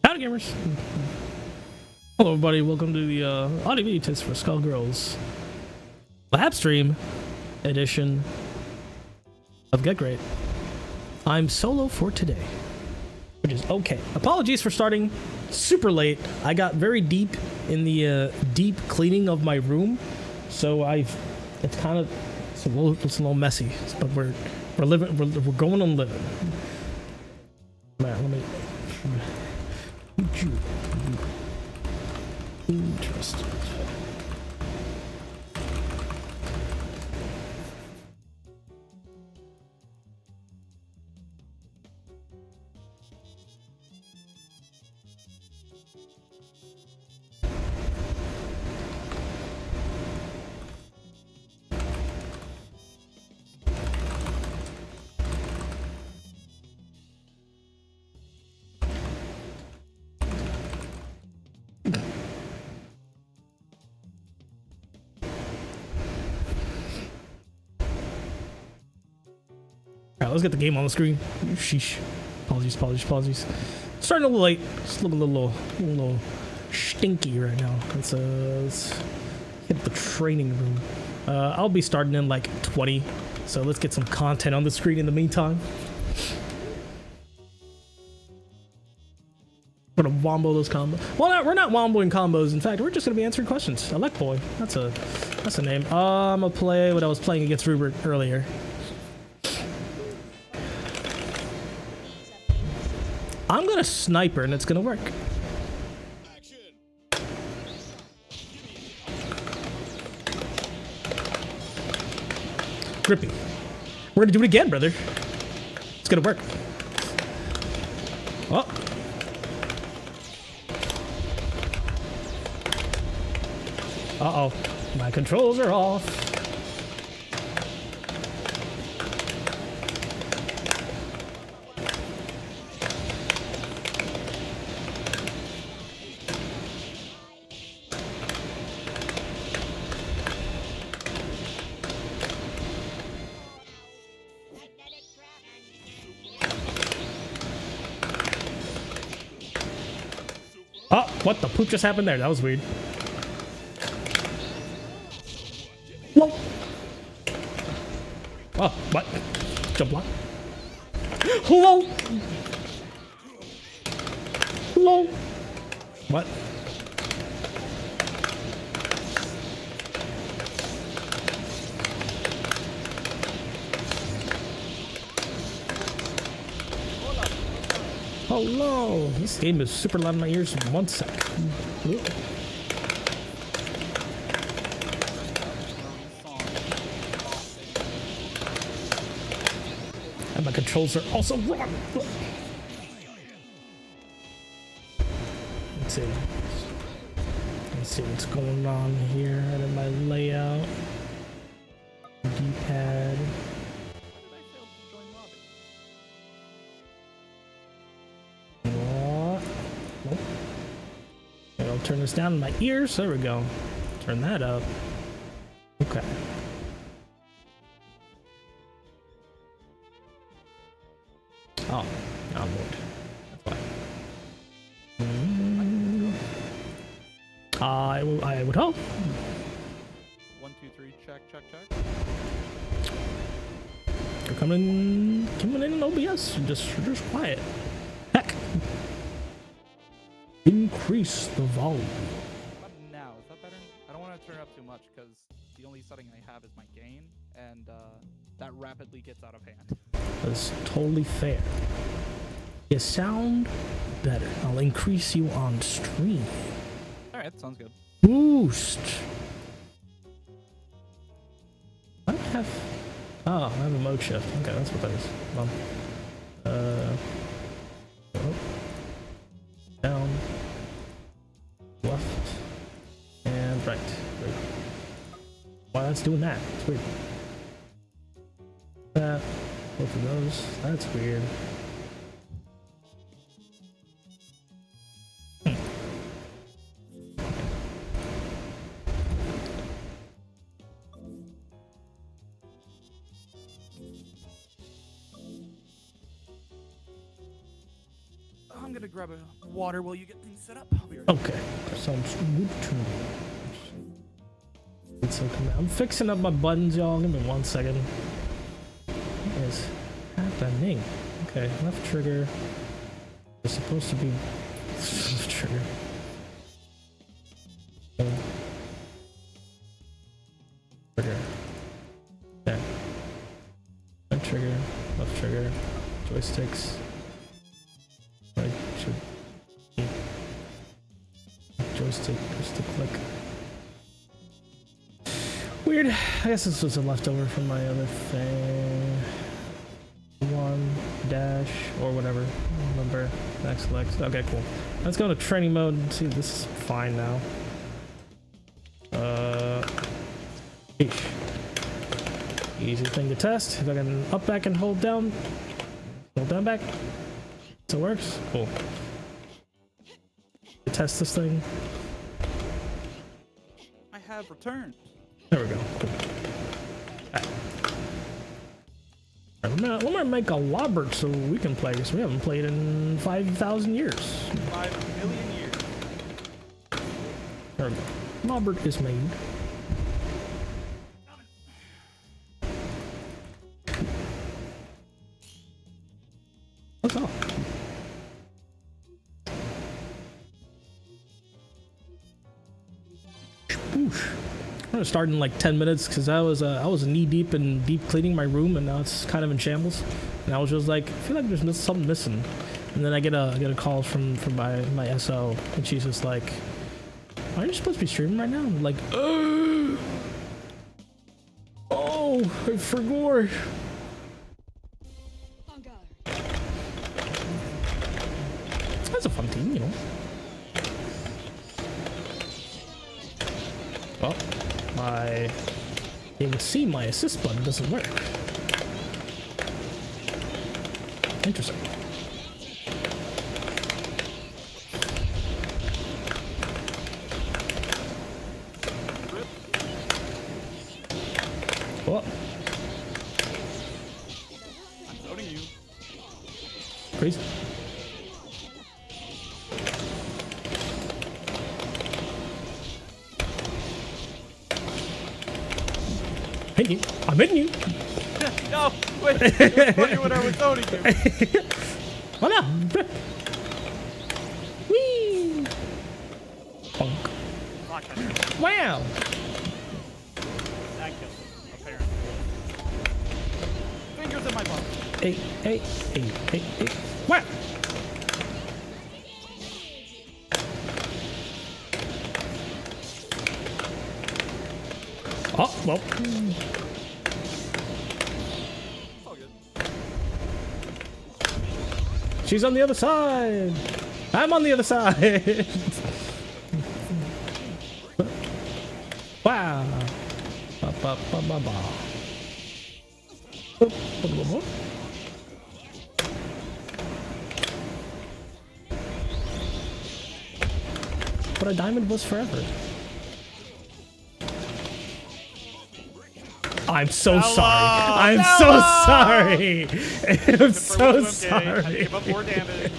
Howdy gamers! Hello everybody, welcome to the audio video test for Skullgirls Lab Stream edition of Get Gr8. I'm solo for today, which is okay. Apologies for starting super late. I got very deep in the deep cleaning of my room, so it's a little messy, but we're going on living. Man, let me. Interesting. Alright, let's get the game on the screen. Sheesh. Apologies. Starting a little late. Just looking a little stinky right now. Let's hit the training room. I'll be starting in like 20. So let's get some content on the screen in the meantime. We're gonna wombo those combos. Well, no, we're not womboing combos. In fact, we're just gonna be answering questions. Elect Boy. That's a name. I'm gonna play what I was playing against Rupert earlier. I'm gonna sniper and it's gonna work. Grippy. We're gonna do it again, brother. It's gonna work. Oh. Uh-oh. My controls are off. Oh, what the poop just happened there? That was weird. Whoa. Oh, what? Jump block. Hello. Hello. What? Hello. This game is super loud in my ears. 1 sec. And my controls are also wrong. Let's see what's going on here. In my layout. D-pad. I'll turn this down in my ears. There we go. Turn that up. Okay. Oh, Lord. That's why. I would hope. 1, 2, 3. Check. You're coming in OBS. Just quiet. Heck. Increase the volume. Now, is that better? I don't want want to turn it up too much because the only setting I have is my gain, and that rapidly gets out of hand. That's totally fair. You sound better. I'll increase you on stream. Alright, sounds good. Boost. I have. Oh, I have a mode shift. Okay, that's what that is. Hold on. Oh. Down. Left. And right. Weird. Why that's doing that? It's weird. That. Both of those. That's weird. I'm gonna grab a water while you get things set up. I'll be right Okay, sounds good to me. It's okay. I'm fixing up my buttons, y'all. Give me 1 second. What is happening? Okay, left trigger. It's supposed to be left trigger. Trigger. There. Right trigger. Left trigger. Joysticks. Right should. Joystick. Just to click. Weird. I guess this was a leftover from my other thing. 1 dash or whatever. Remember. Back select. Okay, cool. Let's go to training mode and see if this is fine now. Eesh. Easy thing to test. If I can up back and hold down. Hold down back. So it works. Cool. Test this thing. I have returned. There we go. Cool. Alright. I'm gonna make a Lobbert so we can play this. We haven't played in 5,000 years. 5 million years. There we go. Lobbert is made. What's up? Spoosh. I'm gonna start in like 10 minutes because I was knee deep in deep cleaning my room and now it's kind of in shambles. And I was just like, I feel like there's something missing. And then I get a call from my SO and she's just like, aren't you supposed to be streaming right now? I'm like, oh, I forgot. That's a fun team, you know. Well, you can see my assist button doesn't work. Interesting. What? I'm loading you. Crazy. Hit you. I'm hitting you. No, wait. It was funny when I was zoning you. Oh no. Whee. Punk. Wow. That killed him, apparently. Fingers in my butt. Hey. Wow. Oh, well. All good. She's on the other side. I'm on the other side. Wow. Ba, ba, ba, ba, ba. Boop, boop, boop, boop. But a diamond was forever. I'm so sorry. I'm so sorry. I'm so sorry. I gave up more damage.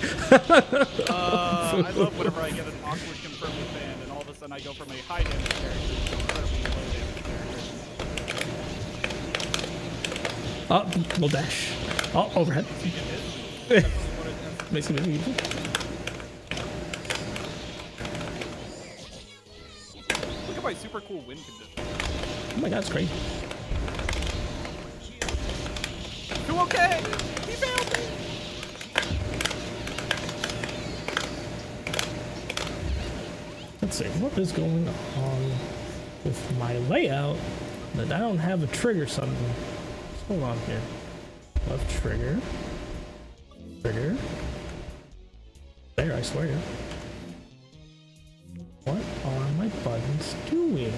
I love whenever I get an awkward confirmed with band, and all of a sudden I go from a high damage character to an incredibly low damage character. Oh, little dash. Oh, overhead. Makes me beautiful. Look at by super cool wind conditions. Oh my god, it's crazy. You okay? He failed me. Let's see, what is going on with my layout that I don't have a trigger something. What's going on here? Left trigger. Trigger. There, I swear. What are my buttons doing?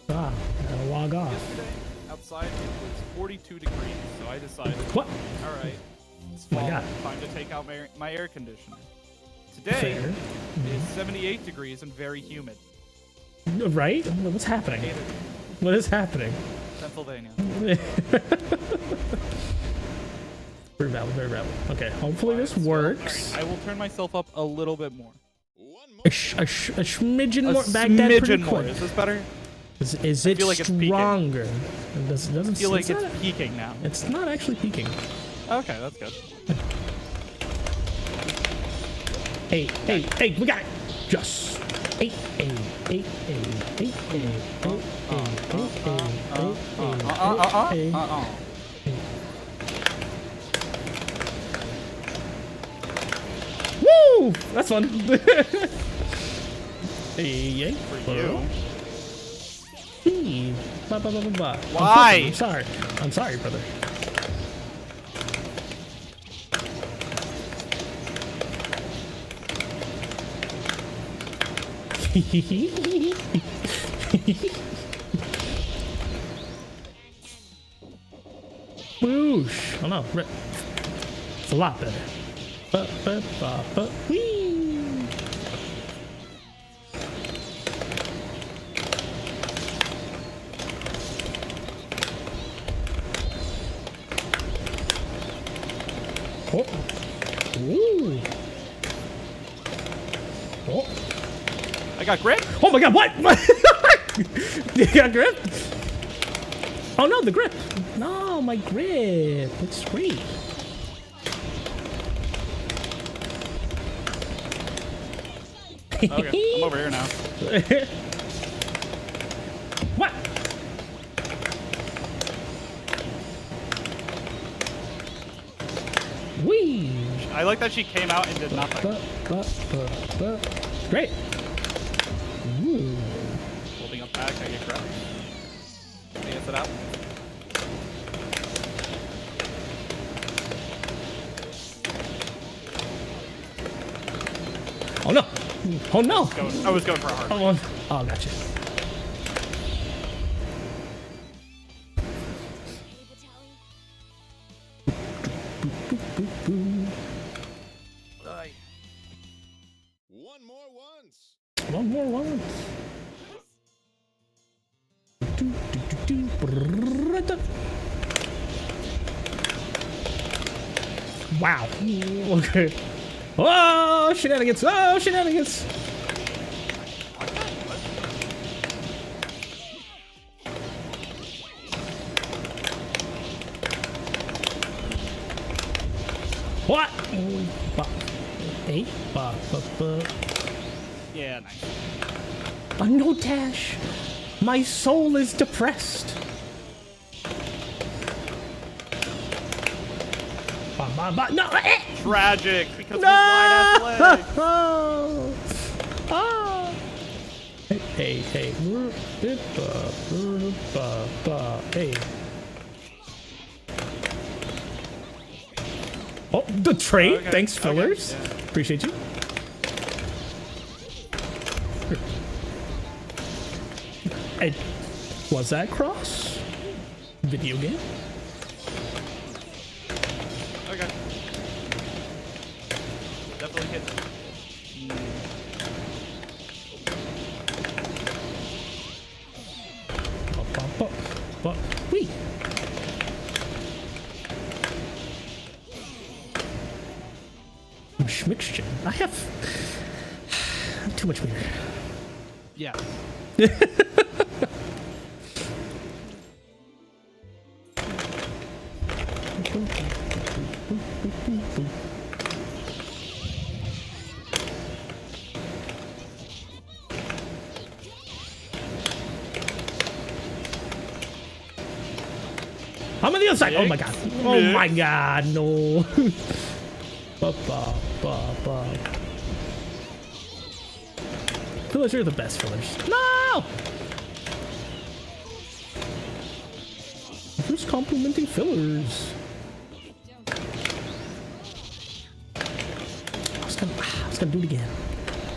Ah, I gotta log off. Yesterday, outside it was 42 degrees, so I decided, What? all right, it's Oh my fall, God. time to take out my air conditioner. Today Fair. is 78 degrees and very humid. Right? What's happening? Hated it. What is happening? Pennsylvania. Very valid, very valid. Okay, hopefully this Alright, so, works. alright, I will turn myself up a little bit more. A smidgen A more. Baghdad pretty smidgen more. quick. Is this better? Is it feel like it's peaking. stronger? It doesn't I feel like not- it's peaking now. It's not actually peaking. Okay, that's good. Hey, we got it. Just. Hey. Woo! That's fun. Hey. For you. Hey. Ba. Why? I'm sorry, brother. Whoosh! Oh no, it's a lot better. Whee! Oh! Ooh! Oh! I got grip. Oh my god, what? You got grip? Oh no, the grip. No, my grip. It's great. Okay, I'm over here now. What? Whee! I like that she came out and did nothing. Great. Ooh. Holding up back, I get grabbed. Dance it out. Oh no! Oh no! I was going for a hard. Oh, gotcha. One more once. One more once. Wow. Okay. Oh, shenanigans. Oh, shenanigans. What? Hey. Yeah, nice. A no dash. My soul is depressed. No. Tragic because No. of wide ass legs. Ah. Hey. Hey. Oh, the trade. Okay, Thanks, okay, fillers. yeah. Appreciate you. Hey, was that cross? Video game? Okay. Definitely hit. But wait. Schmixchen. I have too much beer. Yeah. I'm on the other side. Oh my god. Oh my god. No. Fillers are the best fillers. No! Who's complimenting fillers? I was gonna do it again.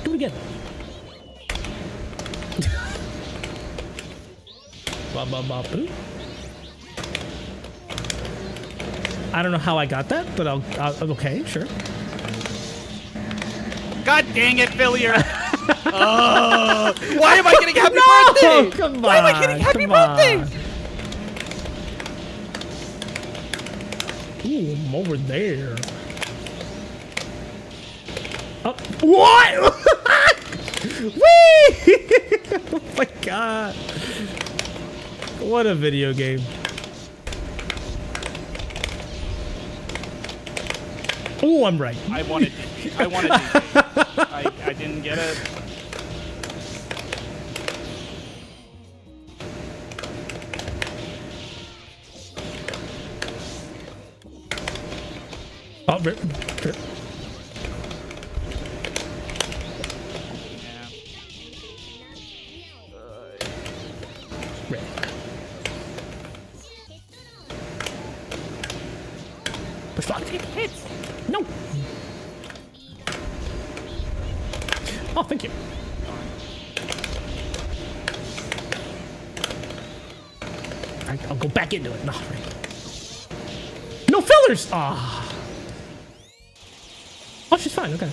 Do it again. Boo. I don't know how I got that, but I'll okay, sure. God dang it, Villier! Why am I getting happy birthday? Come on, Why am I getting happy birthday? Ooh, I'm over there. Oh, what? Whee! Oh my god. What a video game. Oh, I'm right. I wanted DJ. I didn't get it. Oh, rip. Yeah. Rip. Push block. It hits. No. Oh, thank you. I'll go back into it. No, right. No fillers. Ah. Oh, she's fine. Okay.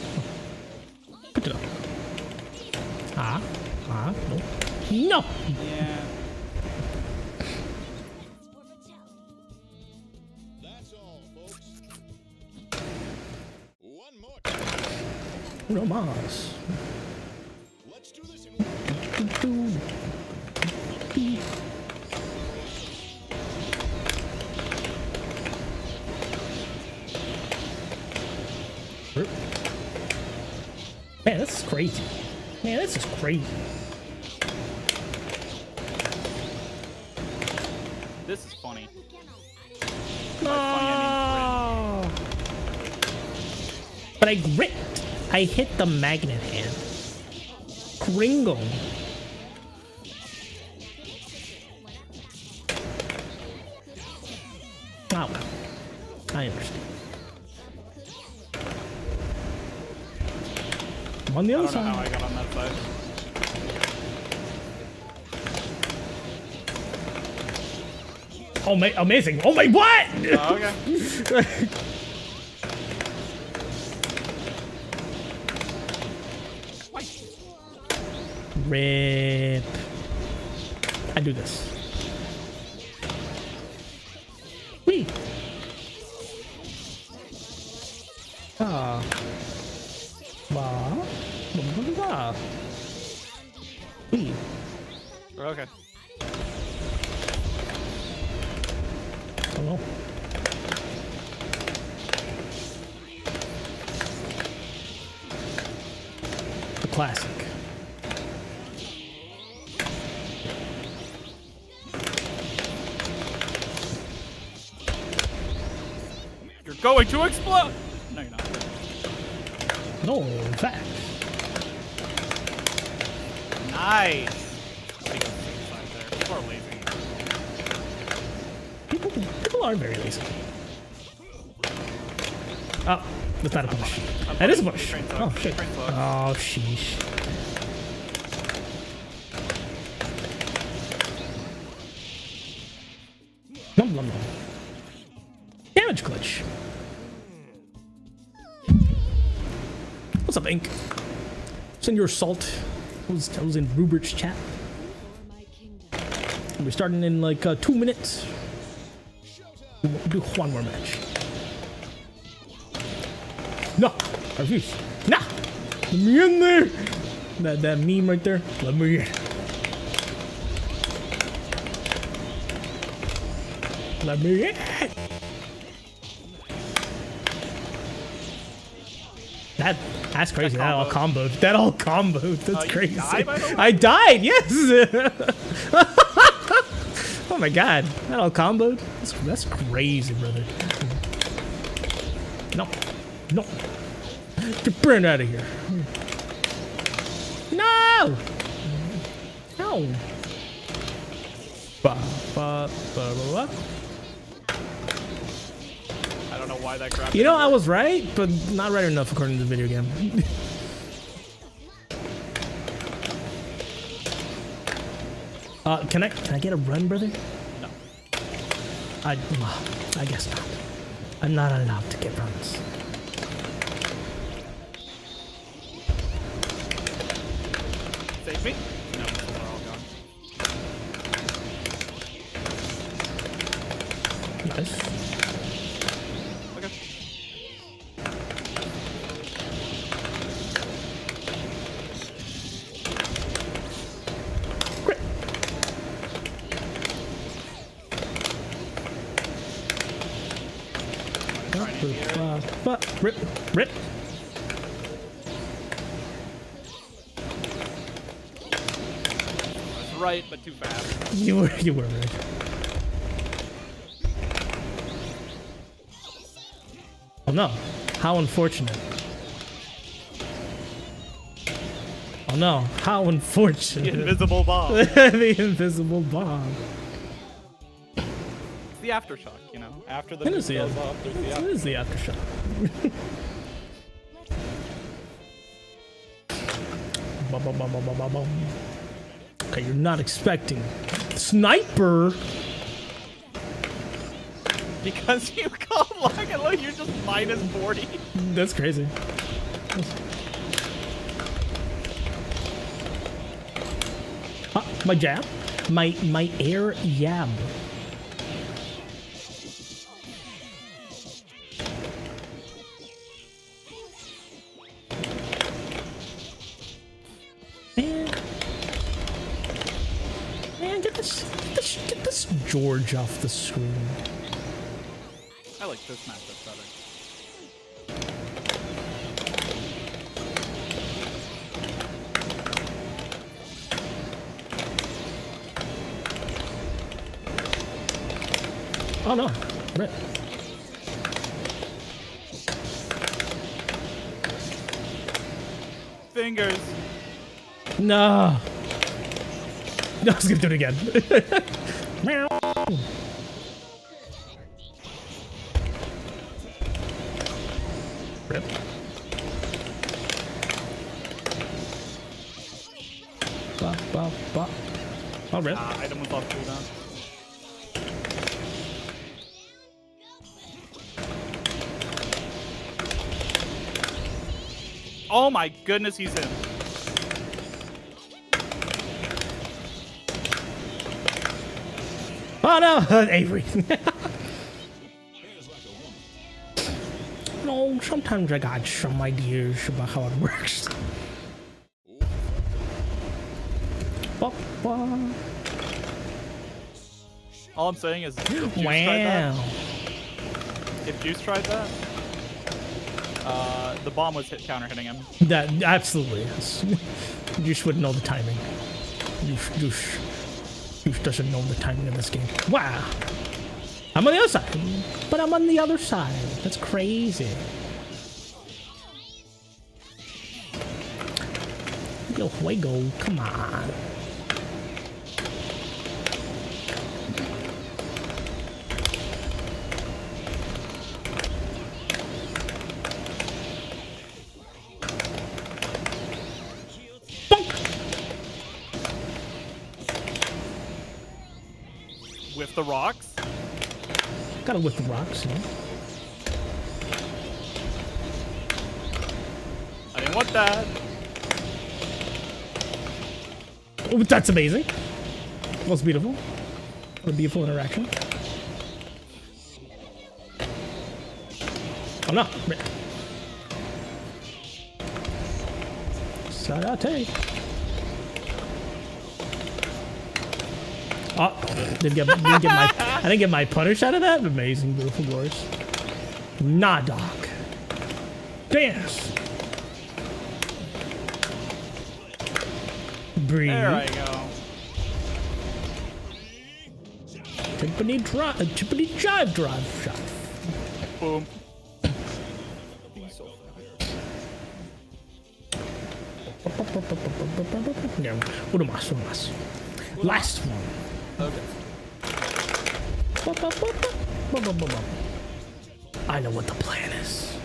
Put it up. No. No. Yeah. No mas. Let's do this in Man, this is crazy. Man, this is crazy. This is funny. No. But I gripped. I hit the magnet hand. Gringo. Oh, well. I understand. I'm on the other I don't know how I side. got on that side. Oh, amazing. Oh, my, what? Oh, okay. Rip. I do this. Wee. Ah. Ba. Ba. Wee. Okay. Oh no. The classic. You're going to explode! No, you're not. No, in fact. Nice. I got the side there. People are lazy. People are very lazy. Oh, that's not a push. I'm That is a fine. push. Train Oh sucks. shit. Train sucks. Oh sheesh. Nom nom nom. Damage glitch. What's up, Ink? Send your assault. I was in Rubert's chat. We're starting in like 2 minutes. We'll do one more match. No, I refuse. Nah, let me in there. That meme right there. Let me in. Let me in. That's crazy. That all comboed. That all comboed. That's You crazy. died, by the way? I died. Yes. Oh my god, that all comboed? That's crazy, brother. No. No. Get Brent out of here. No! No. Ba, ba, ba, ba, ba. I don't know why that grab. You know, I was right, but not right enough according to the video game. Can I get a run, brother? No. I guess not. I'm not allowed to get runs. Save me? No, they're all gone. Nice. Okay. Great. Rip, rip. That's right, but too fast. You were right. Oh no, how unfortunate. Oh no, how unfortunate. The invisible bomb. The invisible bomb. The aftershock, you know. After the It is nuke the, goes off, there's the it is the aftershock. Bum, bum, bum, bum, bum, bum, bum. Okay, you're not expecting sniper. Because you come lock and look, you're just minus 40. That's crazy. My jab, my air yab. Man, get this George off the screen. I like this matchup better. Oh no, rip. Fingers. No. No, I was gonna do it again. Meow. Rip. Ba, ba, ba. Oh, rip. Item was off cooldown. Oh my goodness, he's in. Oh no, Avery. No, sometimes I got some ideas about how it works. Ba, ba. All I'm saying is, if Juice tried Wow. that, if Juice tried that, the bomb was counter hitting him. That absolutely is. You just wouldn't know the timing. You doesn't know the timing of this game. Wow. I'm on the other side, but I'm on the other side. That's crazy. Yo, Fuego, come on. With the rocks. Gotta whip the rocks, you know? I didn't want that. Oh, that's amazing. Most beautiful. What a beautiful interaction. Oh no. Sarate. Oh, I didn't get my punish out of that. Amazing, beautiful, glorious. Nah, Doc. Dance. Breathe. There I go. Timpani drive shot. Boom. Yeah, uno más. Last one. Okay. I know what the plan is.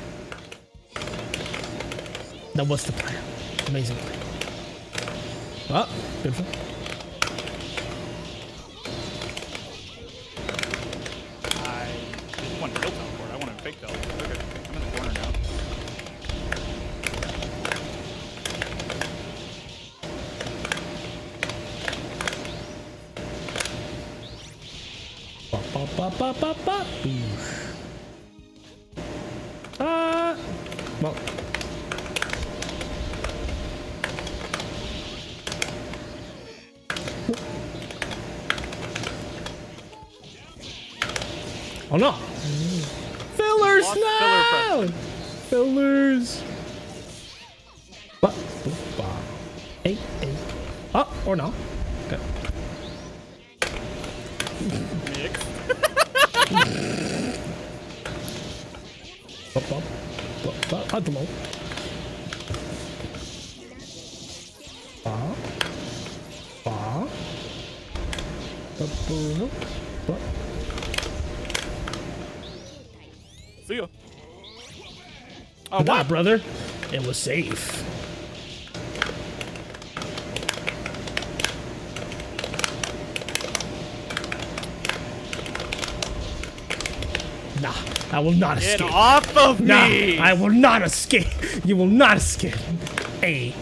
Now what's the plan? Amazing plan. Oh, beautiful. I didn't want to real teleport. I wanted a fake teleport. Okay, I'm in the corner now. Ba. Well. Oh no! Fillers Lost now! Fillers! Ba. Hey. Oh, or no. Okay. Mix. At the low. See ya. Oh, Nah, what? brother. It was safe. Nah, I will not Get escape. off of Nah, me! I will not escape. You will not escape. Hey.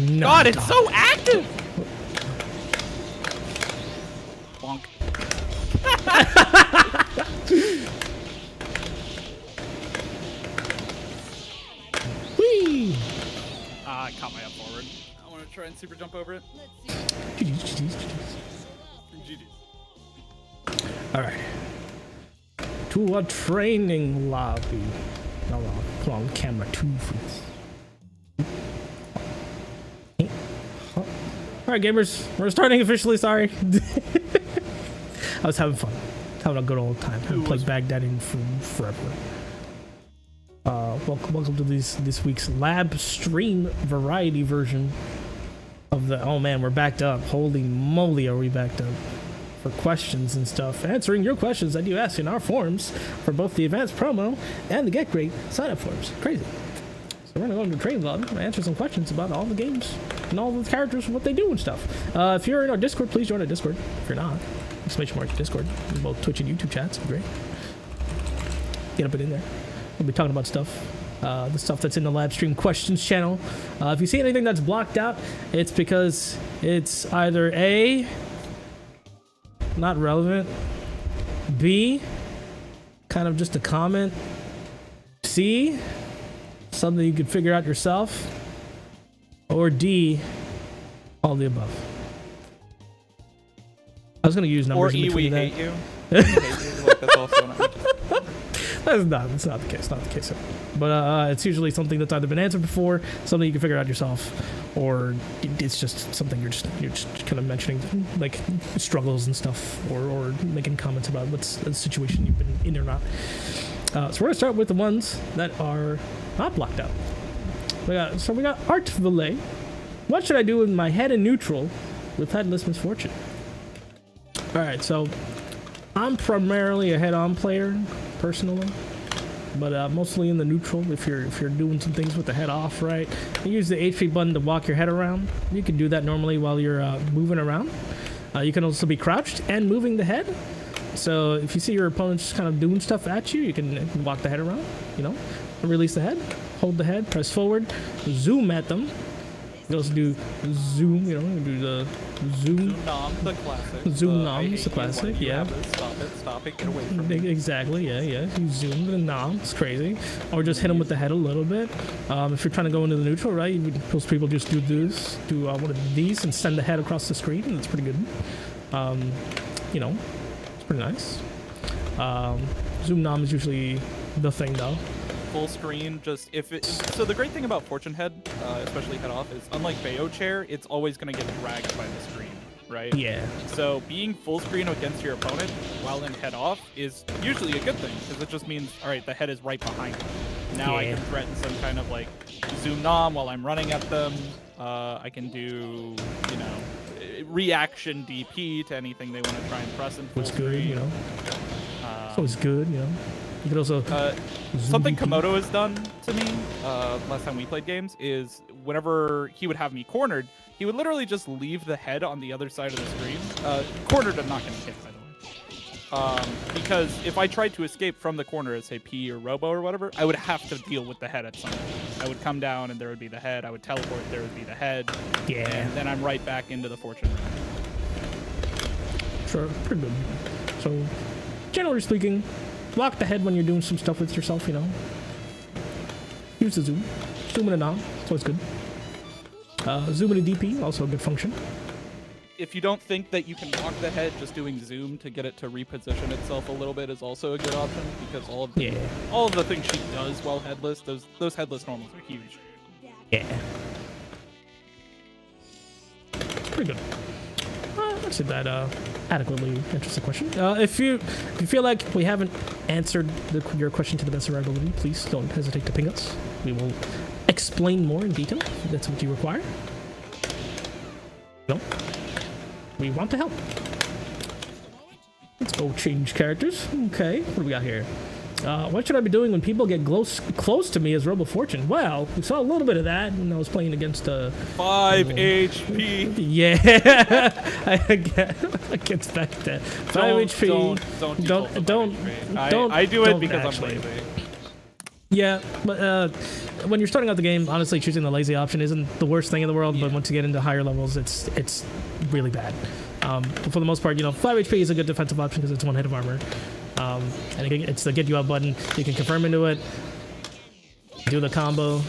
No, God, it's so active! Bonk. Whee! I caught my up forward. I want to try and super jump over it. GG's. GG's. All right. To a training lobby. No, put on camera 2 for this. All right, gamers, we're starting officially. Sorry, I was having fun, having a good old time. I haven't played Baghdadi for forever. Welcome to this week's lab stream variety version of the. Oh man, we're backed up. Holy moly, are we backed up? For questions and stuff, answering your questions that you ask in our forums for both the advanced promo and the Get Great sign-up forms. Crazy. So we're gonna go into the training lobby and answer some questions about all the games and all the characters, what they do and stuff. If you're in our Discord, please join our Discord. If you're not, exclamation mark Discord. In both Twitch and YouTube chats, it'd be great. Get up and in there. We'll be talking about stuff. The stuff that's in the live stream questions channel. If you see anything that's blocked out, it's because it's either A, not relevant, B, kind of just a comment, C, something you could figure out yourself, or D, all the above. I was gonna use numbers Or in E, we between that. hate you. We hate you. Like, that's also not. That's not the case. Not the case. But it's usually something that's either been answered before, something you can figure out yourself, or it's just something you're just kind of mentioning, like struggles and stuff, or making comments about what's the situation you've been in or not. So we're gonna start with the ones that are not blocked out. We got Art Valet. What should I do with my head in neutral with headless misfortune? All right, so I'm primarily a head-on player personally, but mostly in the neutral. If you're doing some things with the head off, right, you use the HP button to walk your head around. You can do that normally while you're moving around. You can also be crouched and moving the head. So if you see your opponent just kind of doing stuff at you, you can walk the head around, release the head, hold the head, press forward, zoom at them. You can also do zoom, do the zoom. Zoom nom, the classic. Zoom I nom, hate it's the you, why classic, you yeah. have this, stop it, get away from me. Exactly, yeah. You zoom the nom, it's crazy. Or just hit them with the head a little bit. If you're trying to go into the neutral, right, most people just do this, do one of these and send the head across the screen, and it's pretty good. It's pretty nice. Zoom nom is usually the thing, though. full screen, just if it. So the great thing about Fortune Head, especially head off, is unlike Bayo Chair, it's always going to get dragged by the screen, right? Yeah. So being full screen against your opponent while in head off is usually a good thing, because it just means, all right, the head is right behind me. Now I can threaten some kind of like zoom nom while I'm running at them. I can do, you know, reaction DP to anything they want to try and press in full What's screen. good, you know. It's always good, you know. You could also something Komodo has done to me last time we played games is whenever he would have me cornered, he would literally just leave the head on the other side of the screen. Cornered, I'm not going to hit, by the way. Because if I tried to escape from the corner as, say, P or Robo or whatever, I would have to deal with the head at some point. I would come down and there would be the head. I would teleport, there would be the head. Yeah. And then I'm right back into the Fortune room. Sure, pretty good. So, generally speaking, block the head when you're doing some stuff with yourself, you know. Use the zoom. Zoom in and out. It's always good. Zoom in a DP, also a good function. If you don't think that you can block the head, just doing zoom to get it to reposition itself a little bit is also a good option, because all of the things she does while headless, those headless normals are huge. Yeah. Pretty good. That's that adequately interesting question. If you feel like we haven't answered your question to the best of our ability, please don't hesitate to ping us. We will explain more in detail if that's what you require. No. We want to help. Let's go change characters. Okay, what do we got here? What should I be doing when people get close to me as Robo Fortune? Well, we saw a little bit of that when I was playing against 5 HP. Yeah, I get back that 5 HP. Don't. I do it because I'm lazy. Yeah, but when you're starting out the game, honestly, choosing the lazy option isn't the worst thing in the world. But once you get into higher levels, it's really bad. But for the most part, you know, 5 HP is a good defensive option because it's 1 hit of armor. And it's the get you out button. You can confirm into it, do the combo.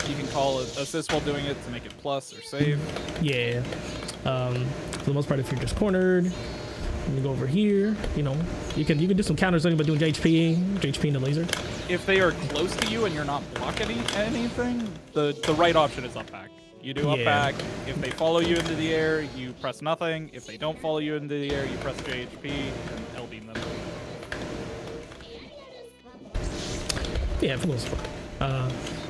You can call assist while doing it to make it plus or save. Yeah. For the most part, if you're just cornered, you go over here. You know, you can do some counters by doing JHP into laser. If they are close to you and you're not blocking anything, the right option is up back. You do up back. If they follow you into the air, you press nothing. If they don't follow you into the air, you press JHP and L beam them. Yeah, for the most part.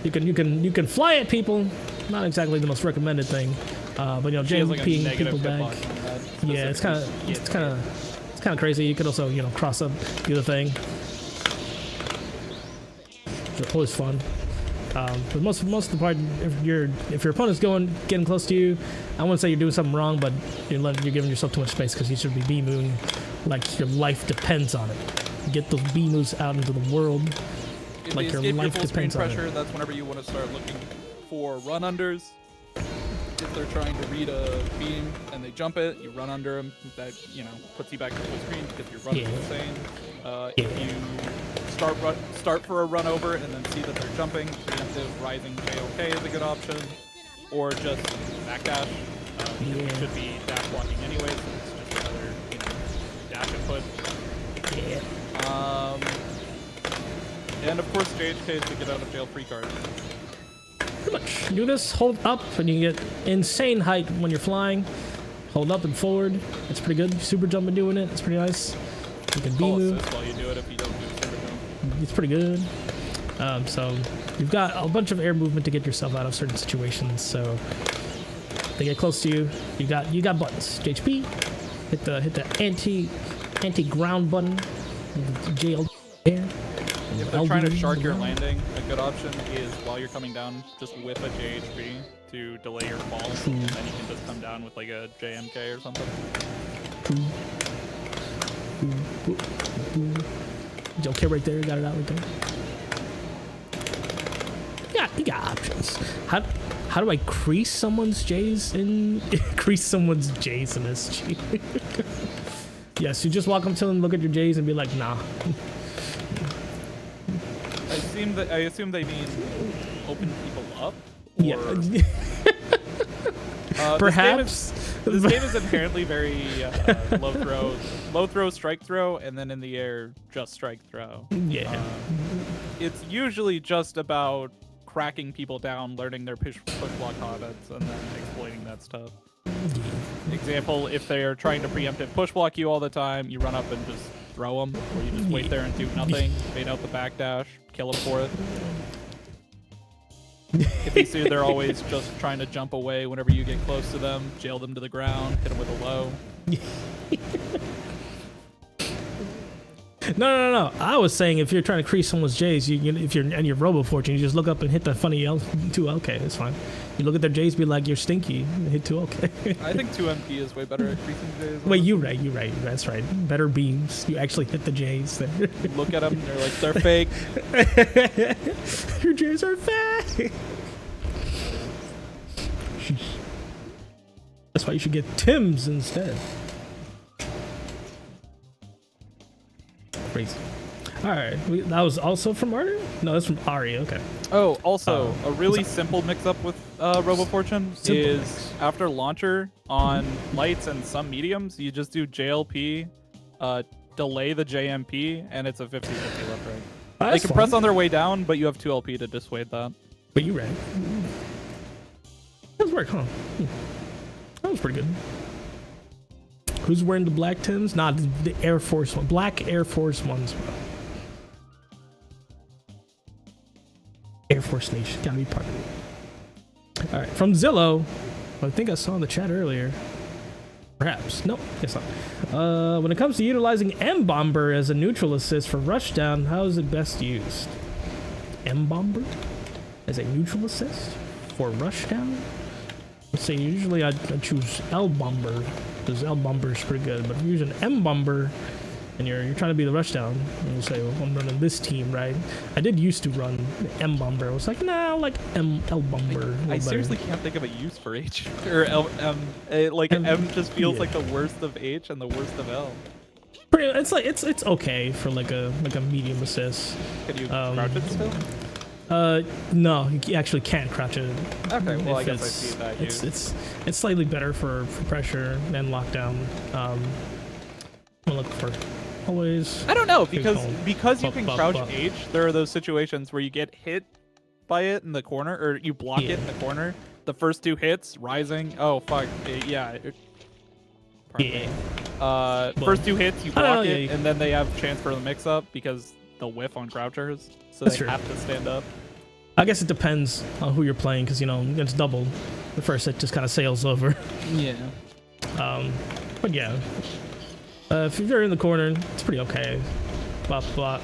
You can fly at people. Not exactly the most recommended thing. But you know, JMPing like people back. Yeah, it's kind of crazy. You could also, you know, cross up, do the thing. It's always fun. But most of the part, if your opponent's getting close to you, I wouldn't say you're doing something wrong, but you're giving yourself too much space because you should be B-mooing like your life depends on it. Get those B-moves out into the world. Like your life depends on pressure, it. That's whenever you want to start looking for run unders. If they're trying to read a beam and they jump it, you run under them. That, you know, puts you back to full screen because you're running insane. If you start for a run over and then see that they're jumping, preemptive rising JOK is a good option, or just backdash. You should be dash blocking anyway, so it's just another, you know, dash input. And of course, JHK is the get out of jail free card. Pretty much. Do this, hold up, and you can get insane height when you're flying. Hold up and forward. It's pretty good. Super jump and doing it. It's pretty nice. You can B-move. While you do it if you don't do super jump. It's pretty good. So you've got a bunch of air movement to get yourself out of certain situations. So if they get close to you, you got buttons. JHP, hit the anti-ground button. JL air. If they're trying to shark your landing, a good option is while you're coming down, just whip a JHP to delay your fall, and then you can just come down with like a JMK or something. Okay, right there, you got it out right there. Yeah, you got options. How do I crease someone's J's in SG? Yes, you just walk up to them, look at your J's, and be like, nah. I assume they mean open people up. Yeah. Perhaps. This game is inherently very low throw, strike throw, and then in the air, just strike throw. Yeah. It's usually just about cracking people down, learning their push block habits, and then exploiting that stuff. Example, if they're trying to preemptive push block you all the time, you run up and just throw them, or you just wait there and do nothing, bait out the backdash, kill them for it. If you see they're always just trying to jump away whenever you get close to them, jail them to the ground, hit them with a low. No. I was saying if you're trying to crease someone's J's, if you're and you're Robo Fortune, you just look up and hit the funny 2LK. That's fine. You look at their J's, be like, you're stinky, and hit 2LK. I think 2MP is way better at creasing J's. Wait, you're right. That's right. Better beams. You actually hit the J's there. Look at them, they're like, they're fake. Your J's are fake. That's why you should get Tim's instead. Crazy. All right, that was also from Artie? No, that's from Ari. Okay. Oh, also, a really simple mix-up with Robo Fortune is after launcher on lights and some mediums, you just do JLP, delay the JMP, and it's a 50-50 left right. They can press on their way down, but you have 2LP to dissuade that. But you read. That was work, huh? That was pretty good. Who's wearing the black Tims? Nah, the Air Force one. Black Air Force ones, bro. Air Force Nation. Gotta be part of it. Alright, from Zillow. I think I saw in the chat earlier. Perhaps. Nope, guess not. When it comes to utilizing M-Bomber as a neutral assist for rushdown, how is it best used? M-Bomber as a neutral assist for rushdown? Let's say usually I choose L-Bomber because L-Bomber is pretty good, but if you're using M-Bomber and you're trying to be the rushdown, and you say, well, I'm running this team, right? I did used to run M-Bomber. I was like, nah, I like L-Bomber. I seriously can't think of a use for H or L. M just feels like the worst of H and the worst of L. It's like it's okay for like a medium assist. Can you crouch it still? No, you actually can't crouch it. Okay, well I guess I see that. It's slightly better for pressure and lockdown. I'm looking for always. I don't know because you can crouch H. There are those situations where you get hit by it in the corner, or you block it in the corner. The first two hits, rising. Oh fuck, yeah. First two hits, you block it, and then they have chance for the mix-up because they'll whiff on crouchers, so they have to stand up. I guess it depends on who you're playing, because it's double. The first hit just kind of sails over. Yeah. But yeah, if you're in the corner, it's pretty okay. Bop bop.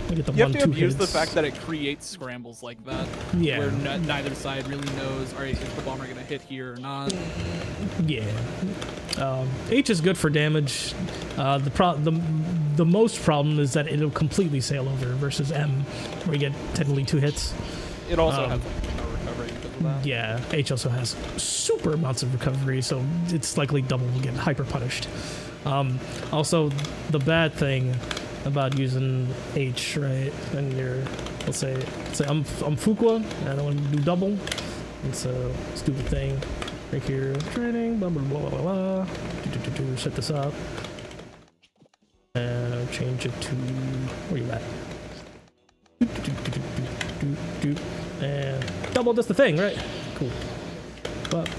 You get the you have to 1-2 abuse hits. the fact that it creates scrambles like that. Yeah. Where neither side really knows, all right, is the bomber gonna hit here or not? Yeah. H is good for damage. The most problem is that it'll completely sail over versus M, where you get technically 2 hits. It also has no recovery because of that. Yeah, H also has super amounts of recovery, so it's likely double will get hyper punished. Also, the bad thing about using H, right? And you're, let's say I'm Fuqua and I want to do double. It's a stupid thing. Right here, training, blah blah blah blah blah. Set this up and change it to where you at? And double does the thing, right? Cool. But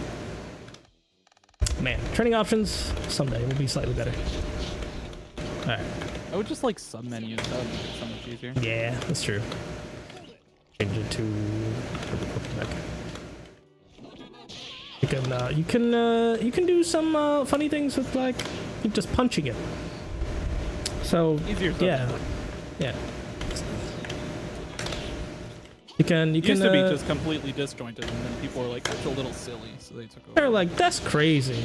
man, training options someday will be slightly better. All right. I would just like sub menus. That would make it so much easier. Yeah, that's true. Change it to. You can do some funny things with like just punching it. So easier. Yeah. You can. It used to be just completely disjointed, and then people were like, "That's a little silly," so they took over. They're like, "That's crazy."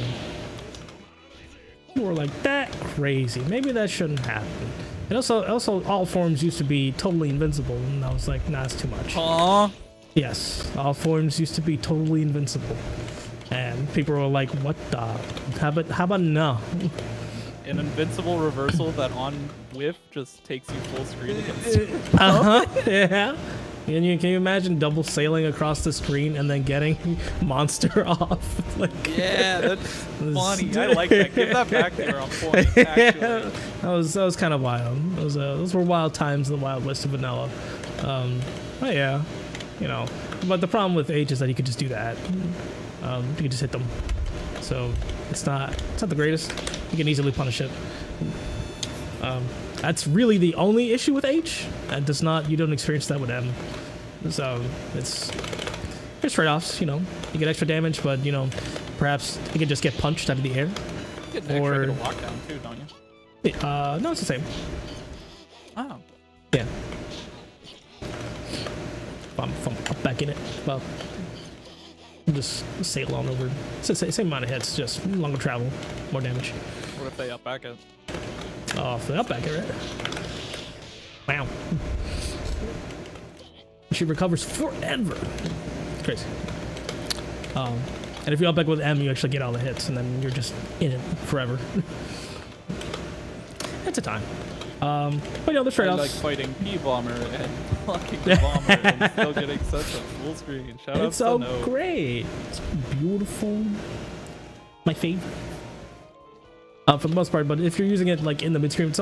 People were like, "That crazy. Maybe that shouldn't happen." And also, all forms used to be totally invincible, and I was like, "Nah, it's too much." Aww. Yes, all forms used to be totally invincible, and people were like, "What the? How about no?" An invincible reversal that on whiff just takes you full screen against. Yeah. Can you imagine double sailing across the screen and then getting monster off? Like, Yeah, that's funny. I like that. Give that back to her on point. Actually. that was kind of wild. Those were wild times in the Wild West of Vanilla. But yeah, you know. But the problem with H is that you could just do that. You could just hit them. So it's not the greatest. You can easily punish it. That's really the only issue with H. You don't experience that with M. So there's trade-offs, you know. You get extra damage, but you know, perhaps you can just get punched out of the air. You get an extra bit of lockdown too, don't you? No, it's the same. Oh. Yeah. If I'm up back in it, well, just sail on over. It's the same amount of hits, just longer travel, more damage. What if they up back it? Oh, if they up back it, right? Wow. She recovers forever. It's crazy. And if you up back with M, you actually get all the hits, and then you're just in it forever. It's a time. But you know, the trade-offs. I like fighting P-Bomber and blocking the bomber and still getting such a full screen. Shout out It's so to No. great. It's beautiful. My favorite. For the most part, but if you're using it like in the mid-screen, it's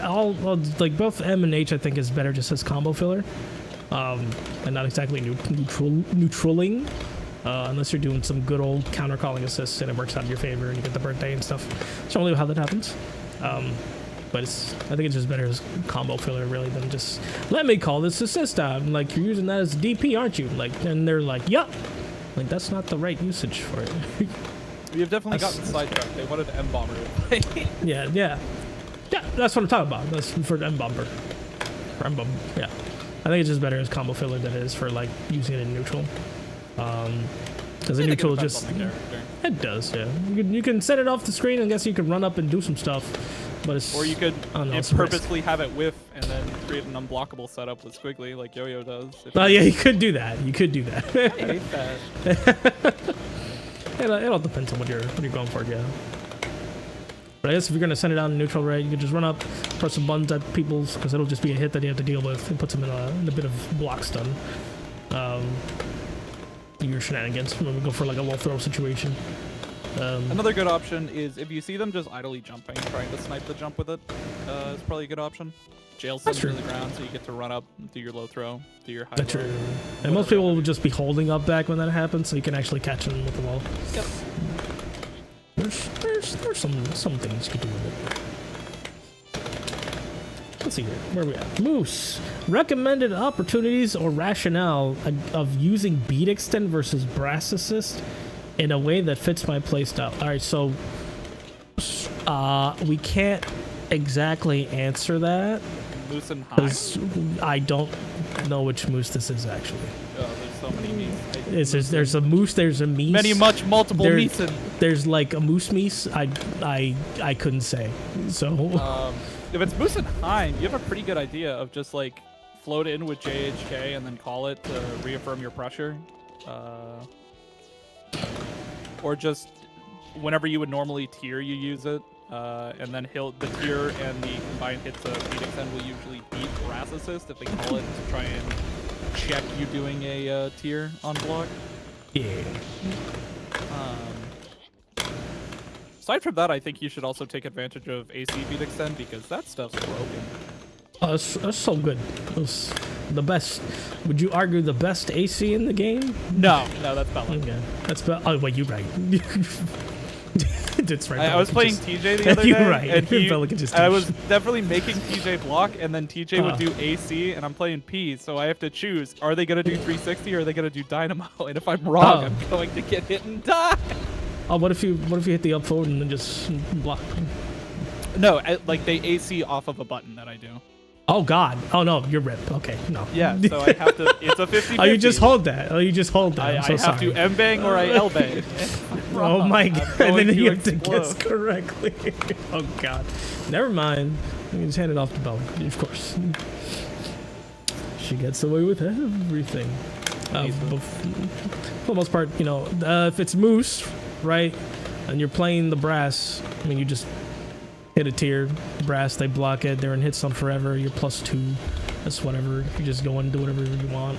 all like both M and H I think is better just as combo filler, and not exactly neutraling, unless you're doing some good old counter calling assists and it works out in your favor and you get the birthday and stuff. That's normally how that happens. But I think it's just better as combo filler really than just let me call this assist out. And like you're using that as DP, aren't you? Like, and they're like, yup. Like that's not the right usage for it. You've definitely gotten sidetracked. They wanted M-Bomber. Yeah, that's what I'm talking about. That's for M-Bomber. Yeah. I think it's just better as combo filler than it is for like using it in neutral. Because in neutral just it does, yeah. You can set it off the screen and guess you can run up and do some stuff, but it's Or you could it's purposely have it whiff and then create an unblockable setup with Squiggly like Yo-Yo does. Oh yeah, you could do that. I hate that. It all depends on what you're going for, yeah. But I guess if you're gonna send it out in neutral, right, you can just run up, press some buttons at people's, because it'll just be a hit that you have to deal with. It puts them in a bit of block stun. Your shenanigans when we go for like a low throw situation. Another good option is if you see them just idly jumping, trying to snipe the jump with it, is probably a good option. Jail them to the ground so you get to run up, do your low throw, do your high. That's true. And most people will just be holding up back when that happens, so you can actually catch them with the wall. Yep. There's some things you can do with it. Let's see here. Where are we at? Moose. Recommended opportunities or rationale of using beat extend versus brass assist in a way that fits my playstyle. All right, so we can't exactly answer that. Moose and high. Because I don't know which moose this is actually. Oh, there's so many memes. There's a moose. There's a meese. Multiple meese. There's like a moose meese. I couldn't say. So. If it's Moose and Hein, you have a pretty good idea of just like float in with JHK and then call it to reaffirm your pressure. Or just whenever you would normally tier, you use it. And then the tier and the combined hits of beat extend will usually beat brass assist if they call it to try and check you doing a tier on block. Yeah. Aside from that, I think you should also take advantage of AC beat extend because that stuff's broken. Oh, that's so good. It's the best. Would you argue the best AC in the game? No, that's Bella. Okay. That's Bella. Oh, wait, you're right. That's right. I was playing TJ the other day. You're right. And I was definitely making TJ block, and then TJ would do AC, and I'm playing P, so I have to choose. Are they going to do 360 or are they going to do Dynamo? And if I'm wrong, I'm going to get hit and die. Oh, what if you hit the up forward and then just block? No, like they AC off of a button that I do. Oh God! Oh no, you're ripped. Okay, no. Yeah, so I have to. It's a 50-50. Oh, you just hold that. I have to M bang or I L bang. Oh my God! And then you have to guess correctly. Oh God! Never mind. You can just hand it off to Bella, of course. She gets away with everything. For the most part, you know, if it's Moose, right, and you're playing the brass, I mean, you just hit a tier, brass, they block it, they're in hit stun forever, you're +2. That's whatever. You just go and do whatever you want.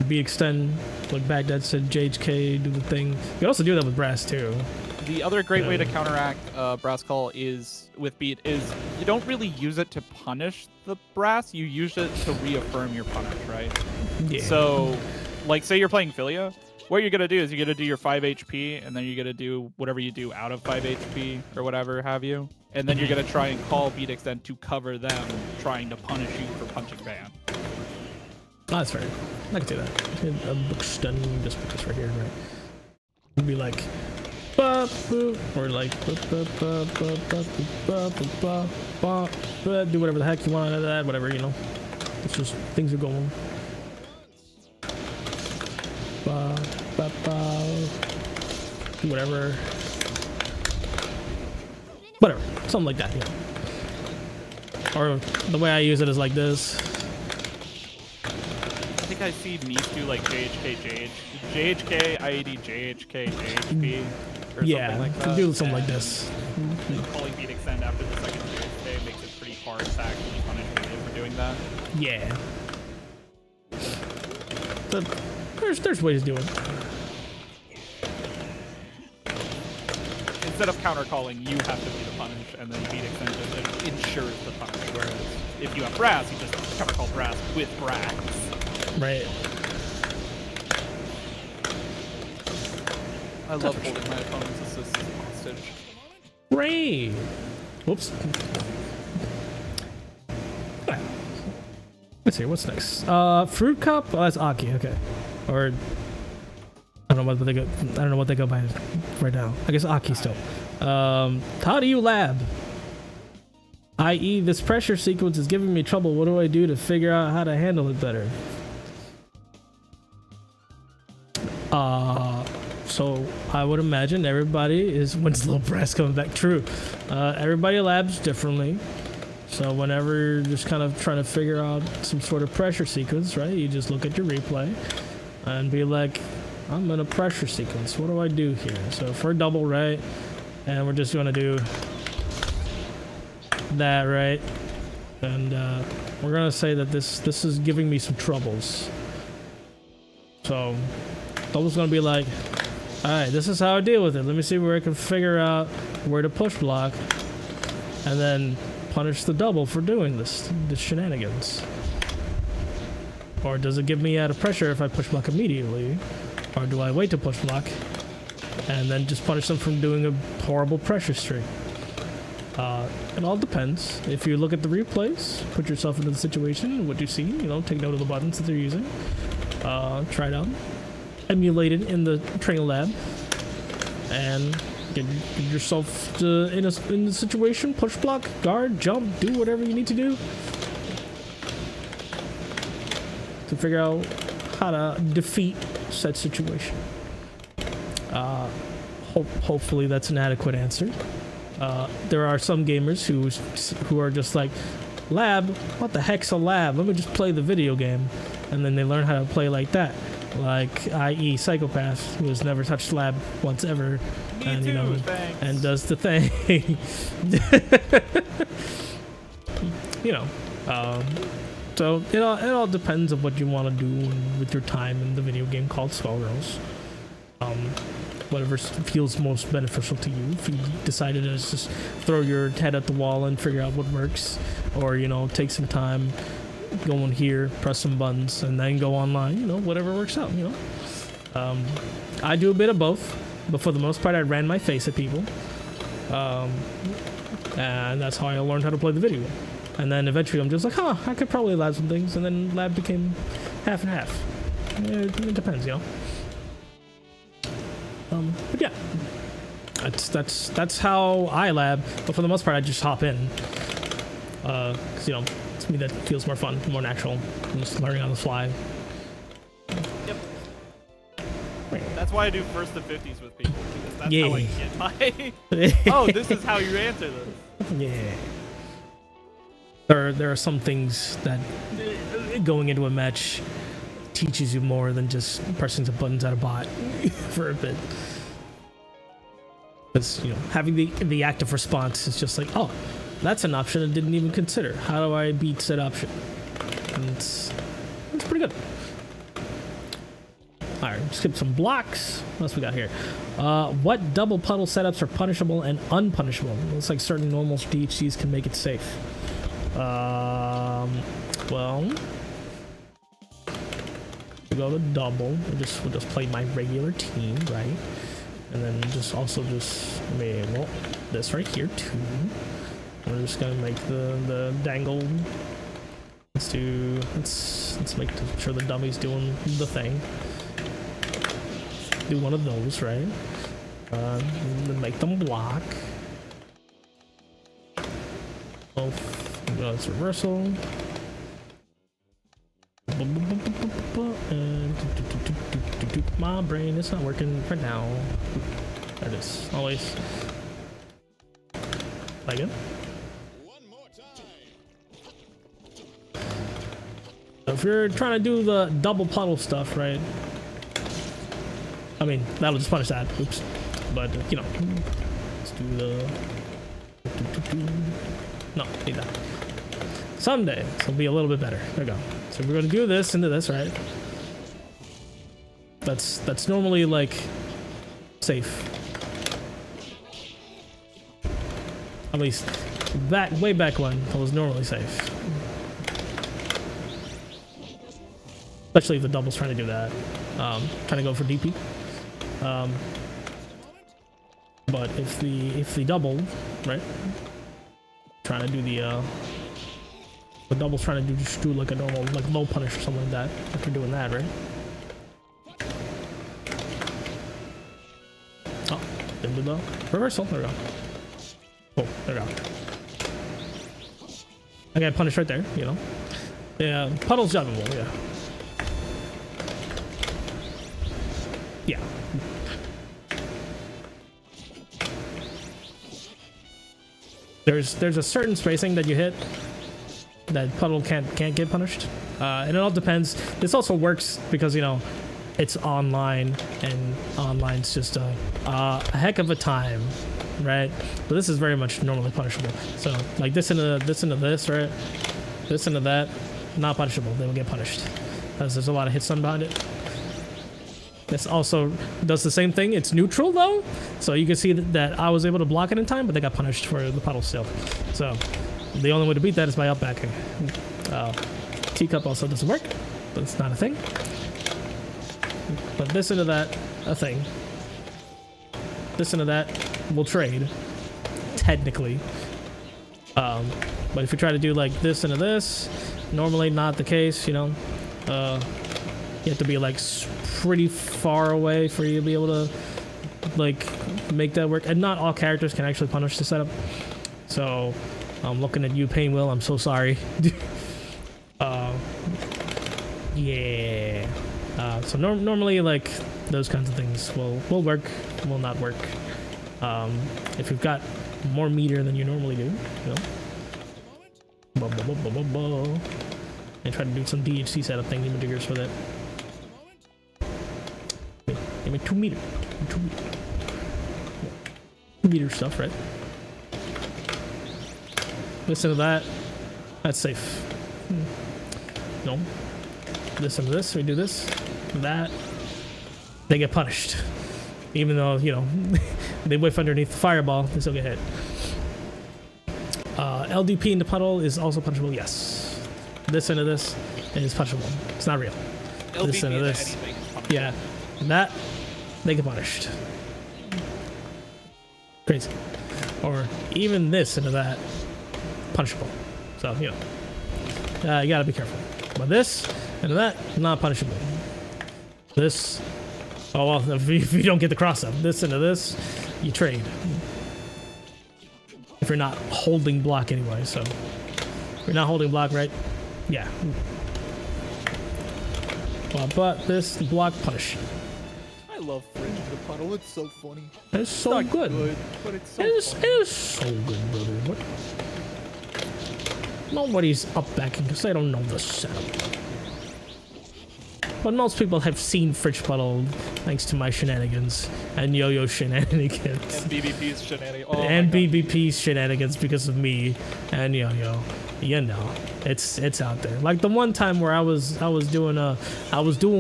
B extend, like Baghdad said, JHK, do the thing. You can also do that with brass too. The other great way to counteract brass call is with beat is you don't really use it to punish the brass. You use it to reaffirm your punish, right? Yeah. So, like, say you're playing Philia, what you're gonna do is you're gonna do your 5 HP, and then you're gonna do whatever you do out of 5 HP or whatever have you, and then you're gonna try and call beat extend to cover them trying to punish you for punching ban. Oh, that's fair. I can do that. Extend, just put this right here, right? It'd be like, ba, boop, or like, ba, ba, ba, ba, ba, ba, ba, ba, ba, ba, do whatever the heck you want out of that, whatever, you know. It's just things are going. Ba, ba, ba, do whatever. Whatever, something like that, you know. Or the way I use it is like this. I think I see Neat do like JHK, IAD, JHK, JHP, or Yeah, something like that. do something like this. Calling beat extend after the second JHK makes it pretty hard to actually punish you for doing that. Yeah. But there's ways to do it. Instead of counter calling, you have to be the punish, and then beat extend just ensures the punish. Whereas if you have brass, you just counter call brass with brass. Right. I love holding my opponent's assists hostage. Great. Whoops. Let's see, what's next? Fruit cup? Oh, that's Aki, okay. Or I don't know what they go. I don't know what they go by right now. I guess Aki still. How do you lab? I.e., this pressure sequence is giving me trouble. What do I do to figure out how to handle it better? So I would imagine everybody is, when's the little brass coming back? True. Everybody labs differently. So whenever you're just kind of trying to figure out some sort of pressure sequence, right? You just look at your replay and be like, I'm in a pressure sequence. What do I do here? So for a double, right? And we're just gonna do that, right? And we're gonna say that this is giving me some troubles. So double's gonna be like, all right, this is how I deal with it. Let me see where I can figure out where to push block, and then punish the double for doing this shenanigans. Or does it give me out of pressure if I push block immediately? Or do I wait to push block and then just punish them from doing a horrible pressure streak? It all depends. If you look at the replays, put yourself into the situation, what you see, you know, take note of the buttons that they're using. Try it out. Emulate it in the training lab. And get yourself in the situation, push block, guard, jump, do whatever you need to do to figure out how to defeat said situation. Hopefully that's an adequate answer. There are some gamers who are just like, lab? What the heck's a lab? Let me just play the video game. And then they learn how to play like that. Like, i.e. Psychopath, who has never touched lab once ever. Me too, thanks. And does the thing. You know. So it all depends on what you want to do with your time in the video game called Skullgirls. Whatever feels most beneficial to you. If you decided to just throw your head at the wall and figure out what works, or, you know, take some time, go in here, press some buttons, and then go online, you know, whatever works out, you know. I do a bit of both, but for the most part I ran my face at people. And that's how I learned how to play the video game. And then eventually I'm just like, I could probably lab some things, and then lab became half and half. It depends, you know. But yeah, that's how I lab. But for the most part, I just hop in, cause you know, to me that feels more fun, more natural. I'm just learning on the fly. Yep. That's why I do first to 50s with people, because that's Yeah. how I get my. Oh, this is how you answer this. Yeah. There are some things that going into a match teaches you more than just pressing the buttons at a bot for a bit. Because, you know, having the active response is just like, oh, That's an option I didn't even consider. How do I beat said option? And it's pretty good. Alright, skip some blocks. What else we got here? What double puddle setups are punishable and unpunishable? Looks like certain normal DHCs can make it safe. Well, we go to double. We'll just play my regular team, right? And then just well, this right here too. We're just gonna make the dangle. Let's make sure the dummy's doing the thing. Do one of those, right? Then make them block. It's reversal. And my brain is not working right now. There it is. Always. Like it. One more time. So if you're trying to do the double puddle stuff, right? I mean, that'll just punish that. Oops. But, you know, let's do the... No, need that. Someday, this will be a little bit better. There we go. So we're going to do this into this, right? That's normally, like, safe. At least, way back when, it was normally safe. Especially if the double's trying to do that. Trying to go for DP. But if the double, right? Trying to do the double's trying to just do like a normal, like low punish or something like that. If you're doing that, right? Oh, didn't do the reversal. There we go. Oh, there we go. I got punished right there, you know. Yeah, puddle's jumpable, yeah. Yeah. There's a certain spacing that you hit that puddle can't get punished, and it all depends. This also works because, you know, it's online, and online's just a heck of a time, right? But this is very much normally punishable. So like this into this, right? This into that, not punishable. They will get punished because there's a lot of hits done behind it. This also does the same thing. It's neutral though, so you can see that I was able to block it in time, but they got punished for the puddle still. So the only way to beat that is by up backing. Teacup also doesn't work, but it's not a thing. But this into that, a thing. This into that will trade, technically. But if you try to do like this into this, normally not the case, you know. You have to be like pretty far away for you to be able to like make that work, and not all characters can actually punish the setup. So I'm looking at you, Painwheel. I'm so sorry. Yeah. So normally like those kinds of things will work, will not work. If you've got more meter than you normally do, you know. And try to do some DHC setup thingy-majiggers with it. Give me 2 meter. 2 meter. 2 meter stuff, right? Listen to that. That's safe. No. Listen to this. We do this. That. They get punished. Even though, you know, they whiff underneath the fireball, they still get hit. LDP in the puddle is also punishable, yes. This into this is punishable. It's not real. LDP This into this. Yeah. That, they get punished. Crazy. Or even this into that, punishable. So, you know, you gotta be careful. But this into that, not punishable. This, oh well, if you don't get the cross up, this into this, you trade. If you're not holding block anyway, so. If you're not holding block, right? Yeah. Well, but this block punish. I love Fringe the Puddle. It's so funny. It's so Not good. but it's so It is funny. so good, brother. What? Nobody's up backing because they don't know the setup. but most people have seen Fridge Puddle thanks to my shenanigans and Yo-Yo shenanigans. And BBP's shenanigans. Oh And my God. BBP's shenanigans because of me and Yo-Yo. You know, it's out there. Like the one time where I was doing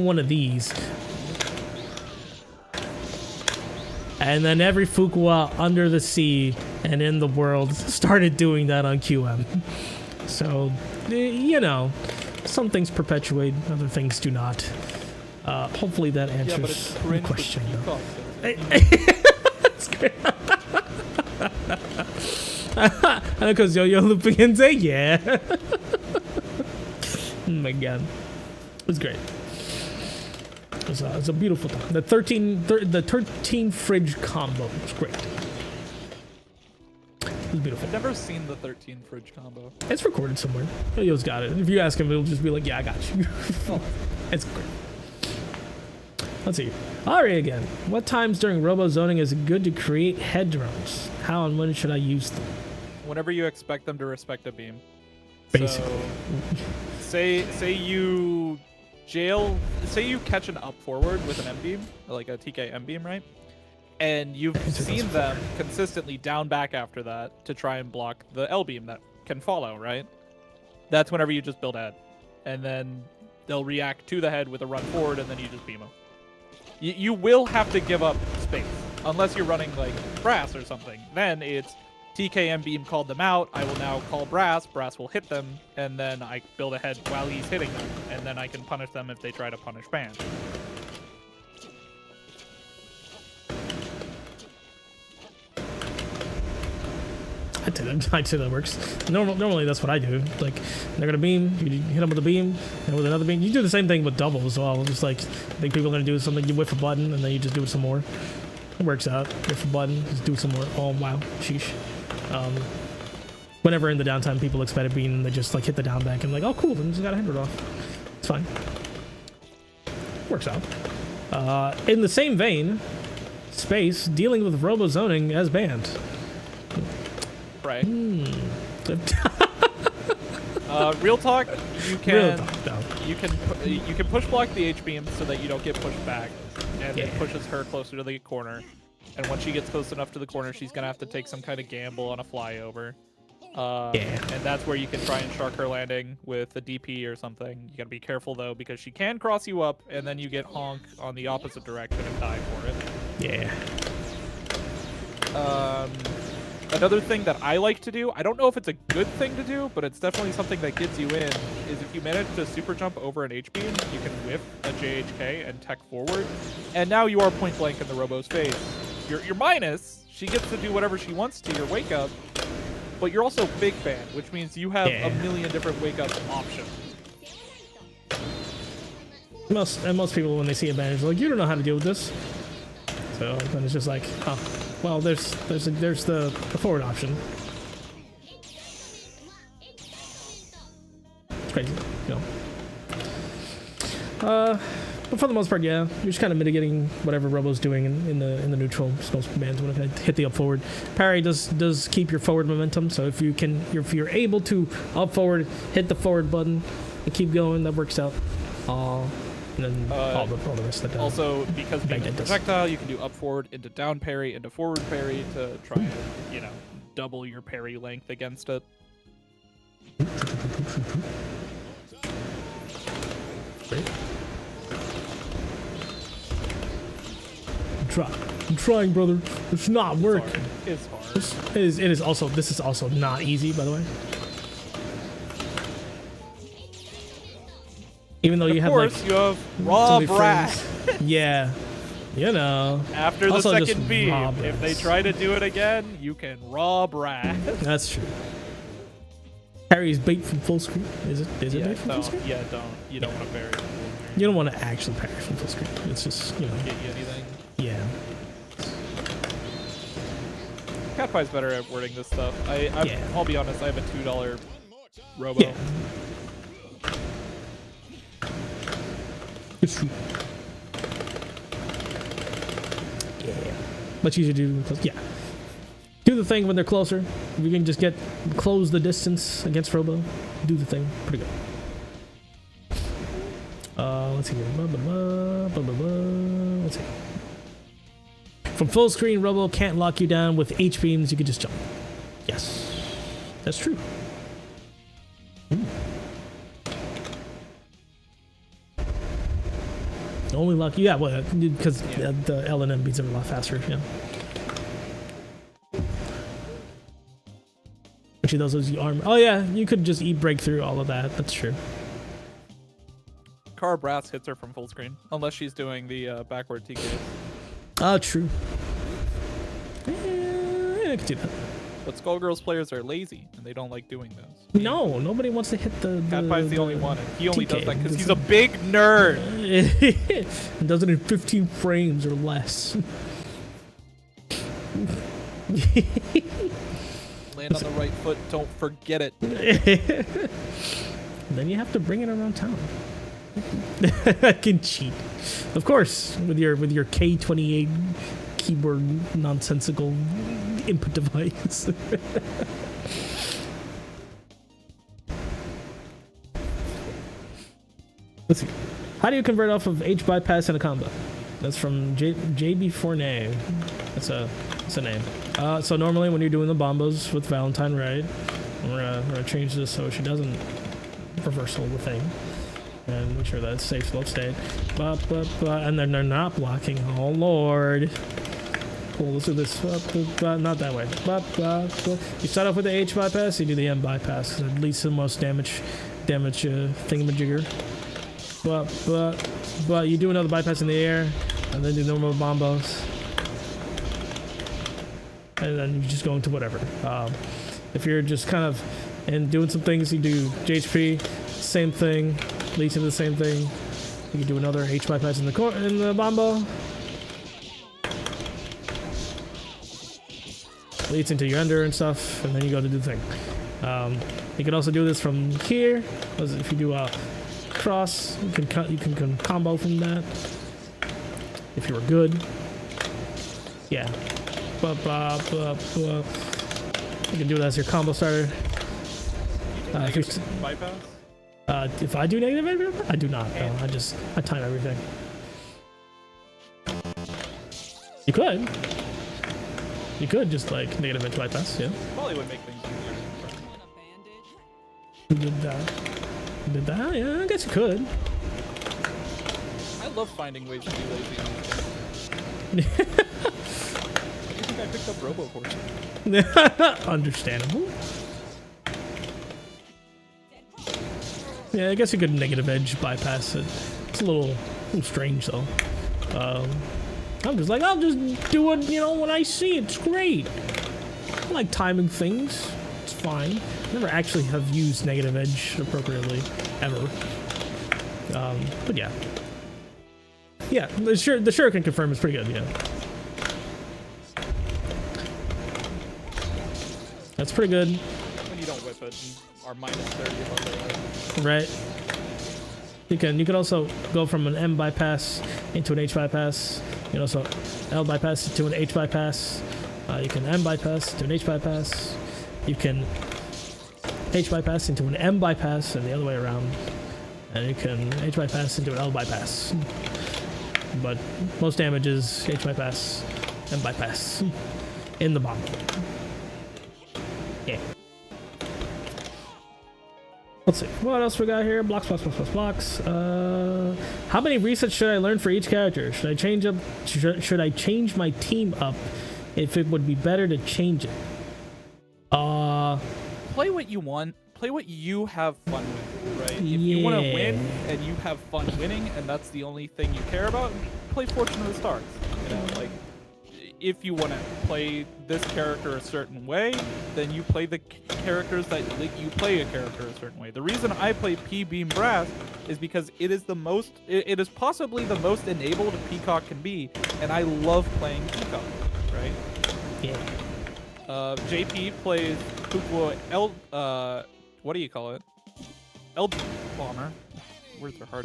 one of these. And then every Fuqua under the sea and in the world started doing that on QM. So, you know, some things perpetuate, other things do not. Hopefully that Yeah, but answers it's the cringe question, with though. peacocks. That's great. I know, because Yo-Yo looping in say, yeah. Oh my god. It was great. It was a beautiful time. The 13 fridge combo was great. It was beautiful. I've never seen the 13 fridge combo. It's recorded somewhere. Yo-Yo's got it. If you ask him, he'll just be like, yeah, I got you. Oh. It's great. Let's see. Ari again. What times during robo-zoning is it good to create head drones? How and when should I use them? Whenever you expect them to respect a beam. Basically. So, say you catch an up forward with an M beam, like a TK M beam, right? And you've seen them consistently down back after that to try and block the L beam that can follow, right? That's whenever you just build ahead, and then they'll react to the head with a run forward, and then you just beam them. You will have to give up space unless you're running like Brass or something. Then it's TKM beam called them out. I will now call Brass. Brass will hit them, and then I build ahead while he's hitting them, and then I can punish them if they try to punish Ban. I'd say that works. Normally that's what I do. Like, they're gonna beam, you hit them with a beam, and with another beam. You do the same thing with double as well. Just like, I think people are gonna do something, you whiff a button, and then you just do it some more. It works out. Whiff a button, just do some more. Oh, wow. Sheesh. Whenever in the downtime people expect a beam, they just like hit the down back and like, oh cool, then just got a 100 off. It's fine. Works out. In the same vein, Space, dealing with robo-zoning as banned. Right. Real talk, you can you can push block the H beam so that you don't get pushed back, and it pushes her closer to the corner. And once she gets close enough to the corner, she's gonna have to take some kind of gamble on a flyover. And that's where you can try and shark her landing with a DP or something. You gotta be careful though, because she can cross you up, and then you get honk on the opposite direction and die for it. Yeah. Another thing that I like to do, I don't know if it's a good thing to do, but it's definitely something that gets you in, is if you manage to super jump over an H-beam, you can whiff a JHK and tech forward, and now you are point blank in the Robo's face. You're minus, she gets to do whatever she wants to your wake up, but you're also big fan, which means you have a million different wake up options. Most people, when they see advantage, are like, you don't know how to deal with this. So then it's just like, oh, well, there's the forward option. It's crazy, you know. But for the most part, yeah, you're just kind of mitigating whatever Robo's doing in the neutral. Most bands when it hit the up forward. Parry does keep your forward momentum. So if you're able to up forward, hit the forward button, and keep going, that works out. And then all the rest of that. Also, because being a projectile, you can do up forward into down parry into forward parry to try and, you know, double your parry length against it. Great. I'm trying, brother. It's not working. It's hard. This is also not easy, by the way. Even though you have like, you have raw brat. Yeah, you know. After the second beam, if they try to do it again, you can raw brat. That's true. Parry's bait from full screen. Is it bait from full screen? Yeah, you don't want to parry. You don't want to actually parry from full screen. It's just, you know. Get you anything. Yeah. Catpie's better at wording this stuff. I'll be honest, I have a $2 Robo. Yeah. It's true. Yeah. Much easier to do. Yeah. Do the thing when they're closer. If you can just close the distance against Robo, do the thing. Pretty good. Let's see here. Let's see. From full screen, rubble can't lock you down. With H beams, you can just jump. Yes, that's true. Only lock, yeah, well, because the L and M beats are a lot faster. Yeah. Actually, those are the armor. Oh yeah, you could just break through all of that. That's true. Cara Brass hits her from full screen, unless she's doing the backward TK. Oh, true. Yeah, I could do that. But Skullgirls players are lazy, and they don't like doing those. No, nobody wants to hit the Catpie's the only one, and he only does TK. that because he's a big nerd. It does it in 15 frames or less. Land on the right foot, don't forget it. Then you have to bring it around town. I can cheat, of course, with your K28 keyboard nonsensical input device. Let's see. How do you convert off of H bypass in a combo? That's from JB Fournay. That's a name. So normally when you're doing the bombos with Valentine, right? We're gonna change this so she doesn't reversal the thing. And make sure that it's safe slow state. And then they're not blocking. Oh lord. Cool, let's do this. Not that way. You start off with the H bypass, you do the M bypass. It leads to the most damage thingamajigger. But you do another bypass in the air, and then do normal bombos. And then you just go into whatever. If you're just kind of and doing some things, you do JHP, same thing. Leads into the same thing. You can do another H bypass in the bombo. Leads into your under and stuff, and then you go to do the thing. You can also do this from here. If you do a cross, you can combo from that. If you were good, yeah. You can do that as your combo starter. Bypass? If I do negative, I do not. No, I time everything. You could just like negative edge bypass, yeah. Probably would make things easier. You did that? Yeah, I guess you could. I love finding ways to be lazy on these things. I think I picked up Robo Fortune. Understandable. Yeah, I guess you could negative edge bypass it. It's a little strange though. I'm just like, I'll just do it, when I see it. It's great. I like timing things. It's fine. Never actually have used negative edge appropriately ever. But yeah. Yeah, the Shuriken confirm is pretty good, yeah. That's pretty good. When you don't whip it and are minus 30 above the right. You can also go from an M bypass into an H bypass. You can also L bypass to an H bypass. You can M bypass to an H bypass. You can H bypass into an M bypass and the other way around. And you can H bypass into an L bypass. But most damage is H bypass, M bypass in the bomb. Yeah. Let's see. What else we got here? Blocks. How many resets should I learn for each character? Should I change my team up if it would be better to change it? Play what you want. Play what you have fun with, right? If you want to win and you have fun winning and that's the only thing you care about, play Fortune of the Stars. Like, if you want to play this character a certain way, then you play the characters that you play a character a certain way. The reason I play P-Beam Brass is because it is it is possibly the most enabled a Peacock can be, and I love playing Peacock, right? Yeah. JP plays Fuqua what do you call it? L Bomber. Words are hard.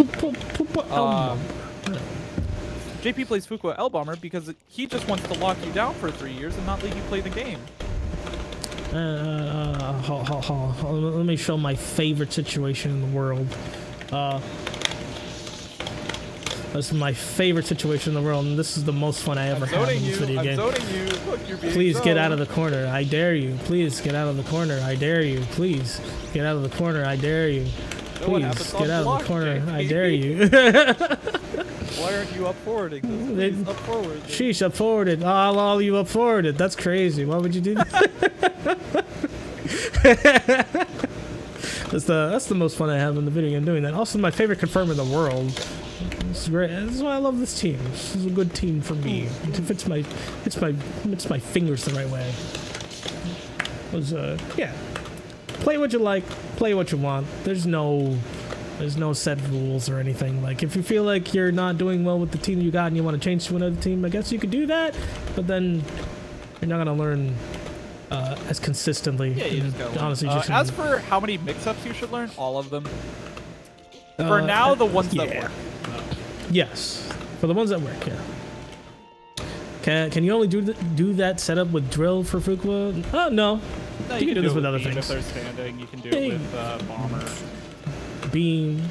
JP plays Fuqua L Bomber because he just wants to lock you down for 3 years and not let you play the game. Let me show my favorite situation in the world. This is my favorite situation in the world, and this is the most fun I ever I'm had in zoning this you. video I'm game. zoning you. Look, you're being Please get out zoned. of the corner. I dare you. Please get out of the corner. I dare you. Please get out of the corner. I dare you. Know what Please happens get on out of block, the corner. JP? I dare you. Why aren't you up forwarding this? Please, up forward. Sheesh, up forwarded. I'll all you up forwarded. That's crazy. Why would you do that? That's the most fun I have in the video game doing that. Also, my favorite confirm in the world. This is great. This is why I love this team. This is a good team for me. It fits my fingers the right way. Yeah. Play what you like. Play what you want. There's no set rules or anything. Like, if you feel like you're not doing well with the team you got and you want to change to another team, I guess you could do that. But then you're not gonna learn as consistently. Yeah, you just gotta honestly, learn. just As for how many mix-ups you should learn, all of them. For now, the ones that work. Yes, for the ones that work. Yeah. Can you only do that setup with drill for Fuqua? Oh no. No, you can do this with other beam things. If they're standing, you can do it with bomber. Beam,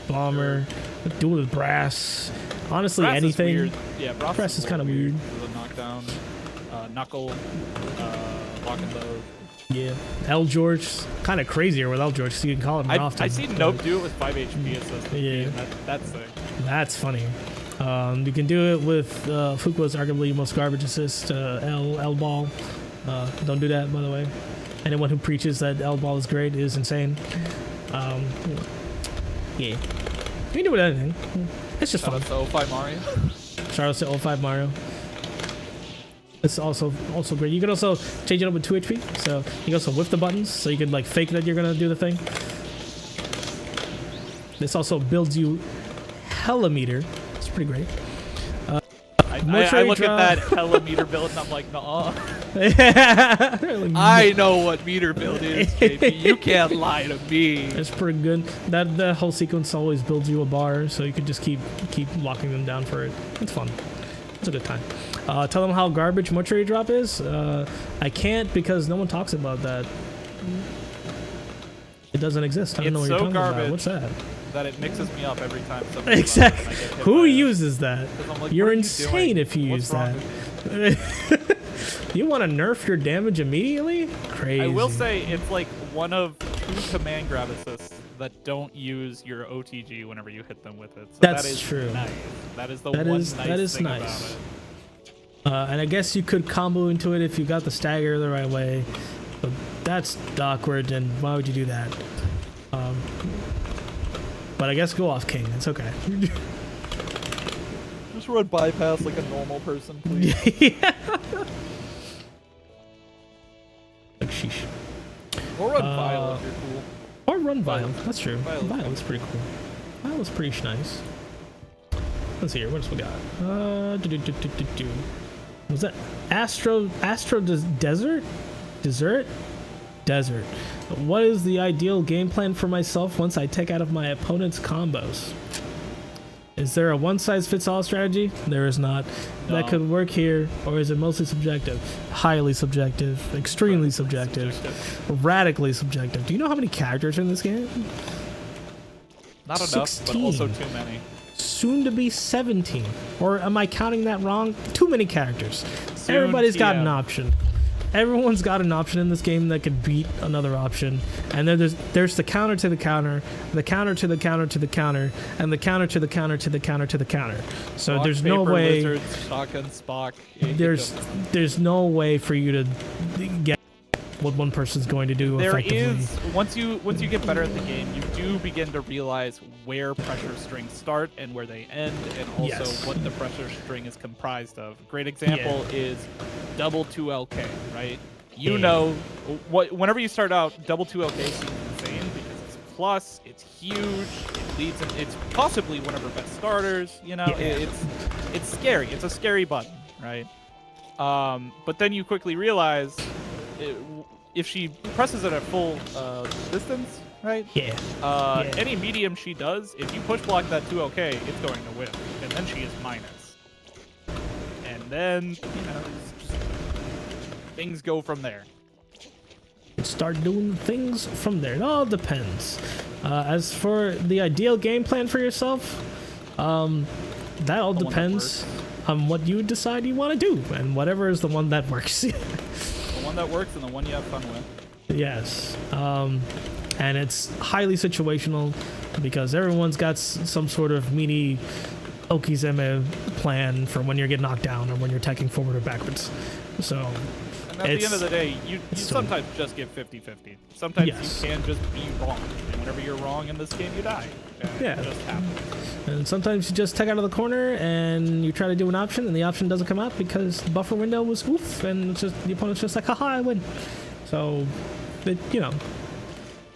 bomber, do it with brass. Honestly, Brass anything. Is weird. Yeah, brass is kind of weird. The knockdown, knuckle, lock and load. Yeah, L George, kind of crazier with L George, so you can call him often. I seen Nope do it with 5 HP assist. Yeah. That's sick. That's funny. You can do it with Fuqua's arguably most garbage assist, L ball. Don't do that, by the way. Anyone who preaches that L ball is great is insane. Yeah. You can do it with anything. It's just fun. So 05 Mario. Shout out to 05 Mario. It's also great. You can also change it up with 2 HP, so you can also whiff the buttons, so you can like fake that you're gonna do the thing. This also builds you hella meter. It's pretty great. I look at that hella meter build and I'm like, nah. Really, I know what meter build is, baby. You can't lie to me. it's pretty good. That whole sequence always builds you a bar, so you can just keep locking them down for it. It's fun. It's a good time. Tell them how garbage mortuary drop is. I can't because no one talks about that. It doesn't exist. I don't know what you're talking about. What's that? That it mixes me up every time. Exactly. Who uses that? Like, you're what are you insane doing? if you What's use wrong that. with you? You want to nerf your damage immediately? Crazy. I will say it's like one of 2 command grab assists that don't use your OTG whenever you hit them with it. So That's that is true. Nice. That is the That one is- nice that is thing nice. about it. And I guess you could combo into it if you got the stagger the right way, but that's awkward. And why would you do that? But I guess go off king. It's okay. Just run bypass like a normal person, please. Yeah. Like sheesh. Or run Vile if you're cool. Or run Vile. That's true. Vile. Vile's pretty cool. Vile's pretty nice. Let's see here. What else we got? Was that Astro Desert? Desert. What is the ideal game plan for myself once I take out of my opponent's combos? Is there a one-size-fits-all strategy? There is not. That No. could work here, or is it mostly subjective? Highly subjective, extremely subjective, radically subjective. Do you know how many characters are in this game? Not enough, but 16. also too many. Soon to be 17. Or am I counting that wrong? Too many characters. Soon Everybody's got TM. an option. Everyone's got an option in this game that could beat another option. And then there's the counter to the counter, the counter to the counter to the counter, and the counter to the counter to the counter to the counter. So Rock, there's no paper, way Lizards, shotgun, Spock. there's no way for you to get what one person's going to do There effectively. is once you get better at the game, you do begin to realize where pressure strings start and where they end, and also Yes. what the pressure string is comprised of. Great example is double 2LK, right? You Yeah. know, whenever you start out, double 2LK seems insane because it's plus, it's huge, it leads, it's possibly one of our best starters. You know, Yeah. it's scary. It's a scary button, right? But then you quickly realize. If she presses it at full distance, right? Yeah. Any medium she does, if you push block that 2OK, it's going to win. And then she is minus. And then, just things go from there. Start doing things from there. It all depends. As for the ideal game plan for yourself, That all The one that depends on what you decide you want to do, and whatever is the one that works. The one that works and the one you have fun with. Yes. And it's highly situational because everyone's got some sort of mini Okizeme plan for when you're getting knocked down or when you're attacking forward or backwards. So And at the end of the day, you sometimes just get 50-50. Sometimes Yes. you can just be wrong. And whenever you're wrong in this game, you die. And Yeah. It just happens. And sometimes you just take out of the corner and you try to do an option and the option doesn't come out because the buffer window was oof and it's just the opponent's just like, haha, I win. So, it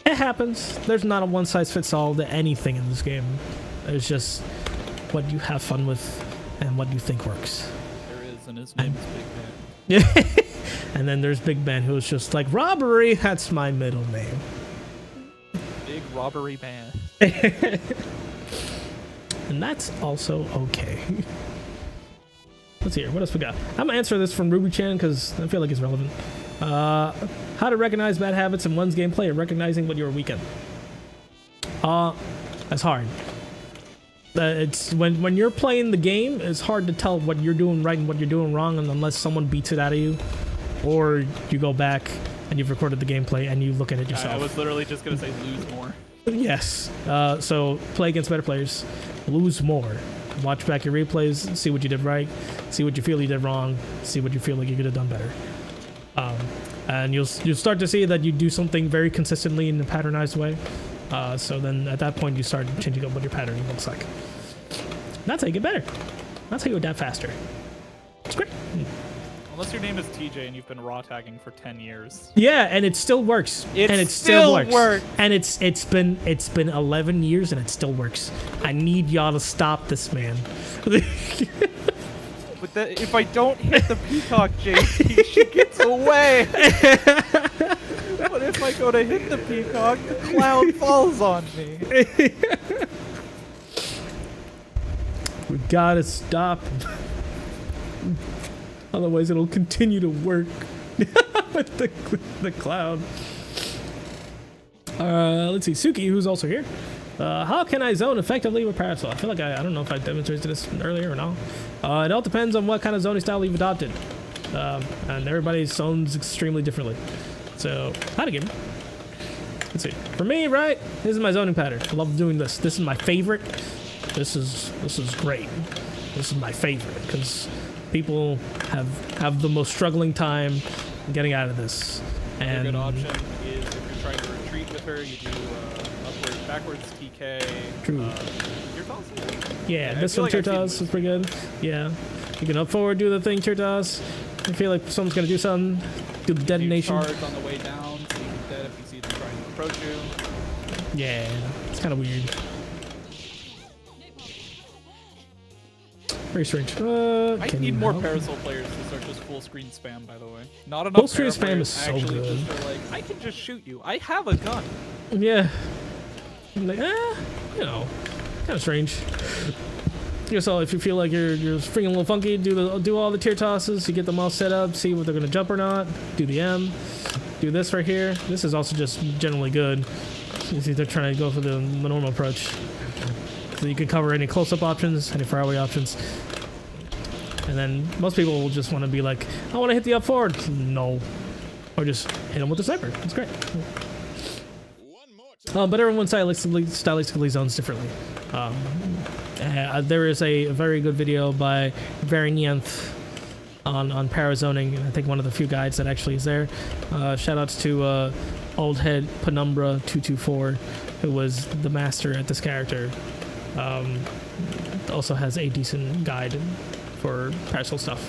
happens. There's not a one-size-fits-all to anything in this game. There's just what you have fun with and what you think works. There is, and his name is Big Man. Yeah. And then there's Big Ben, who is just like, robbery, that's my middle name. Big robbery man. And that's also okay. Let's see here. What else we got? I'm gonna answer this from Ruby-chan because I feel like it's relevant. How to recognize bad habits in one's gameplay and recognizing what you're weak in. That's hard. It's when you're playing the game, it's hard to tell what you're doing right and what you're doing wrong, and unless someone beats it out of you, or you go back and you've recorded the gameplay and you look at it yourself. I was literally just gonna say lose more. Yes. So play against better players, lose more. Watch back your replays, see what you did right, see what you feel you did wrong, see what you feel like you could have done better. And you'll start to see that you do something very consistently in a patternized way. So then at that point you start changing up what your patterning looks like. And that's how you get better. That's how you adapt faster. It's great. Unless your name is TJ and you've been raw tagging for 10 years. Yeah, and it still works. It and it still works. works. And it's been 11 years and it still works. I need y'all to stop this, man. But if I don't hit the peacock, JP, she gets away. But if I go to hit the peacock, the cloud falls on me. We gotta stop. Otherwise, it'll continue to work with the cloud. Let's see. Suki, who's also here. How can I zone effectively with Parasol? I feel like I don't know if I demonstrated this earlier or not. It all depends on what kind of zoning style you've adopted. And everybody zones extremely differently. So, how to get it? Let's see. For me, right, this is my zoning pattern. I love doing this. This is my favorite. This is great. This is my favorite because people have the most struggling time getting out of this. And a good option is if you're trying to retreat with her, you do upwards, backwards, TK. True. Your toss? Yeah, I this feel one like I've tier toss seen is pretty good. Yeah. You can up forward, do the thing, tier toss. I feel like someone's gonna do something. Do the detonation. You charge on the way down, so you can dead if you see them trying to approach you. Yeah, it's kind of weird. Very strange. I Can need you more help? Parasol players to start just full screen spam, by the way. Not enough Full screen Para spam players is so actually good. just are like, I can just shoot you. I have a gun. Yeah. I'm like, kind of strange. So if you feel like you're freaking a little funky, do all the tier tosses. You get them all set up, see what they're gonna jump or not. Do the M. Do this right here. This is also just generally good. You see, they're trying to go for the normal approach. So you can cover any close-up options, any far away options. And then most people will just want to be like, I want to hit the up forward. No. Or just hit them with the sniper. It's great. But everyone stylistically zones differently. There is a very good video by Varianth on parazoning, and I think one of the few guides that actually is there. Shout outs to Old Head Penumbra 224, who was the master at this character. Also has a decent guide for parasol stuff.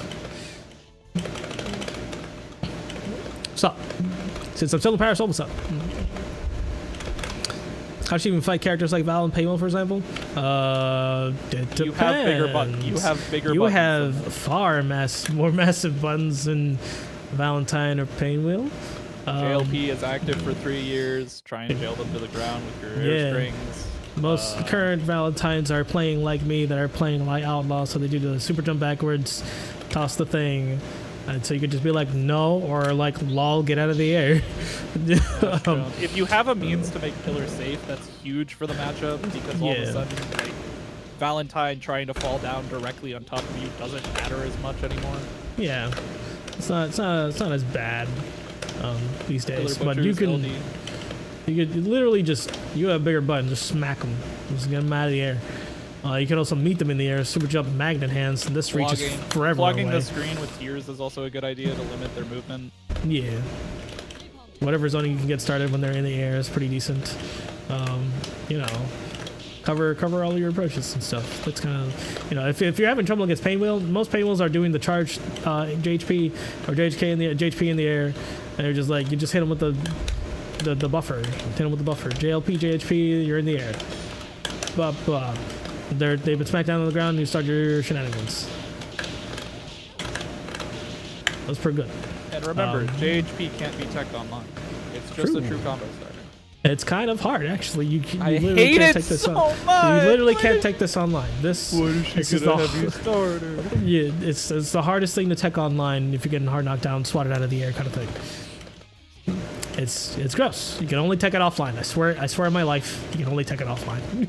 What's up? Since I'm still in parasol, what's up? How should you even fight characters like Val and Paymon, for example? It You have bigger buttons. You have bigger You buttons. have far more massive buttons than Valentine or Painwheel. JLP is active for 3 years. Try and jail them to the ground with your Yeah. airstrings. Most current Valentines are playing like me, that are playing like Outlaw, so they do the super jump backwards, toss the thing, and so you could just be like, no, or like, lol, get out of the air. If you have a means to make Pillar safe, that's huge for the matchup, because all of Yeah. a sudden, like, Valentine trying to fall down directly on top of you doesn't matter as much anymore. Yeah, it's not as bad these days. Killer But you Butchers, can LD. you could literally just you have a bigger button, just smack them, just get them out of the air. You can also meet them in the air, super jump magnet hands, and this reaches forever Clogging away. the screen with tears is also a good idea to limit their movement. Yeah. Whatever zone you can get started when they're in the air is pretty decent. You know, cover all your approaches and stuff. That's kind of, you know, if you're having trouble against pain wheel, most pain wheels are doing the charged JHP or JHP in the air, and they're just like you just hit them with the buffer. Hit them with the buffer. JLP, JHP, you're in the air. Blah blah. They've been smacked down on the ground, and you start your shenanigans. That's pretty good. And remember, JHP can't be teched online. It's just a true combo starter. It's kind of hard, actually. You I literally hate can't it take this so on. much. You literally Why can't did- take this online. This is have you starter? yeah, it's the hardest thing to tech online if you're getting hard knocked down, swatted out of the air, kind of thing. It's gross. You can only tech it offline. I swear on my life, you can only tech it offline.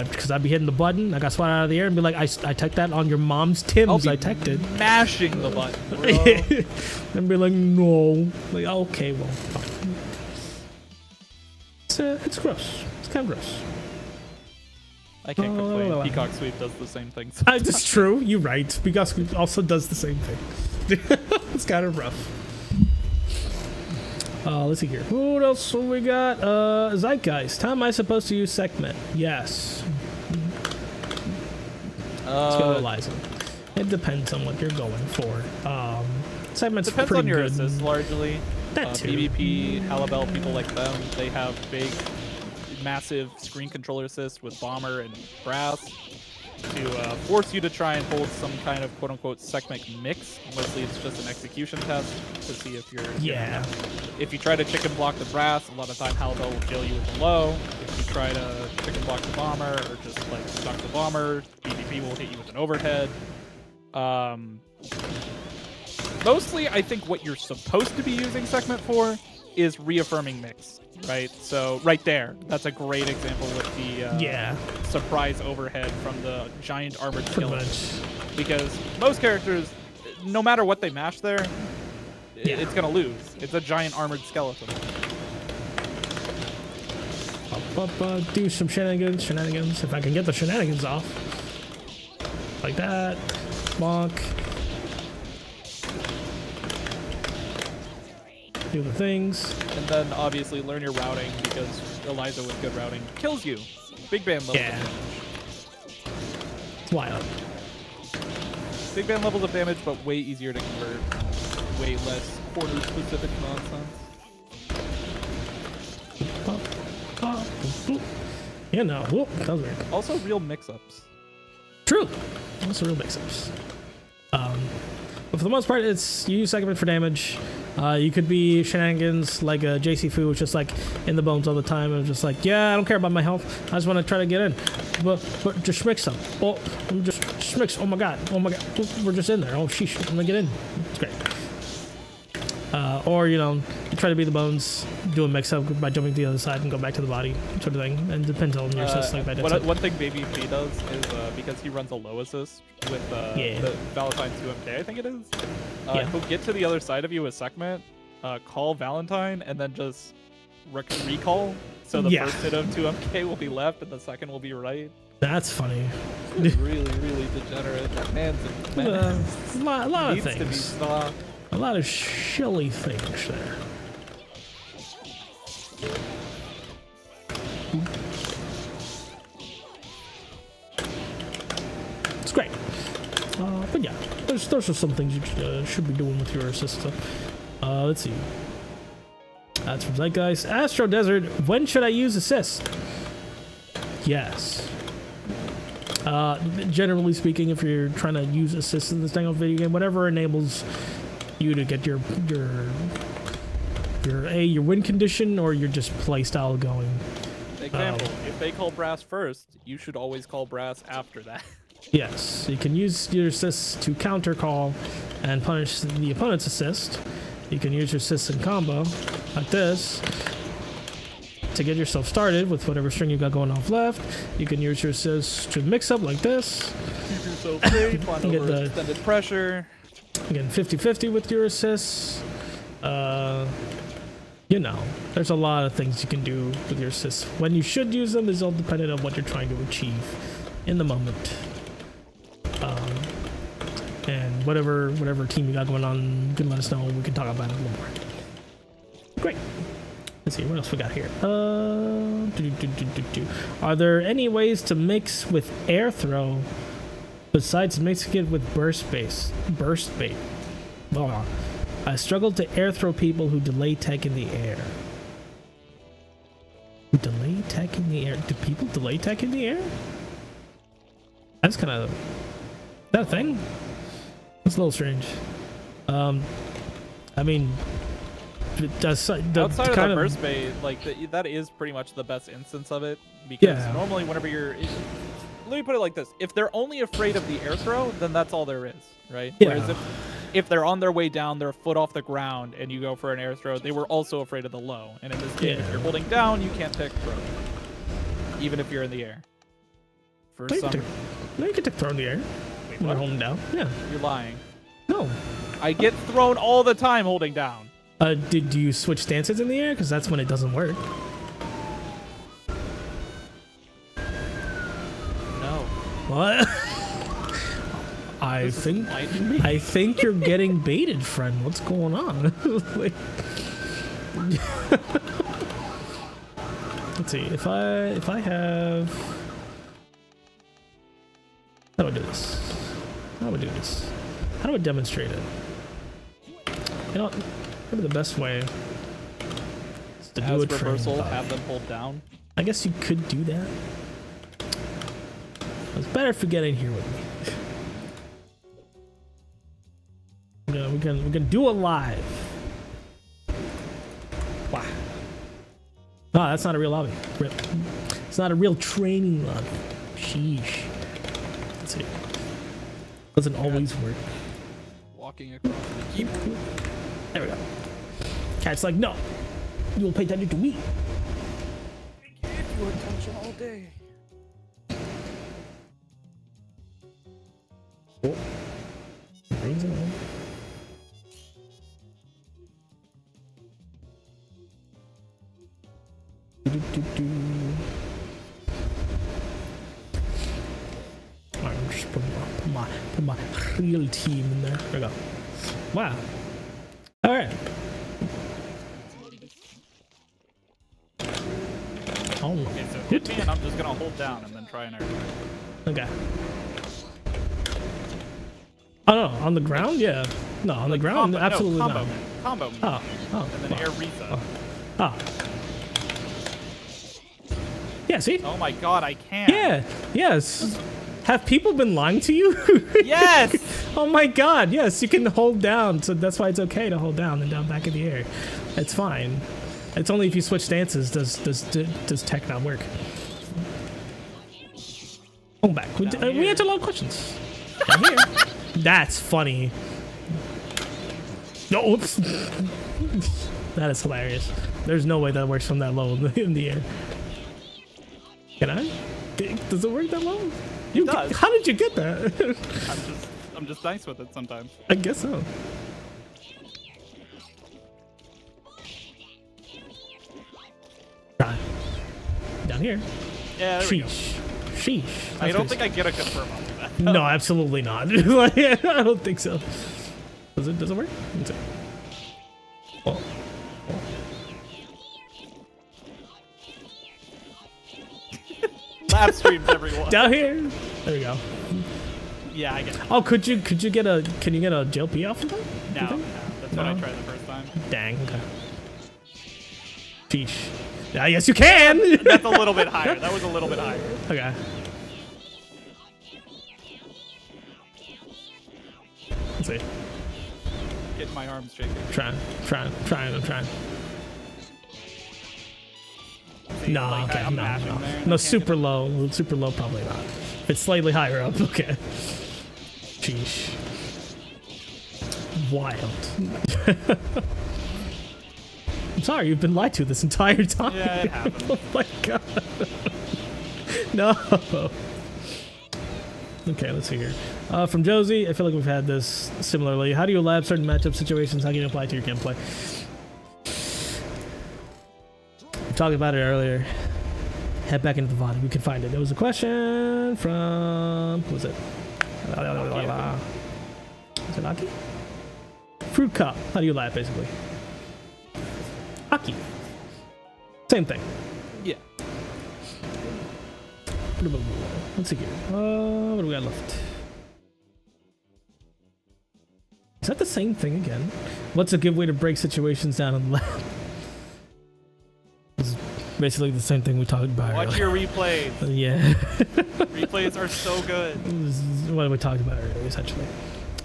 Because I'd be hitting the button, I got swatted out of the air, and be like, I teched that on your mom's Tim's. I teched it. Mashing the button, bro. And be like, no. Like, okay, well, fine. It's gross. It's kind of gross. I can't Oh. complain. Peacock Sweep does the same thing. It's true. You're right. Because also does the same thing. It's kind of rough. Let's see here. What else we got? Zeitgeist. How am I supposed to use Segment? Yes. Let's go to Eliza. It depends on what you're going for. Segment's Depends pretty on your good. assist largely. That too. BBP, Halibel, people like them, they have big, massive screen controller assists with Bomber and Brass to force you to try and hold some kind of quote-unquote segment mix. Mostly it's just an execution test to see if you're... Yeah. If you try to chicken block the Brass, a lot of time Halibel will jail you with the low. If you try to chicken block the Bomber or just like stuck the Bomber, BBP will hit you with an overhead. Mostly, I think what you're supposed to be using Segment for is reaffirming mix, right? So right there, that's a great example with the surprise overhead from the giant armored Pretty skeleton. much. Because most characters, no matter what they mash there, it's gonna lose. It's a giant armored skeleton. Do some shenanigans. If I can get the shenanigans off. Like that. Bonk. Do the things. And then obviously learn your routing because Eliza with good routing kills you. Big band level. Yeah. It's wild. Big band levels of damage, but way easier to convert. Way less quarter specific nonsense. Yeah, no. Whoop, that was weird. Also real mix-ups. True. Also real mix-ups. But for the most part, it's you use Segment for damage. You could be shenanigans like a JC Fu, which is just like in the bones all the time, and just like, yeah, I don't care about my health. I just want to try to get in. But just mix them. Oh, I'm just mix. Oh my god. We're just in there. Oh sheesh. I'm gonna get in. It's great. Or you know, you try to be the bones, do a mix-up by jumping to the other side and go back to the body, sort of thing. And it depends on your assist, like that. One thing Baby P does is because he runs a low assist with the Valentine 2MK, I think it is. He'll get to the other side of you with Segment, call Valentine, and then just recall. So the first hit of 2MK will be left, and the second will be right. That's funny. It's really, really degenerate. That man's a menace. A lot of Needs to be things. stopped. A lot of shilly things there. It's great. But yeah, those are some things you should be doing with your assist. Let's see. That's from Zeitgeist. Astro Desert, when should I use assist? Yes. Generally speaking, if you're trying to use assist in this dang old video game, whatever enables you to get your win condition or your just play style going. Example, if they call Brass first, you should always call Brass after that. Yes, you can use your assist to counter call and punish the opponent's assist. You can use your assist in combo like this. to get yourself started with whatever string you got going off left, you can use your assist to mix up like this. Keep yourself safe, find You get over the- extended pressure. Again, 50-50 with your assists. You know, there's a lot of things you can do with your assists. When you should use them is all dependent on what you're trying to achieve in the moment. And whatever team you got going on, you can let us know. We can talk about it a little more. Great. Let's see, what else we got here? Are there any ways to mix with air throw besides mixing it with burst bait? Oh, I struggle to air throw people who delay tech in the air. Who delay tech in the air? Do people delay tech in the air? That's kind of that thing. It's a little strange. I mean, Outside of the burst bait, like that is pretty much the best instance of it, because normally whenever let me put it like this: if they're only afraid of the air throw, then that's all there is, right? Yeah. Whereas if they're on their way down, they're a foot off the ground, and you go for an air throw, they were also afraid of the low. And in this game, if you're holding down, you can't tech throw, even if you're in the air. For No, some, you can tech throw in the air when you're holding down. Yeah. you're lying. No. I get thrown all the time holding down. Did you switch stances in the air? Because that's when it doesn't work. No. What? I think you're getting baited, friend. What's going on? Like, let's see. If I have, how do I do this? How do I do this? How do I demonstrate it? You know, maybe the best way is to do As a train reversal, buff. have them hold down. I guess you could do that. It's better if you get in here with me. Yeah, we can do it live. Wow. No, that's not a real lobby. It's not a real training lobby. Sheesh. Let's see. Doesn't always work. Walking across the keyboard. There we go. Cat's like, no. You will pay attention to me. I gave you attention all day. Oh. Brings it on. Alright, I'm just put my real team in there. There we go. Wow. Alright. Oh, Okay, so hit me, and I'm just gonna hold down and then try an air throw. okay. Oh no, on the ground? Yeah. No, on the ground? Absolutely combo not. move. Combo move. Oh, And then air reset. Oh. Yeah, see? Oh my god, I can't. Yeah, yes. Have people been lying to you? Yes! Oh my god, yes, you can hold down, so that's why it's okay to hold down and down back in the air. It's fine. It's only if you switch stances does tech not work. Hold back. We answered a lot of questions. Down here. That's funny. No, oops. That is hilarious. There's no way that works from that low in the air. Can I? Does it work that low? It does. How did you get that? I'm just nice with it sometimes. I guess so. Try. Down here. Yeah, there we go. Sheesh. Sheesh. I don't think I get a confirm on that. No, absolutely not. Like, I don't think so. Does it work? Let's see. Oh. Lab streams, everyone. Down here. There we go. Yeah, I get it. Oh, can you get a JLP off of that? No, that's what I tried the first time. Dang. Okay. Sheesh. Yeah, yes, you can. That's a little bit higher. That was a little bit higher. Okay. Let's see. Getting my arms shaking. I'm trying. No, like, okay, I'm no, mashing no. there. No, I can't super low, probably not. If it's slightly higher up, okay. Sheesh. Wild. I'm sorry, you've been lied to this entire time. Yeah, it happens. Oh my god. No. Okay, let's see here. From Josie, I feel like we've had this similarly. How do you lab certain matchup situations? How can you apply it to your gameplay? We talked about it earlier. Head back into the VOD. We can find it. There was a question from... Who was it? Is it Aki? Fruit cup. How do you lab, basically? Aki. Same thing. Yeah. Let's see here. What do we got left? Is that the same thing again? What's a good way to break situations down in the lab? It's basically the same thing we talked about Watch earlier. your replays. Yeah. Replays are so good. This is what we talked about earlier, essentially.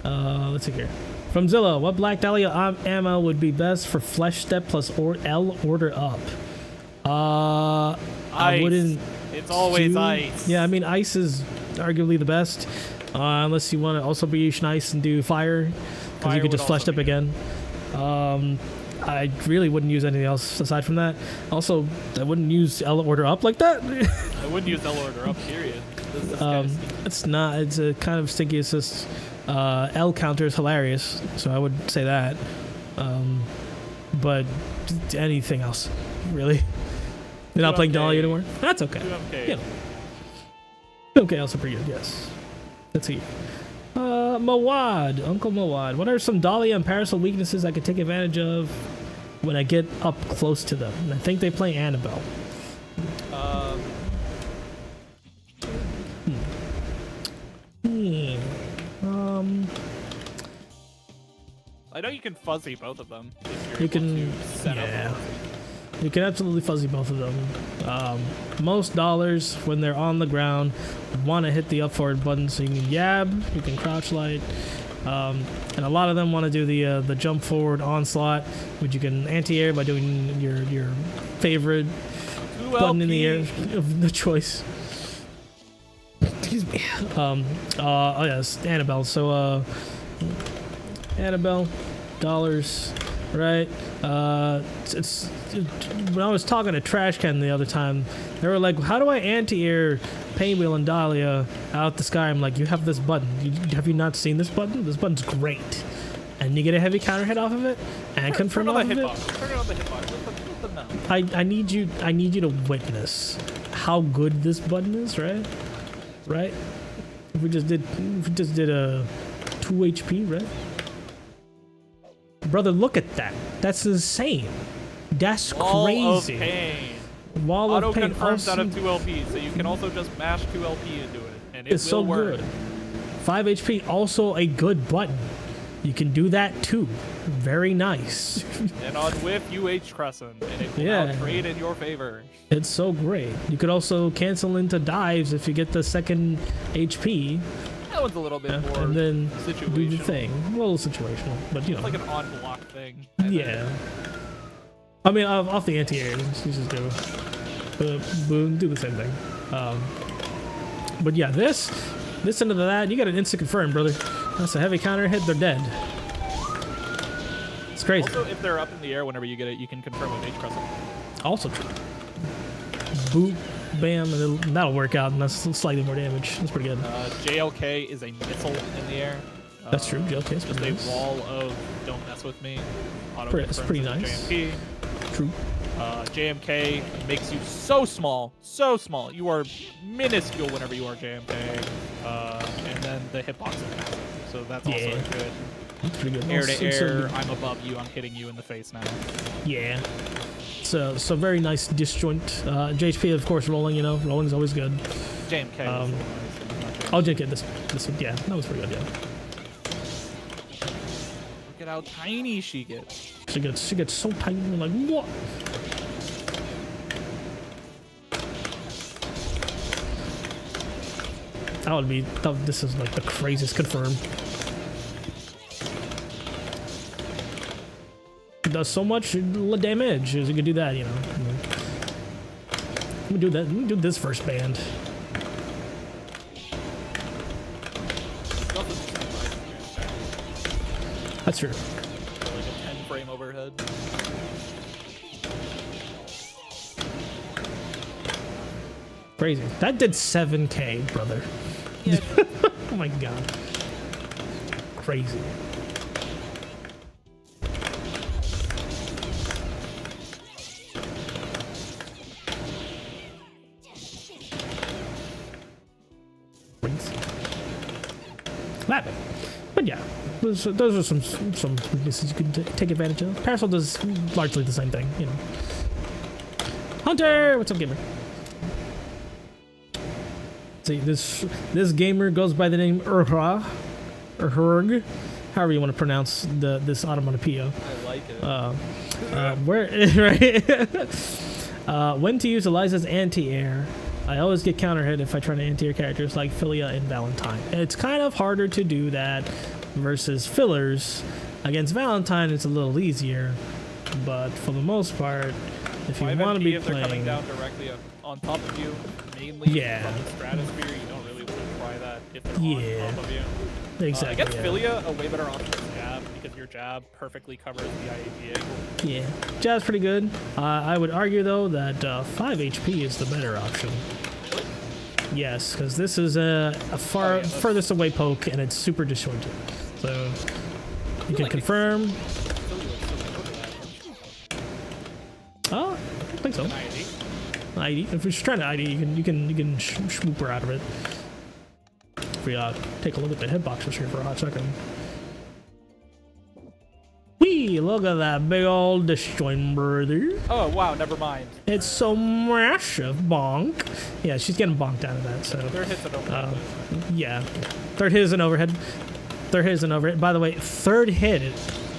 Let's see here. From Zilla, what Black Dahlia ammo would be best for Flesh Step plus L order up? I Ice. wouldn't... It's always do- ice. Yeah, I mean, ice is arguably the best. Unless you want to also be nice and do fire. Because Fire you could would just flesh also up be again. I really wouldn't use anything else aside from that. Also, I wouldn't use L order up like that. I wouldn't use L order up, period. This guy's It's not. It's a kind of stinky assist. L counter is hilarious, so I would say that. But anything else, really. You're not playing Dahlia anymore? That's okay. 2MK. Yeah. Okay, also pretty good, yes. Let's see. Mawad, Uncle Mawad. What are some Dahlia and Parasol weaknesses I could take advantage of when I get up close to them? And I think they play Annabelle. I know you can fuzzy both of them. If you're You able can, to set yeah. up. You can absolutely fuzzy both of them. Most dollars, when they're on the ground, want to hit the up forward button so you can yab, you can crouch light, and a lot of them want to do the jump forward onslaught, which you can anti-air by doing your favorite button in the air of the choice. Excuse me. Oh yes, Annabelle. So Annabelle, dollars, right? It's when I was talking to Trash Can the other time, they were like, "How do I anti-air Painwheel and Dahlia out the sky?" I'm like, "You have this button. Have you not seen this button? This button's great, and you get a heavy counter hit off of it, and confirm Turn off on of the it." hitbox. Turn it on the hitbox. Let them know. I need you to witness how good this button is, right? Right? If we just did a 2 HP, right? Brother, look at that. That's insane. That's Wall of crazy. pain. Wall Auto of pain. confirms out of Also, 2 LP, so you can also just mash 2 LP into it, and it it's will so work. good. 5 HP, also a good button. You can do that too. Very nice. And on whiff, UH Crescent, and it will Yeah. now trade in your favor. It's so great. You could also cancel into dives if you get the second HP, That one's a little bit more and then situational. do the thing. A little situational, but you know. It's like an on-block thing. Yeah. I mean, off the anti-air, you just do boom, do the same thing. But yeah, this into that, you got an instant confirm, brother. That's a heavy counter hit, they're dead. It's crazy. Also, if they're up in the air whenever you get it, you can confirm with H Crescent. Also true. Boop, bam, and that'll work out, and that's slightly more damage. That's pretty good. JLK is a missile in the air. That's true. JLK is Just pretty a nice. wall of don't mess with me. Auto It's pretty confirms nice. with JMP. True. JMK makes you so small, so small. You are minuscule whenever you are JMK. And then the hitbox is massive. So that's also Yeah. a good That's pretty good. air Also- to air. I'm above you. I'm hitting you in the face now. Yeah. So very nice disjoint. JHP, of course, rolling. You know, rolling is always good. JMK. is Um, the one. I'll just get this. Yeah, that was pretty good. Yeah. Look at how tiny she gets. She gets so tiny. We're like, what? That would be. This is like the craziest confirm. It does so much damage. You can do that, you know. Let me do that. Let me do this first band. That's true. So like a 10 frame overhead. Crazy. That did 7K, brother. Yeah, Oh my god. Crazy. Crazy. Laughing. But yeah, those are some weaknesses you can take advantage of. Parasol does largely the same thing, you know. Hunter, what's up, gamer? See, this gamer goes by the name Urha, or Herg, however you want to pronounce this onomatopoeia. I like it. When to use Eliza's anti-air. I always get counter hit if I try to anti-air characters like Philia and Valentine. It's kind of harder to do that versus fillers. Against Valentine, it's a little easier, but for the most part, if you want to be if they're coming playing, down directly on top of you, mainly Yeah. from the stratosphere, you don't really want to try that if they're Yeah. on top of you. exactly. Against Yeah. Philia, a way better option is jab, because your jab perfectly covers the IAD angle. Yeah, jab's pretty good. I would argue though that 5 HP is the better option. Yes, because this is a furthest away poke and it's super disjointed. So you can like confirm. Philia would still go to that. Oh, I think so. An IAD. ID. If you're just trying to ID, you can swoop her out of it. If we take a look at the hitboxes here for a hot second. Wee! Look at that big old disjoint, brother. Oh wow, never mind. It's so massive, bonk. Yeah, she's getting bonked out of that. So Their hits it over. yeah, third hit is an overhead. Third hit is an overhead. By the way, third hit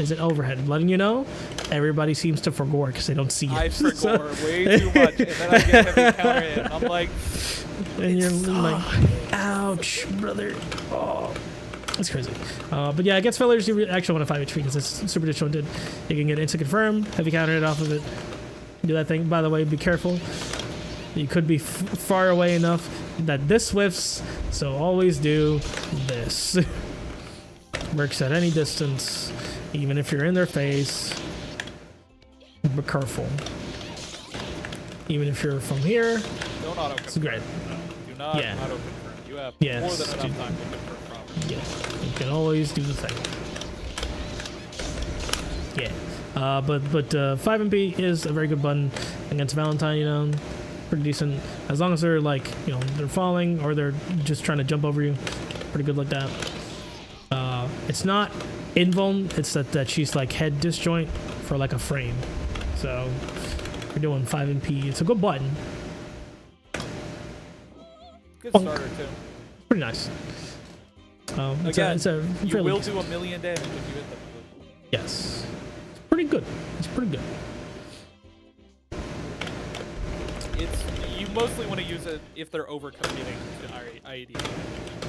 is an overhead. Letting you know, everybody seems to forgore because they don't see it. I forgot way too much, and then I get heavy counter hit. And I'm like, And you're like, ouch, brother. Oh, that's crazy. But yeah, against fillers, you actually want to 5 HP because it's super disjointed. You can get instant confirm, heavy counter it off of it. Do that thing. By the way, be careful. You could be far away enough that this whiffs, so always do this. Works at any distance, even if you're in their face. Be careful. Even if you're from here, don't auto it's confirm. great. Do not Yeah. auto confirm. You have Yes, more than enough dude. time to confirm properly. Yeah, you can always do the thing. Yeah, but 5 MP is a very good button against Valentine. You know, pretty decent as long as they're like, you know, they're falling or they're just trying to jump over you. Pretty good like that. It's not invuln. It's that she's like head disjoint for like a frame. So if you're doing 5 MP, it's a good button. Good Bonk. starter too. Pretty nice. Again, it's a You fairly will decent- do 1,000,000 damage if you hit them. Yes. It's pretty good. It's pretty good. It's you mostly want to use it if they're overcommitting to IAD,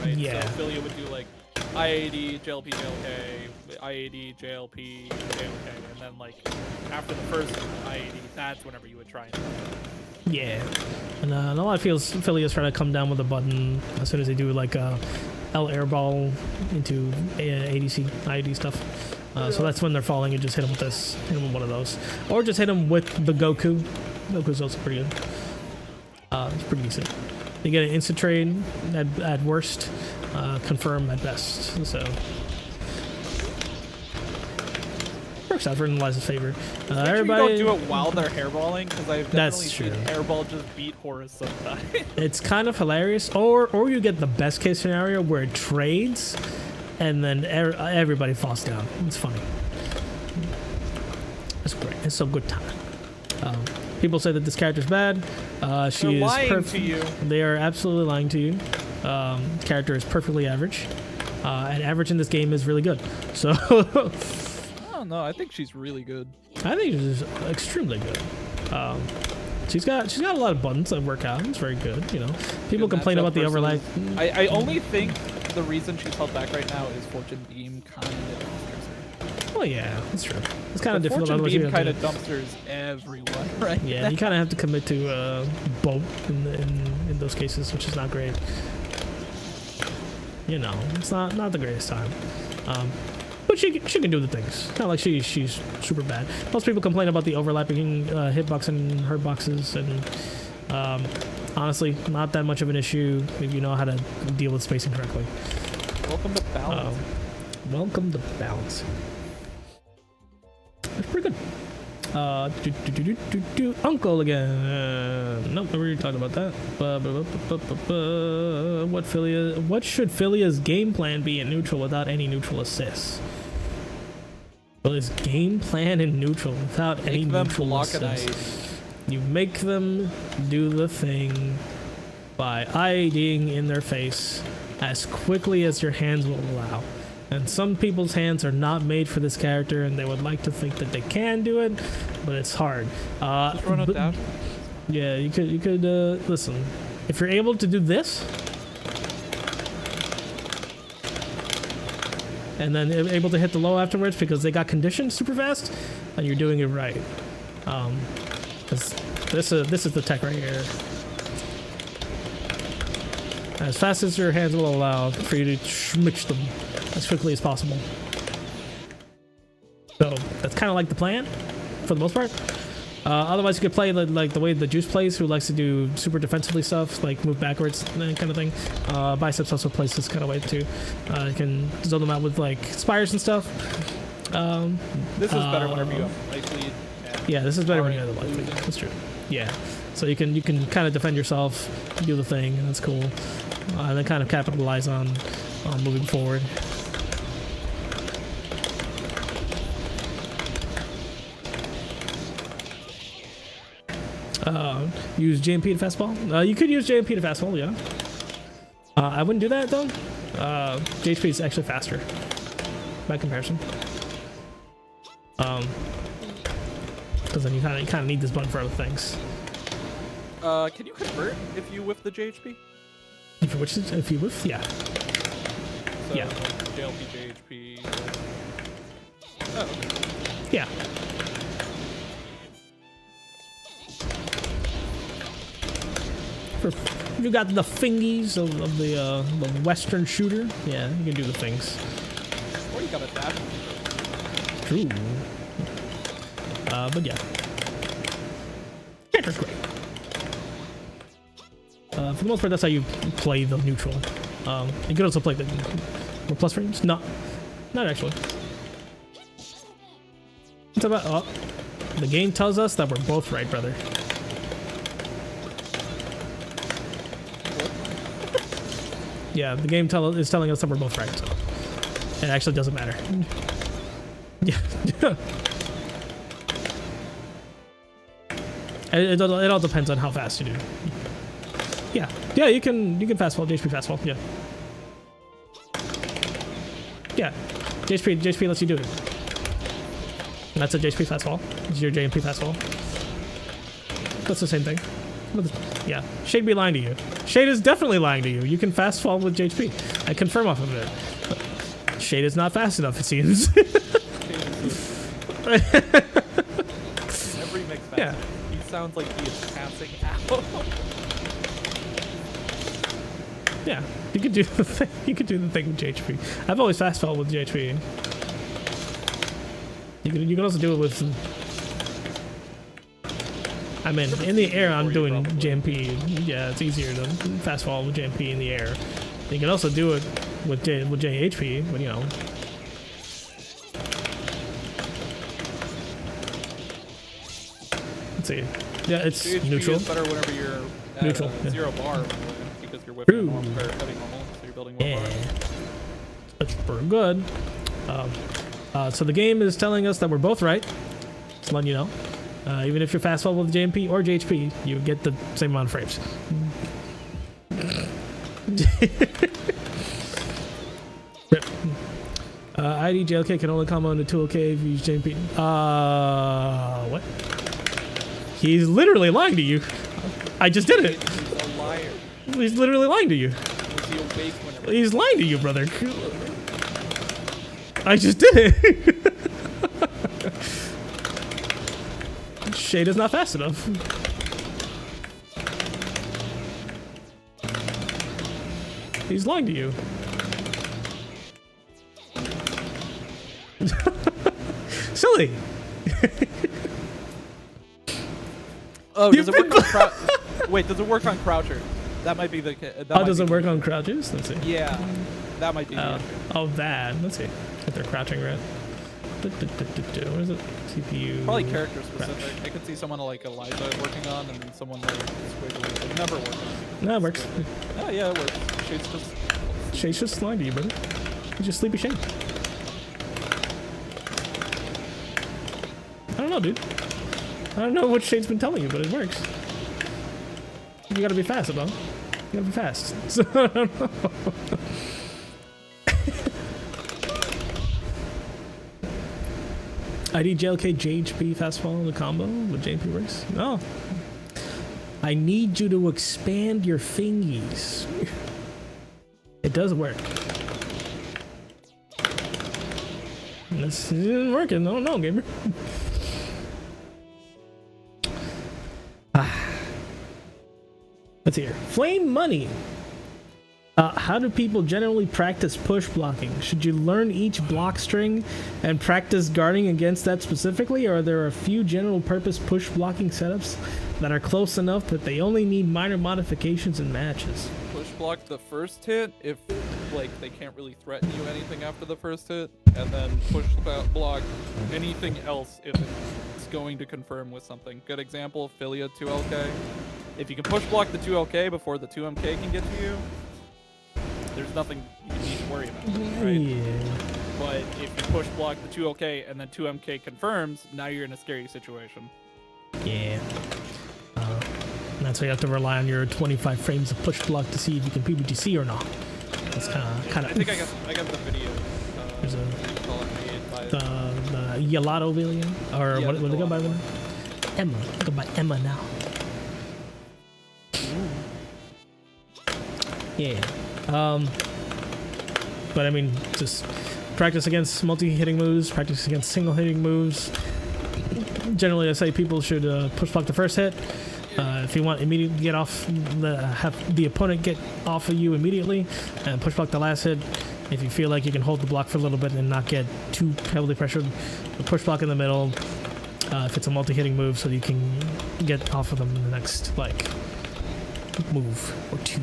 right? Yeah. So Philia would do like IAD, JLP, JLK, IAD, JLP, JLK, and then like after the first IAD, that's whenever you would try and. Yeah. And a lot of Philias try to come down with a button as soon as they do like L airball into ADC, IAD stuff. So that's when they're falling. You just hit them with this, hit them with one of those. Or just hit them with the Goku. Goku's also pretty good. It's pretty decent. You get an instant trade at worst, confirm at best. So works out for Eliza's favor. Make sure Everybody, you don't do it while they're hairballing, because I've That's definitely seen true. hairball just beat Horus sometimes. it's kind of hilarious. Or you get the best case scenario where it trades, and then everybody falls down. It's funny. It's great. It's so good time. People say that this character's bad. She They're is lying to you. They are absolutely lying to you. Character is perfectly average, and average in this game is really good. So I don't know. I think she's really good. I think she's extremely good. She's got a lot of buttons that work out. It's very good. You know, people Good complain matchup about the versus- overlay. I only think the reason she's held back right now is Fortune Beam kind of dumpsters. Well, yeah, that's true. It's kind of difficult. Fortune Otherwise, you Beam have to- kind of dumpsters everyone, right? yeah, you kind of have to commit to both in those cases, which is not great. You know, it's not the greatest time. But she can do the things. Kind of like she's super bad. Most people complain about the overlapping hitbox and her boxes, and Honestly, not that much of an issue if you know how to deal with spacing correctly. Welcome to balance. Welcome to balance. That's pretty good. Uncle again. Nope, we already talked about that. What should Philia's game plan be in neutral without any neutral assists? Philia's game plan in neutral without any neutral assists. You make them do the thing by IDing in their face as quickly as your hands will allow. And some people's hands are not made for this character, and they would like to think that they can do it, but it's hard. Just run it down. Yeah, you could listen. If you're able to do this, and then able to hit the low afterwards because they got conditioned super fast, and you're doing it right. Because this is the tech right here. As fast as your hands will allow for you to schmix them as quickly as possible. So that's kind of like the plan for the most part. Otherwise, you could play like the way the Juice plays, who likes to do super defensively stuff, like move backwards, that kind of thing. Biceps also plays this kind of way too. You can zone them out with like spires and stuff. This is better whenever you have life lead. Yeah, this is better when you have the life lead. That's true. Yeah, so you can kind of defend yourself, do the thing, and that's cool. And then kind of capitalize on moving forward. Use JMP to fastball. You could use JMP to fastball, yeah. I wouldn't do that though. JHP is actually faster by comparison. Because then you kind of need this button for other things. Can you convert if you whiff the JHP? If you whiff, yeah. So, yeah. JLP, JHP. Oh, okay. Yeah. If you got the fingies of the Western shooter, yeah, you can do the things. Or you got a dash. True. But yeah. Character's great. For the most part, that's how you play the neutral. You could also play the plus frames. No, not actually. It's about. Oh, the game tells us that we're both right, brother. Yeah, the game is telling us that we're both right. It actually doesn't matter. Yeah. It all depends on how fast you do. Yeah, you can fastball, JHP fastball, yeah. Yeah, JHP lets you do it. And that's a JHP fastball. It's your JMP fastball. That's the same thing. Yeah, Shade be lying to you. Shade is definitely lying to you. You can fastball with JHP. I confirm off of it. But Shade is not fast enough, it seems. Every mix yeah. He sounds like he is passing out. Yeah, you could do the thing. You could do the thing with JHP. I've always fastball with JHP. You can also do it with. I mean, in the air, I'm doing JMP. Yeah, it's easier to fastball with JMP in the air. You can also do it with JHP, but you know. Let's see. Yeah, it's JHP neutral. is better whenever you're at Neutral, yeah. 0 bar, because you're whipping True. normal, or heavy normal, so you're building 1 Yeah, bar. that's pretty good. So the game is telling us that we're both right. Just letting you know. Even if you're fastball with JMP or JHP, you get the same amount of frames. Rip. ID JLK can only combo into 2OK if you use JMP. What? He's literally lying to you. I just did it. He's a liar. He's literally lying to you. Was he awake whenever He's lying to you, brother. I just did it. Shade is not fast enough. He's lying to you. Silly. Oh, does it work on Wait, does it work on crouchers? That might be the. Oh, does it work on crouches? Let's see. Yeah, that might be. The issue. Oh, that. Let's see. If they're crouching, right? What is it? CPU. Probably character specific. I could see someone like Eliza working on, and then someone like Squiggly would never work on. No, it works. Oh yeah, it works. Shade's just lying to you, brother. He's just sleepy Shade. I don't know, dude. I don't know what Shade's been telling you, but it works. You gotta be fast, though. You gotta be fast. So, I don't know. ID JLK JHP fast follow the combo with JP works. No. I need you to expand your fingies. It does work. This isn't working. I don't know, gamer. Let's hear. Flame Money. How do people generally practice push blocking? Should you learn each block string and practice guarding against that specifically, or are there a few general purpose push blocking setups that are close enough that they only need minor modifications in matches? Push block the first hit if like they can't really threaten you anything after the first hit, and then push block anything else if it's going to confirm with something. Good example, Philia 2LK. If you can push block the 2LK before the 2MK can get to you, there's nothing you need to worry about, right? Yeah. But if you push block the 2LK and then 2MK confirms, now you're in a scary situation. Yeah. And that's why you have to rely on your 25 frames of push block to see if you can PBGC or not. That's kind of. I think I got the video. There's made by the Yalato video, or yeah, what do they go by? Emma. They go by Emma now. Yeah. But I mean, just practice against multi-hitting moves, practice against single-hitting moves. Generally, I say people should push block the first hit. If you want immediately to get off, have the opponent get off of you immediately, and push block the last hit. If you feel like you can hold the block for a little bit and not get too heavily pressured, push block in the middle. If it's a multi-hitting move, so you can get off of them in the next like move or two.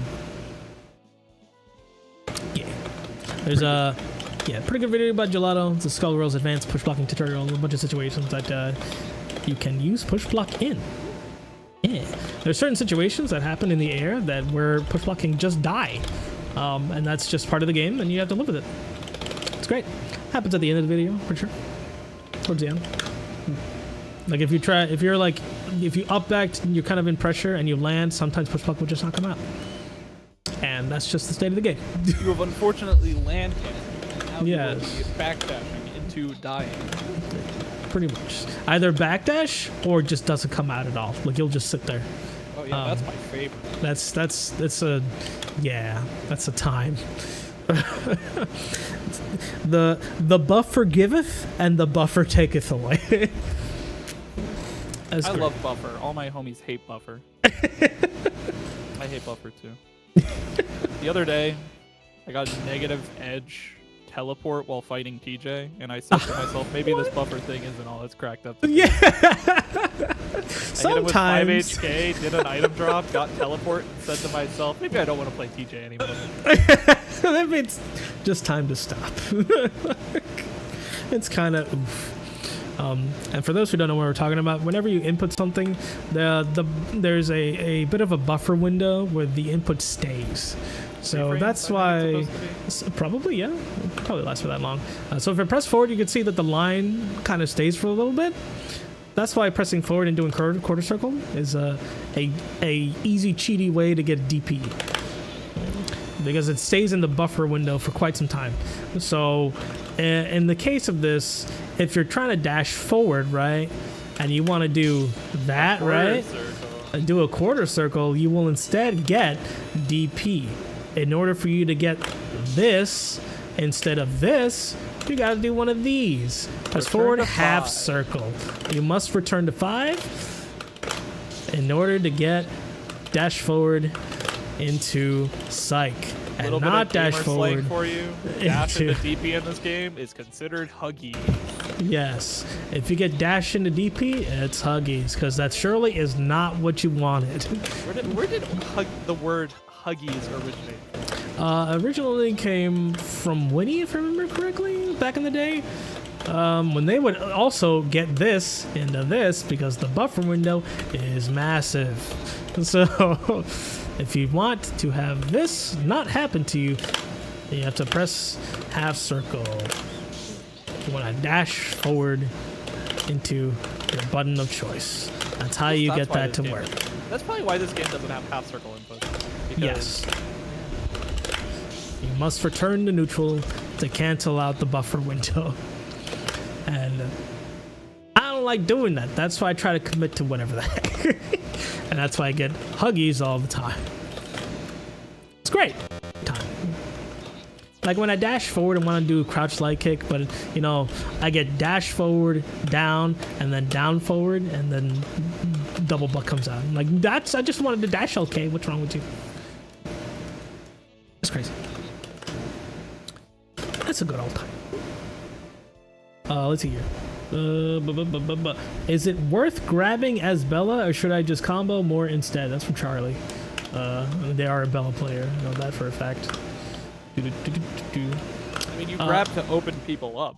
Yeah, there's a pretty good video about Gelato. It's a Skullgirls advanced push blocking tutorial. A bunch of situations that you can use push block in. Yeah, there's certain situations that happen in the air that where push block can just die, and that's just part of the game, and you have to live with it. It's great. Happens at the end of the video for sure. Towards the end. Like if you up backed and you're kind of in pressure and you land, sometimes push block will just not come out. And that's just the state of the game. You have unfortunately land canned, and now yes. you will be backdashing into dying. Pretty much. Either backdash or just doesn't come out at all. Like you'll just sit there. Oh yeah, that's my favorite. That's a time. the buffer giveth and the buffer taketh away. I love buffer. All my homies hate buffer. I hate buffer too. The other day, I got a negative edge teleport while fighting TJ, and I said to myself, maybe this buffer thing isn't all it's cracked up to be. Yeah. Sometimes. I hit him with 5 HK, did an item drop, got teleport, and said to myself, maybe I don't want to play TJ anymore. That means just time to stop. It's kind of oof. And for those who don't know what we're talking about, whenever you input something, there's a bit of a buffer window where the input stays. So that's why, probably, yeah, it'll probably last for that long. So if I press forward, you can see that the line kind of stays for a little bit. That's why pressing forward and doing quarter circle is a easy cheaty way to get DP, because it stays in the buffer window for quite some time. So in the case of this, if you're trying to dash forward, right, and you want to do that, right, and do a quarter circle, you will instead get DP. In order for you to get this instead of this, you gotta do one of these. Press forward, half circle. You must return to 5 in order to get dash forward into psych. And not dash forward for you. Dash into DP in this game is considered huggy. Yes. If you get dash into DP, it's Huggies, because that surely is not what you wanted. Where did the word Huggies originate? Originally came from Winnie, if I remember correctly, back in the day. When they would also get this into this, because the buffer window is massive. So if you want to have this not happen to you, you have to press half circle. You want to dash forward into your button of choice. That's how you get that to work. That's probably why this game doesn't have half circle input. Yes. You must return to neutral to cancel out the buffer window. And I don't like doing that. That's why I try to commit to whatever the heck. And that's why I get Huggies all the time. It's great. Like when I dash forward and want to do a crouch light kick, but you know, I get dash forward, down, and then down forward, and then double butt comes out. I'm like, I just wanted to dash okay. What's wrong with you? It's crazy. That's a good old time. Let's see here. Is it worth grabbing as Bella, or should I just combo more instead? That's from Charlie. They are a Bella player. I know that for a fact. I mean, you grab to open people up.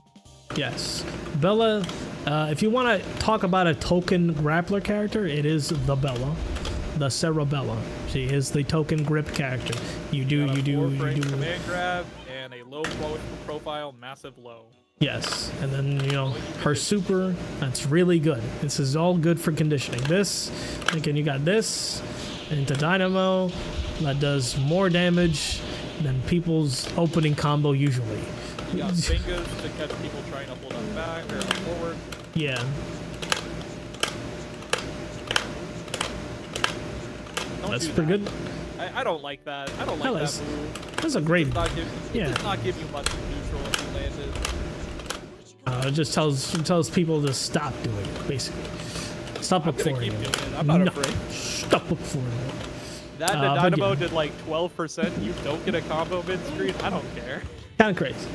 Yes. Bella, if you want to talk about a token grappler character, it is the Bella. The Cerebella. She is the token grip character. You do command grab and a low profile, massive low. Yes, and then, you know, her super, that's really good. This is all good for conditioning. This, again, you got this into Dynamo, that does more damage than people's opening combo usually. You got fingers to catch people trying to hold us back or forward. Yeah. That's pretty good. I don't like that. I don't like that move. That's a great. It does not give you much neutral if you landed. It just tells people to stop doing it, basically. Stop up for it. I'm not afraid. Stop up for it. That the Dynamo did like 12%. You don't get a combo mid screen. I don't care. Kind of crazy.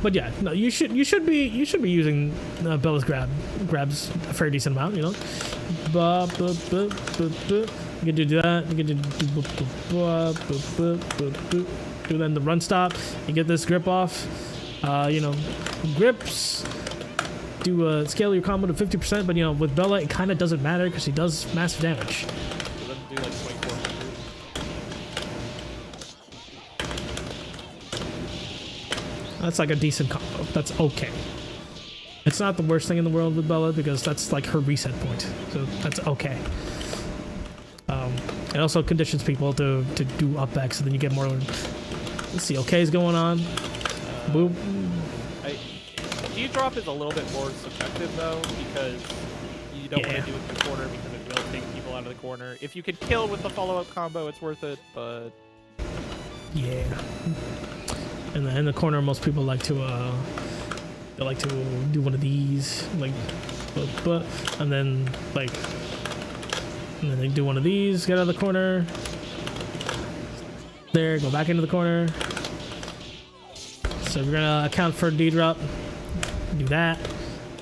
But yeah, no, you should be using Bella's grabs a fair decent amount, you know. You can do that. You can do then the run stop. You get this grip off. You know, grips do scale your combo to 50%, but you know, with Bella it kind of doesn't matter because she does massive damage. So then do like 2400. That's like a decent combo. That's okay. It's not the worst thing in the world with Bella because that's like her reset point. So that's okay. It also conditions people to do up back, so then you get more. Let's see, okay's going on. Boop. D-drop is a little bit more subjective though, because you don't want to do it in the corner because it will take people out of the corner. If you can kill with the follow-up combo, it's worth it, but... Yeah. And in the corner, most people like to do one of these, like, and then they do one of these, get out of the corner. There, go back into the corner. So we're gonna account for D-drop. Do that.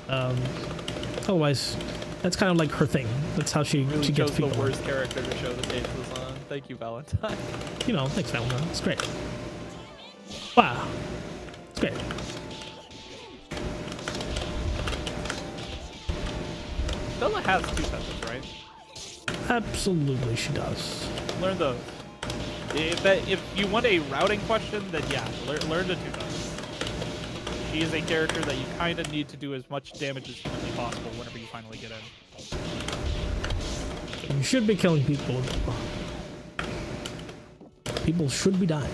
Otherwise, that's kind of like her thing. That's how she really gets people. The worst character to show the faces on. Thank you, Valentine. You know, thanks, Valentine. It's great. Wow, it's great. Bella has two senses, right? Absolutely, she does. Learn those. If you want a routing question, then yeah, learn the two senses. She is a character that you kind of need to do as much damage as humanly possible whenever you finally get in. You should be killing people. People should be dying.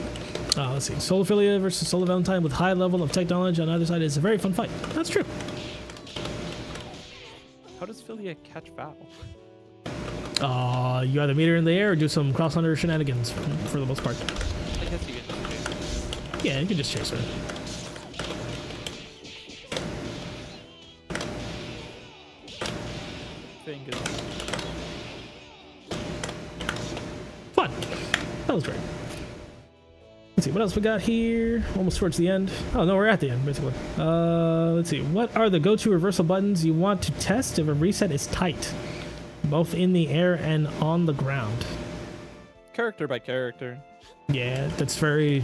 Let's see. Soul Ophelia versus Soul Valentine with high level of tech knowledge on either side is a very fun fight. That's true. How does Philia catch foul? You either meet her in the air or do some cross-under shenanigans for the most part. I guess you can just chase her. Yeah, you can just chase her. Fun. That was great. Let's see what else we got here. Almost towards the end. Oh no, we're at the end basically. Let's see. What are the go-to reversal buttons you want to test if a reset is tight, both in the air and on the ground? Character by character. Yeah, that's very,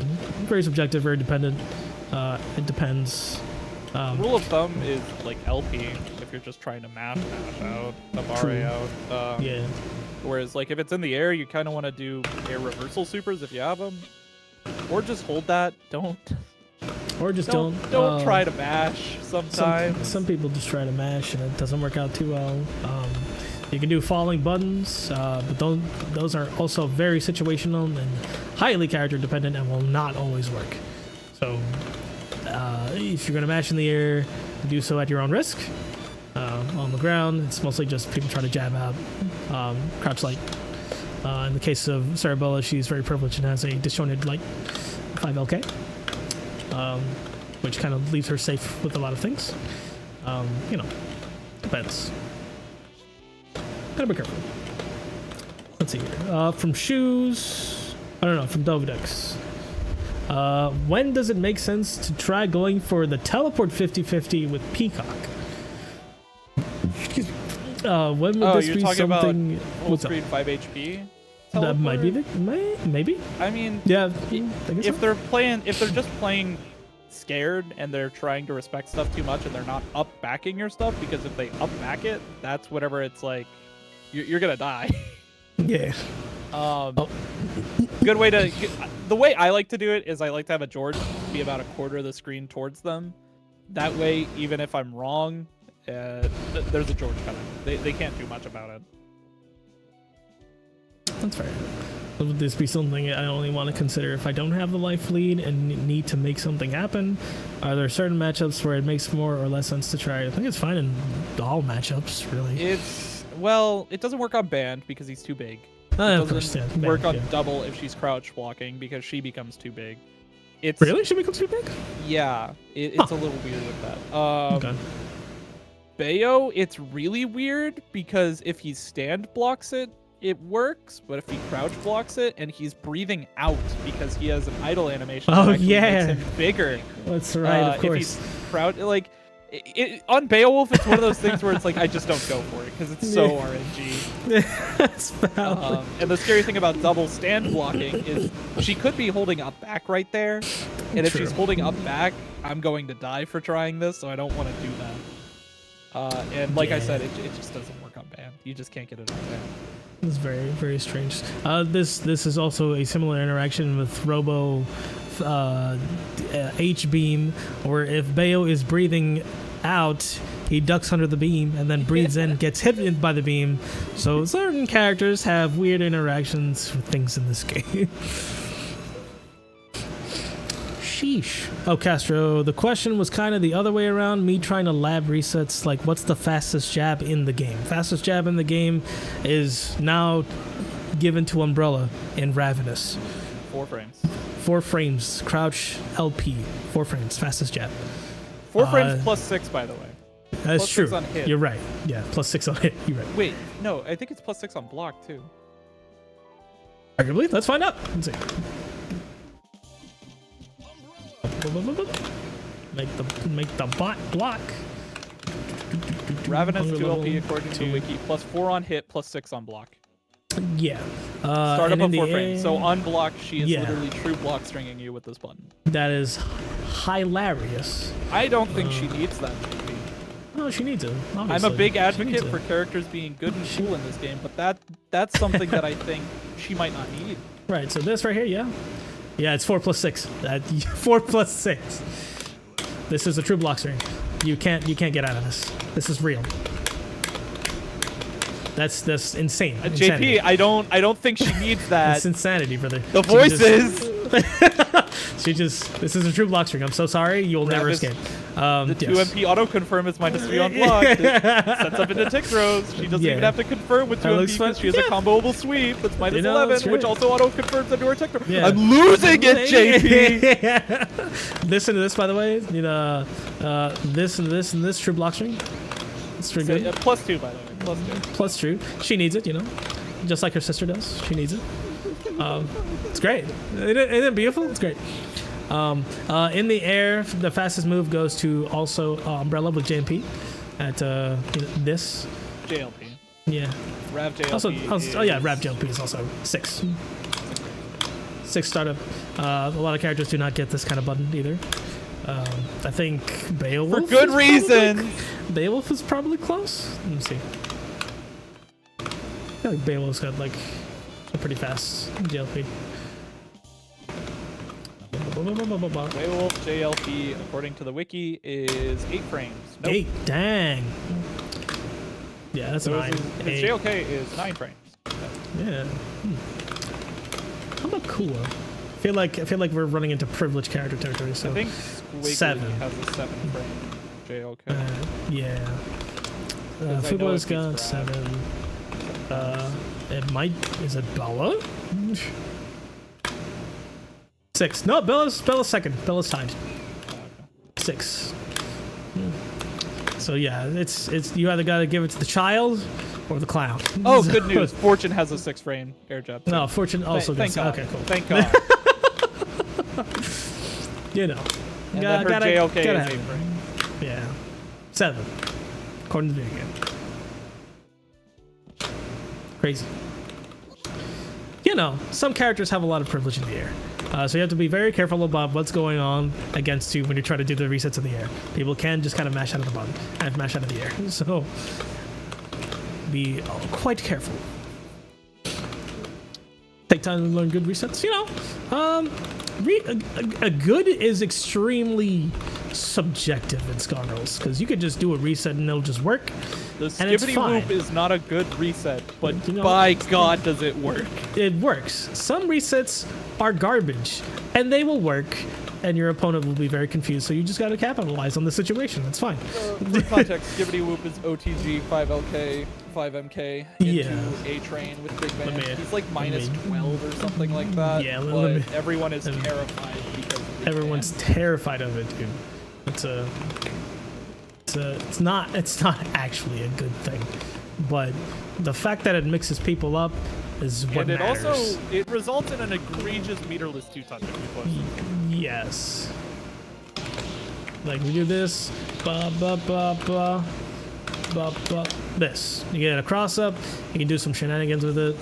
very subjective, very dependent. It depends. Rule of thumb is like LP if you're just trying to mash out, Amare out. Yeah. Whereas like if it's in the air, you kind of want to do air reversal supers if you have them, or just hold that. Don't try to mash. Sometimes some people just try to mash and it doesn't work out too well. You can do falling buttons, but those are also very situational and highly character dependent and will not always work. So if you're going to mash in the air, do so at your own risk. On the ground, it's mostly just people trying to jab out. Crouch light. In the case of Cerebella, she's very privileged and has a disjointed light 5LK, which kind of leaves her safe with a lot of things. You know, depends. Gotta be careful. Let's see here. From shoes, I don't know, from Dovedex. When does it make sense to try going for the teleport 50-50 with Peacock? Excuse me. When would this you're be talking something? about full screen 5 HP? That might be the maybe. I mean, yeah. I guess if they're just playing scared and they're trying to respect stuff too much and they're not up backing your stuff, because if they up back it, that's whatever it's like. You're gonna die. Yeah. Good way to. The way I like to do it is I like to have a George be about a quarter of the screen towards them. That way, even if I'm wrong, there's a George coming. They can't do much about it. That's fair. Would this be something I only want to consider if I don't have the life lead and need to make something happen? Are there certain matchups where it makes more or less sense to try? I think it's fine in all matchups, really. Well, it doesn't work on Band because he's too big. It doesn't work on Double if she's crouch blocking because she becomes too big. Really? She becomes too big? Yeah, it's a little weird with that. Okay. Bayo, it's really weird because if he stand blocks it, it works, but if he crouch blocks it and he's breathing out because he has an idle animation, that actually makes him bigger. That's right, of course. If he's crouch, like on Beowulf, it's one of those things where it's like I just don't go for it because it's so RNG. That's valid. And the scary thing about double stand blocking is she could be holding up back right there, and if she's holding up back, I'm going to die for trying this, so I don't want to do that. And like I said, it just doesn't work on Band. You just can't get it on Band. It's very, very strange. This is also a similar interaction with Robo H-beam, where if Bayo is breathing out, he ducks under the beam and then breathes in, gets hit by the beam. So certain characters have weird interactions with things in this game. Sheesh. Oh, Castro, the question was kind of the other way around, me trying to lab resets, like what's the fastest jab in the game? Fastest jab in the game is now given to Umbrella in Ravenous. 4 frames. 4 frames. Crouch LP. 4 frames. Fastest jab. 4 frames plus 6, by the way. That's plus true. 6 on hit. You're right. Yeah, plus 6 on hit. You're right. Wait, no, I think it's plus 6 on block, too. Arguably, let's find out. Let's see. Make the bot block. Ravenous 2LP according to Wiki. Plus 4 on hit, plus 6 on block. Yeah. Start up on 4 frames. So on block, she is literally true block stringing you with this button. That is hilarious. I don't think she needs that, JP. No, she needs it. Obviously. I'm a big advocate for characters being good and cool in this game, but that's something that I think she might not need. Right, so this right here, yeah. Yeah, it's 4 plus 6. 4 plus 6. This is a true block string. You can't get out of this. This is real. That's insane. JP, I don't think she needs that. It's insanity, brother. The voices. This is a true block string. I'm so sorry. You'll never escape. The 2MP auto confirm is -3 on block. It sets up into tick throws. She doesn't even have to confirm with 2MP because she has a comboable sweep that's -11, which also auto confirms into her tick throw. Yeah. I'm losing it, JP. Listen to this, by the way. You know, this and this and this true block string. It's pretty good. +2, by the way. +2. Plus true. She needs it, you know, just like her sister does. She needs it. It's great. Isn't it beautiful? It's great. In the air, the fastest move goes to also Umbrella with JMP at this. JLP. Yeah. Rav JLP. Also, oh yeah, Rav JLP is also 6. 6 startup. A lot of characters do not get this kind of button either. I think Beowulf. For good reason. Beowulf is probably close. Let me see. I feel like Beowulf's got like a pretty fast JLP. Beowulf JLP, according to the wiki, is 8 frames. Nope. 8, dang. Yeah, that's 9. His JLK is 9 frames. Yeah. How about Kua? I feel like we're running into privileged character territory. So I think Squiggly 7 has a 7 frame JLK. Yeah. I know Fuqua's it got beats 7. It might. Is it Bella? 6. No, Bella's second. Bella's tied. 6. So yeah, it's you either gotta give it to the child or the clown. Oh, good news. Fortune has a 6 frame air jump. No, Fortune also Thank gets. God. Okay, cool. Thank God. You know. And then her JLK is 8 have it. frame. Yeah. 7. According to the video game. Crazy. You know, some characters have a lot of privilege in the air. So you have to be very careful about what's going on against you when you try to do the resets in the air. People can just kind of mash out of the button and mash out of the air. So be quite careful. Take time to learn good resets. You know, a good is extremely subjective in Skullgirls because you could just do a reset and it'll just work. The and it's skibbity fine. whoop is not a good reset, but You know, by God does it work. It works. Some resets are garbage, and they will work, and your opponent will be very confused. So you just got to capitalize on the situation. That's fine. For context, skibbity whoop is OTG 5LK 5MK into Yeah. A train with Big Let Man. me- He's like minus me- 12 or something like that. Yeah, but let me- everyone is let me- terrified because of Big Everyone's Man. terrified of it, dude. It's not actually a good thing, but the fact that it mixes people up is what And it matters. also it results in an egregious meterless 2-touch if you push. Yes. Like we do this, ba ba ba ba ba ba. This you get a cross up. You can do some shenanigans with it.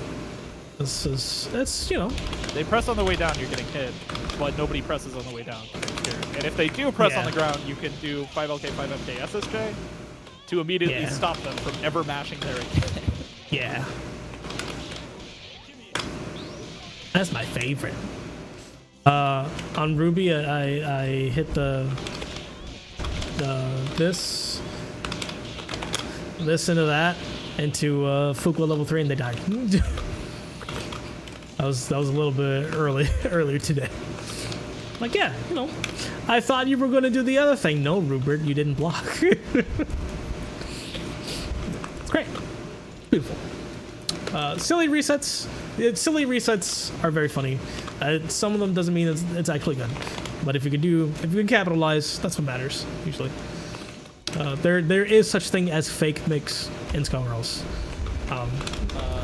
It's you know. They press on the way down, you're getting hit, but nobody presses on the way down. And if they do press on Yeah. the ground, you can do 5LK 5MK SSJ to immediately Yeah. stop them from ever mashing there again. Yeah. That's my favorite. On Ruby, I hit the this into that into Fuqua level 3 and they died. that was a little bit earlier today. Like yeah, you know, I thought you were going to do the other thing. No, Rupert, you didn't block. It's great, beautiful. Silly resets. Silly resets are very funny. Some of them doesn't mean it's actually good, but if you can capitalize, that's what matters usually. There is such thing as fake mix in Skullgirls.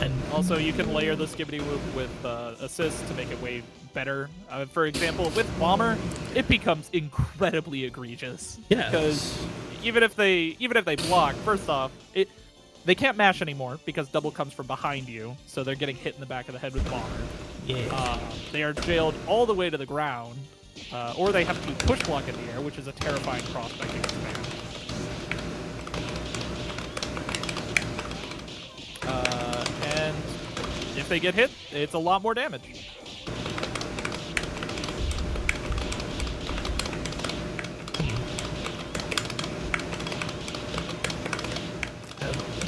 And also, you can layer the skibbity whoop with assists to make it way better. For example, with Bomber, it becomes incredibly egregious. Yeah. Because even if they block, first off, they can't mash anymore because double comes from behind you, so they're getting hit in the back of the head with Bomber. Yeah. They are jailed all the way to the ground, or they have to push block in the air, which is a terrifying prospect in command. And if they get hit, it's a lot more damage.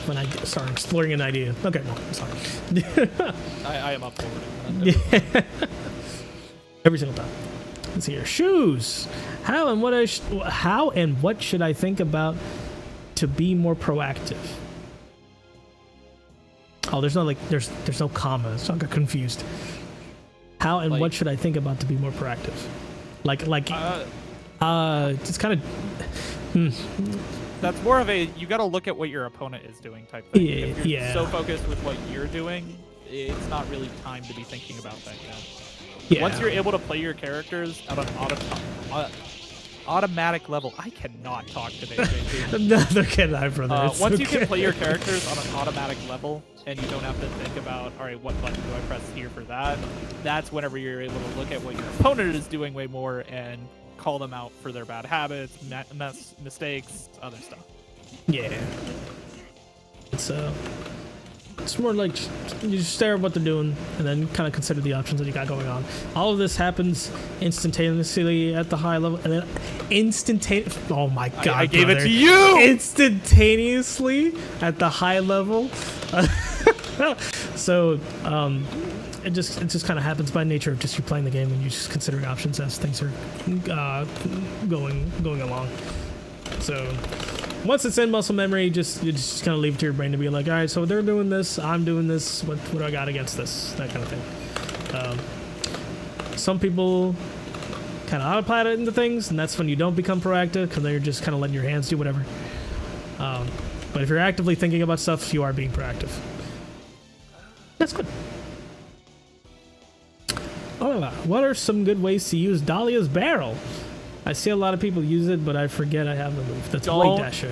When I start exploring an idea. Okay, no, I'm sorry. I am up for it. Yeah. Every single time. Let's see here. Shoes. How and what should I think about to be more proactive? Oh, there's no comma, so I got confused. How and what should I think about to be more proactive? It's kind of. That's more of a you got to look at what your opponent is doing type thing. Yeah, If you're yeah. so focused with what you're doing, it's not really time to be thinking about that yet. Yeah. Once you're able to play your characters at an automatic level, I cannot talk today, JP. Neither can I, brother. It's Once you okay. can play your characters on an automatic level, and you don't have to think about, all right, what button do I press here for that? That's whenever you're able to look at what your opponent is doing way more and call them out for their bad habits, mistakes, other stuff. Yeah. It's more like you just stare at what they're doing and then kind of consider the options that you got going on. All of this happens instantaneously at the high level, and then oh my god, I gave it brother. to you! Instantaneously at the high level. So it just kind of happens by nature of just you playing the game and you just considering options as things are going along. So once it's in muscle memory, you just kind of leave it to your brain to be like, all right, so they're doing this, I'm doing this, what do I got against this, that kind of thing. Some people kind of autopilot it into things, and that's when you don't become proactive because they're just kind of letting your hands do whatever. But if you're actively thinking about stuff, you are being proactive. That's good. What are some good ways to use Dahlia's barrel? I see a lot of people use it, but I forget I have the move. That's Blade Dasher.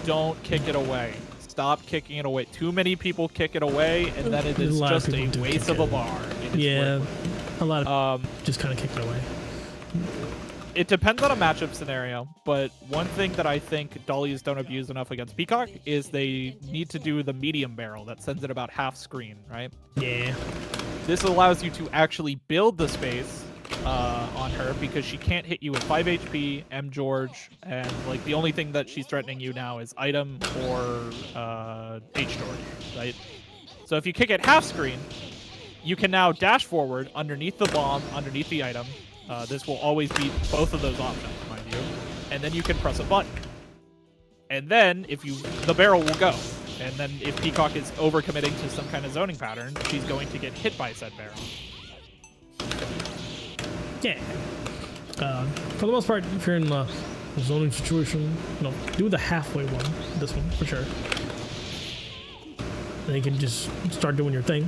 Don't kick it away. Stop kicking it away. Too many people kick it away, and then it is just a waste of a bar. Yeah, a lot of just kind of kick it away. It depends on a matchup scenario, but one thing that I think Dahlias don't abuse enough against Peacock is they need to do the medium barrel that sends it about half screen, right? Yeah. This allows you to actually build the space on her because she can't hit you with 5 HP, M George, and like the only thing that she's threatening you now is item or H George, right? So if you kick it half screen, you can now dash forward underneath the bomb, underneath the item. This will always beat both of those options, mind you. And then you can press a button. And then the barrel will go. And then if Peacock is overcommitting to some kind of zoning pattern, she's going to get hit by said barrel. Yeah. For the most part, if you're in a zoning situation, do the halfway one. This one, for sure. Then you can just start doing your thing.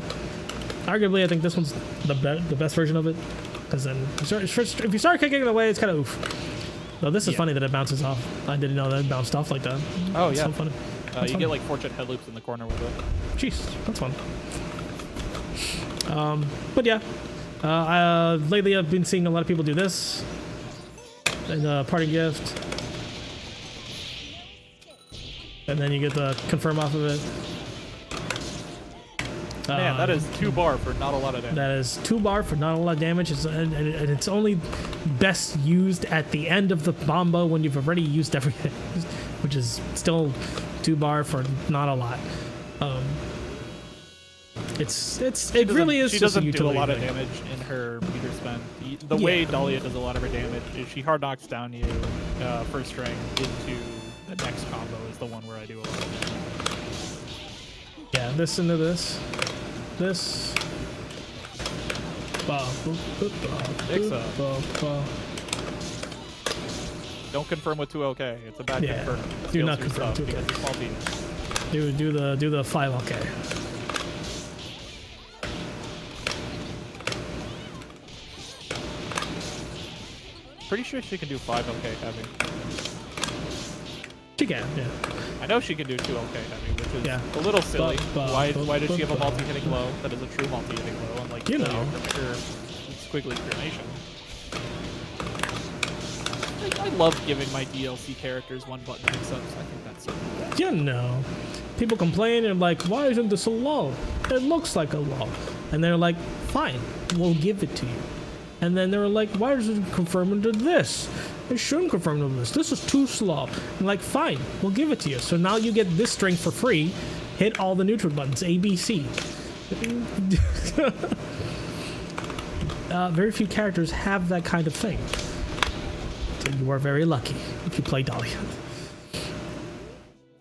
Arguably, I think this one's the best version of it. Because then, if you start kicking it away, it's kind of oof. Though this is funny that it bounces off. I didn't know that it bounced off like that. Oh, it's yeah. So funny. You get like fortune head loops in the corner with it. Jeez, that's fun. But yeah. Lately I've been seeing a lot of people do this. And party gift. And then you get the confirm off of it. Man, that is 2 bar for not a lot of damage. That is 2 bar for not a lot of damage. And it's only best used at the end of the combo when you've already used everything, which is still 2 bar for not a lot. It really is. She just doesn't do a lot of thing. damage in her meter spend. The way Dahlia does a lot of her damage is she hard knocks down you first string into the next combo is the one where I do a lot of damage. Yeah, this into this. This. Mix up. Don't confirm with 2 OK. It's a bad confirm. Do not confirm 2 OK. Do the 5 OK. Pretty sure she can do 5 OK heavy. She can, yeah. I know she can do 2 OK heavy, which is a little silly. Why does she have a multi-hitting low that is a true multi-hitting low, unlike you know, pure squiggly cremation? I love giving my DLC characters 1 button mix-ups. I think that's so cool. You know, people complain and like, why isn't this a low? It looks like a low. And they're like, fine, we'll give it to you. And then they were like, why does it confirm into this? It shouldn't confirm into this. This is too slow. I'm like, fine, we'll give it to you. So now you get this string for free. Hit all the neutral buttons, A, B, C. Very few characters have that kind of thing. So you are very lucky if you play Dahlia.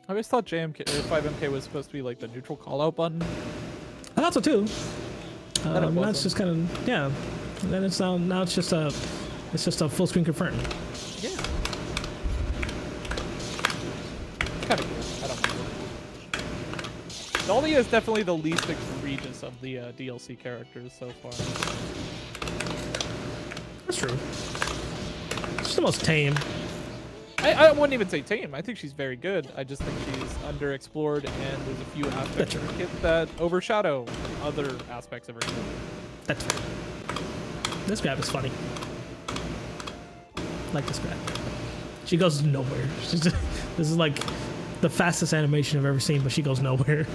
I always thought 5MK was supposed to be like the neutral call-out button. I thought so too. Then that's just kind of, yeah. And then it's now it's just a full screen confirm. Yeah. Kind of cool. I don't know. Dahlia is definitely the least egregious of the DLC characters so far. That's true. She's the most tame. I wouldn't even say tame. I think she's very good. I just think she's underexplored, and there's a few aspects of her kit that overshadow other aspects of her kit. That's fair. This grab is funny. Like this grab. She goes nowhere. This is like the fastest animation I've ever seen, but she goes nowhere.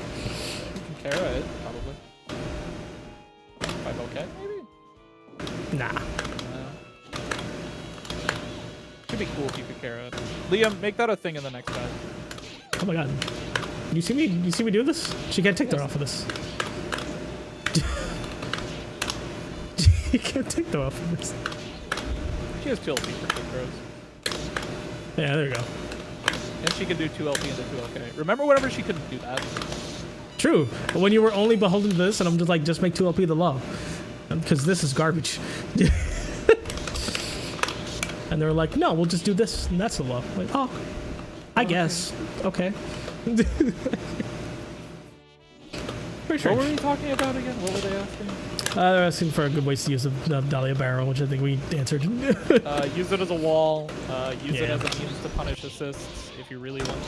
Kara it, probably. 5OK, maybe? Nah. Should be cool if you could Kara it. Liam, make that a thing in the next battle. Oh my god. You see me do this? She can't take her off of this. You can't take them off of this. She has 2 LP for quick throws. Yeah, there you go. And she can do 2 LP into 2LK. Remember whenever she couldn't do that? True. But when you were only beholden to this, and I'm just like, just make 2 LP the law. Because this is garbage. And they were like, no, we'll just do this, and that's the law. I'm like, oh, I guess. Okay. Pretty sure. What were we talking about again? What were they asking? They're asking for a good ways to use a Dahlia Barrel, which I think we answered. Use it as a wall. Use it Yeah. as a means to punish assists if you really want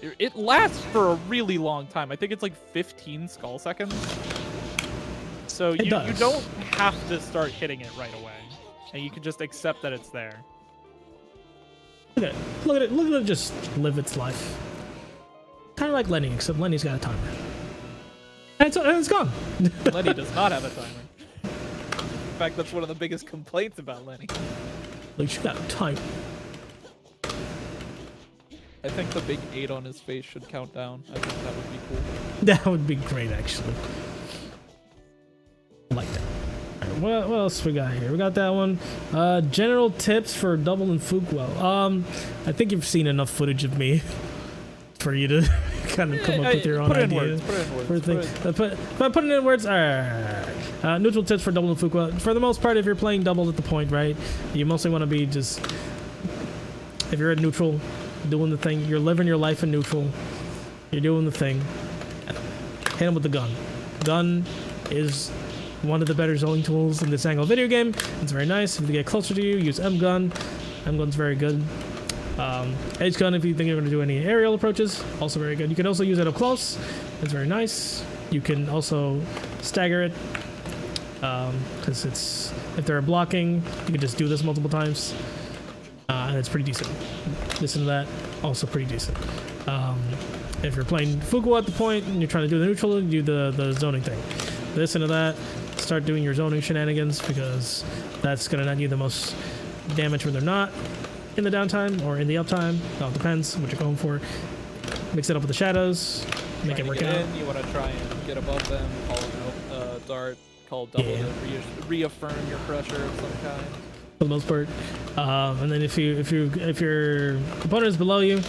to. It lasts for a really long time. I think it's like 15 skull seconds. So you don't have to start hitting it right away, and you can just accept that it's there. Look at it. Look at it just live its life. Kind of like Lenny, except Lenny's got a timer. And it's gone. Lenny does not have a timer. In fact, that's one of the biggest complaints about Lenny. At least you got a timer. I think the big 8 on his face should count down. I think that would be cool. That would be great, actually. I like that. All right, what else we got here? We got that one. General tips for double and Fuquel. I think you've seen enough footage of me for you to kind of come up with your own idea. Put it in words. Put it in words. All right. Neutral tips for double and Fuqua. For the most part, if you're playing double at the point, right, you mostly want to be just, if you're at neutral, doing the thing, you're living your life in neutral, you're doing the thing, hit him with the gun. Gun is one of the better zoning tools in this angle video game. It's very nice. If they get closer to you, use M-Gun. M-Gun's very good. Edge gun if you think you're going to do any aerial approaches, also very good. You can also use it up close. It's very nice. You can also stagger it because if they're blocking, you can just do this multiple times, and it's pretty decent. Listen to that, also pretty decent. If you're playing Fuqua at the point and you're trying to do the neutral, you do the zoning thing. Listen to that. Start doing your zoning shenanigans because that's going to net you the most damage when they're not in the downtime or in the uptime. It all depends what you're going for. Mix it up with the shadows, make it work out. You want to try and get above them, call a dart, call double to reaffirm your pressure of some kind. For the most part. And then if your opponent is below you,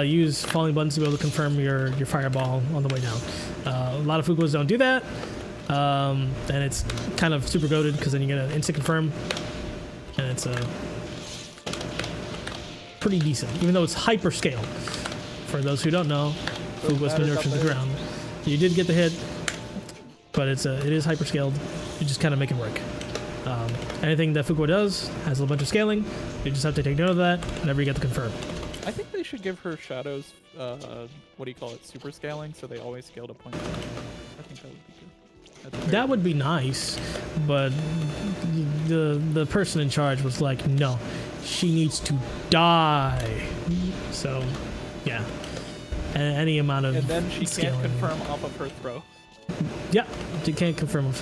use falling buttons to be able to confirm your fireball on the way down. A lot of Fuquas don't do that. And it's kind of super goated because then you get an instant confirm, and it's pretty decent, even though it's hyper scaled. For those who don't know, Fuqua's been nerfed to the ground. You did get the hit, but it is hyper scaled. You just kind of make it work. Anything that Fuqua does has a bunch of scaling. You just have to take note of that whenever you get the confirm. I think they should give her shadows, what do you call it, super scaling, so they always scale to point. I think that would be good. That would be nice, but the person in charge was like, no, she needs to die. So, yeah. Any amount of and then she scaling. can't confirm off of her throw. Yeah, you can't confirm off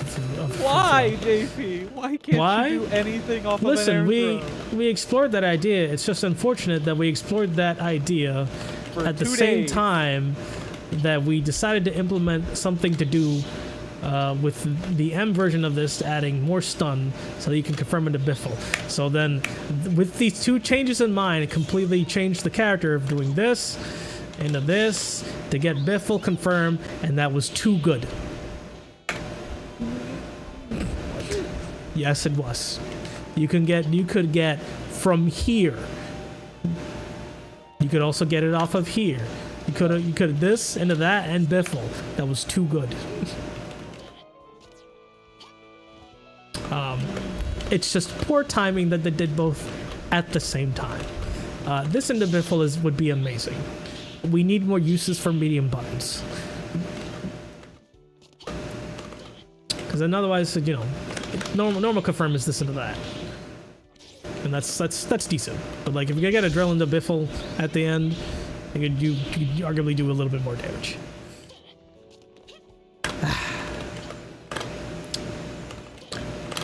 Why, JP? Why can't you do anything off of an air throw? we explored that idea. It's just unfortunate that we explored that idea For at the 2 same days. time that we decided to implement something to do with the M version of this, adding more stun so that you can confirm into Biffle. So then, with these 2 changes in mind, it completely changed the character of doing this into this to get Biffle confirmed, and that was too good. Yes, it was. You could get from here. You could also get it off of here. You could have this into that and Biffle. That was too good. It's just poor timing that they did both at the same time. This into Biffle would be amazing. We need more uses for medium buttons. Because then otherwise, you know, normal confirm is this into that. And that's decent. But like if you get a drill into Biffle at the end, you could arguably do a little bit more damage.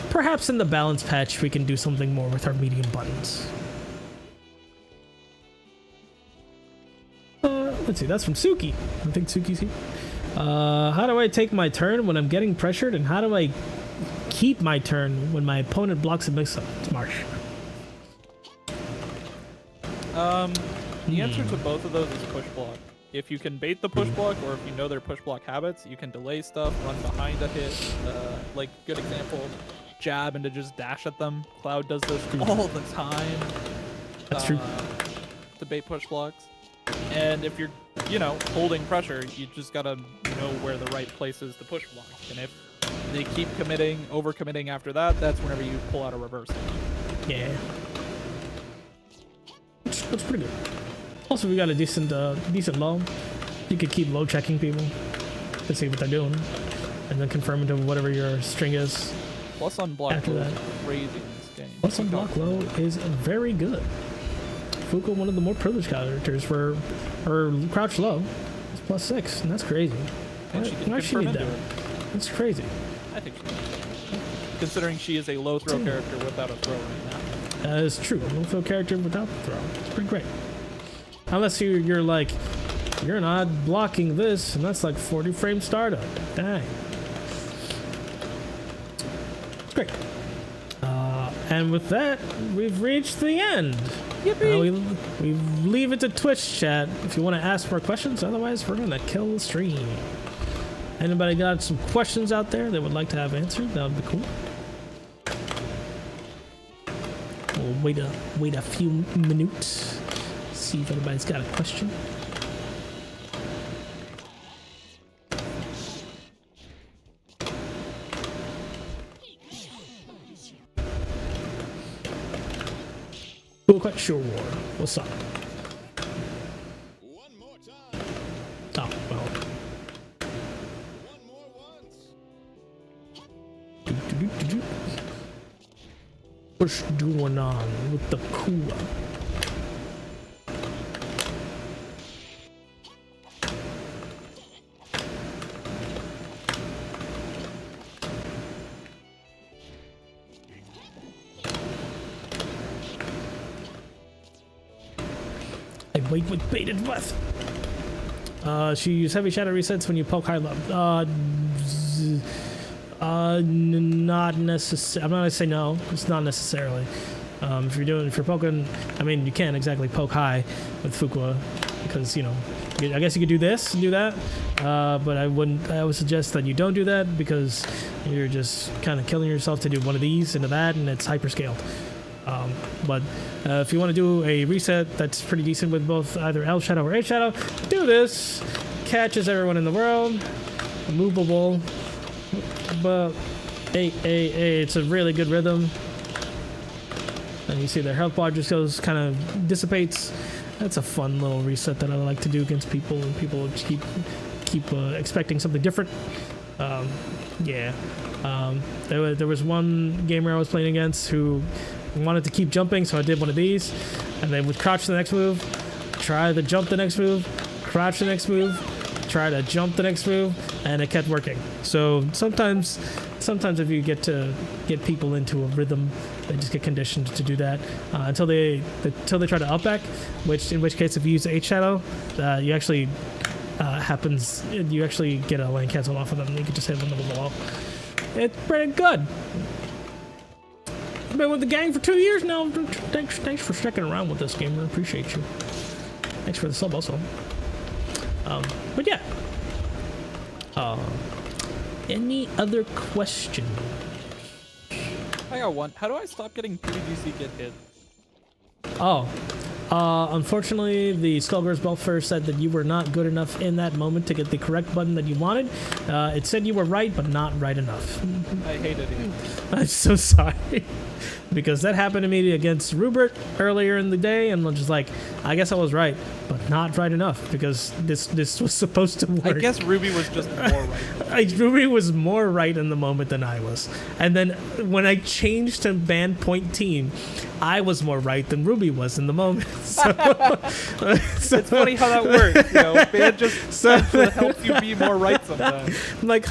Perhaps in the balance patch we can do something more with our medium buttons. Let's see, that's from Suki. I think Suki's here. How do I take my turn when I'm getting pressured, and how do I keep my turn when my opponent blocks a mix-up? It's Marsh. The answer to both of those is push block. If you can bait the push block, or if you know their push block habits, you can delay stuff, run behind a hit. Like, good example, jab and to just dash at them. Cloud does this all the time. That's true. To bait push blocks. And if you're, you know, holding pressure, you just gotta know where the right place is to push block. And if they keep committing, over-committing after that, that's whenever you pull out a reversal. Yeah. That's pretty good. Also, we got a decent low. You could keep low checking people to see what they're doing, and then confirm into whatever your string is. Plus on block after low that. is crazy in this game. Plus on block low is very good. Fuko, one of the more privileged characters, for her crouch low is +6, and that's crazy. And she can Why she confirm need into that? it. That's crazy. I think she can. Considering she is a low throw character without a throw right now. That is true. No throw character without the throw. It's pretty great. Unless you're like, you're not blocking this, and that's like 40 frame startup. Dang. Great. And with that, we've reached the end. We leave it to Twitch chat if you want to ask more questions. Otherwise, we're gonna kill the stream. Anybody got some questions out there they would like to have answered? That would be cool. We'll wait a few minutes. See if anybody's got a question. Cool cut sure war. What's up? One more time. Oh well. One more once. What's going on with the cooler? I wait with bated breath. She use heavy shadow resets when you poke high low. Not necessarily. I'm not gonna say no. It's not necessarily. If you're poking, I mean, you can't exactly poke high with Fuqua because, you know, I guess you could do this and do that, but I would suggest that you don't do that because you're just kind of killing yourself to do one of these into that, and it's hyper scaled. But if you want to do a reset that's pretty decent with both either L shadow or A shadow, do this. Catches everyone in the world. Movable. But it's a really good rhythm. And you see their health bar just goes, kind of dissipates. That's a fun little reset that I like to do against people, and people just keep expecting something different. Yeah. There was one gamer I was playing against who wanted to keep jumping, so I did one of these, and they would crouch the next move, try to jump the next move, crouch the next move, try to jump the next move, and it kept working. So sometimes if you get people into a rhythm, they just get conditioned to do that until they try to up back, in which case if you use H shadow, you actually get a lane cancel off of them, and you can just hit them with the wall. It's pretty good. I've been with the gang for 2 years now. Thanks for sticking around with us, gamer. Appreciate you. Thanks for the sub also. But yeah. Any other question? I got one. How do I stop getting 3DC get hit? Oh. Unfortunately, the Skullgirls Belfer said that you were not good enough in that moment to get the correct button that you wanted. It said you were right, but not right enough. I hated it. I'm so sorry. Because that happened to me against Rupert earlier in the day, and I'm just like, I guess I was right, but not right enough, because this was supposed to work. I guess Ruby was just more right. Ruby was more right in the moment than I was. And then when I changed to band point team, I was more right than Ruby was in the moment. So, It's funny how that works. You know, band just helps you be more right sometimes. I'm like,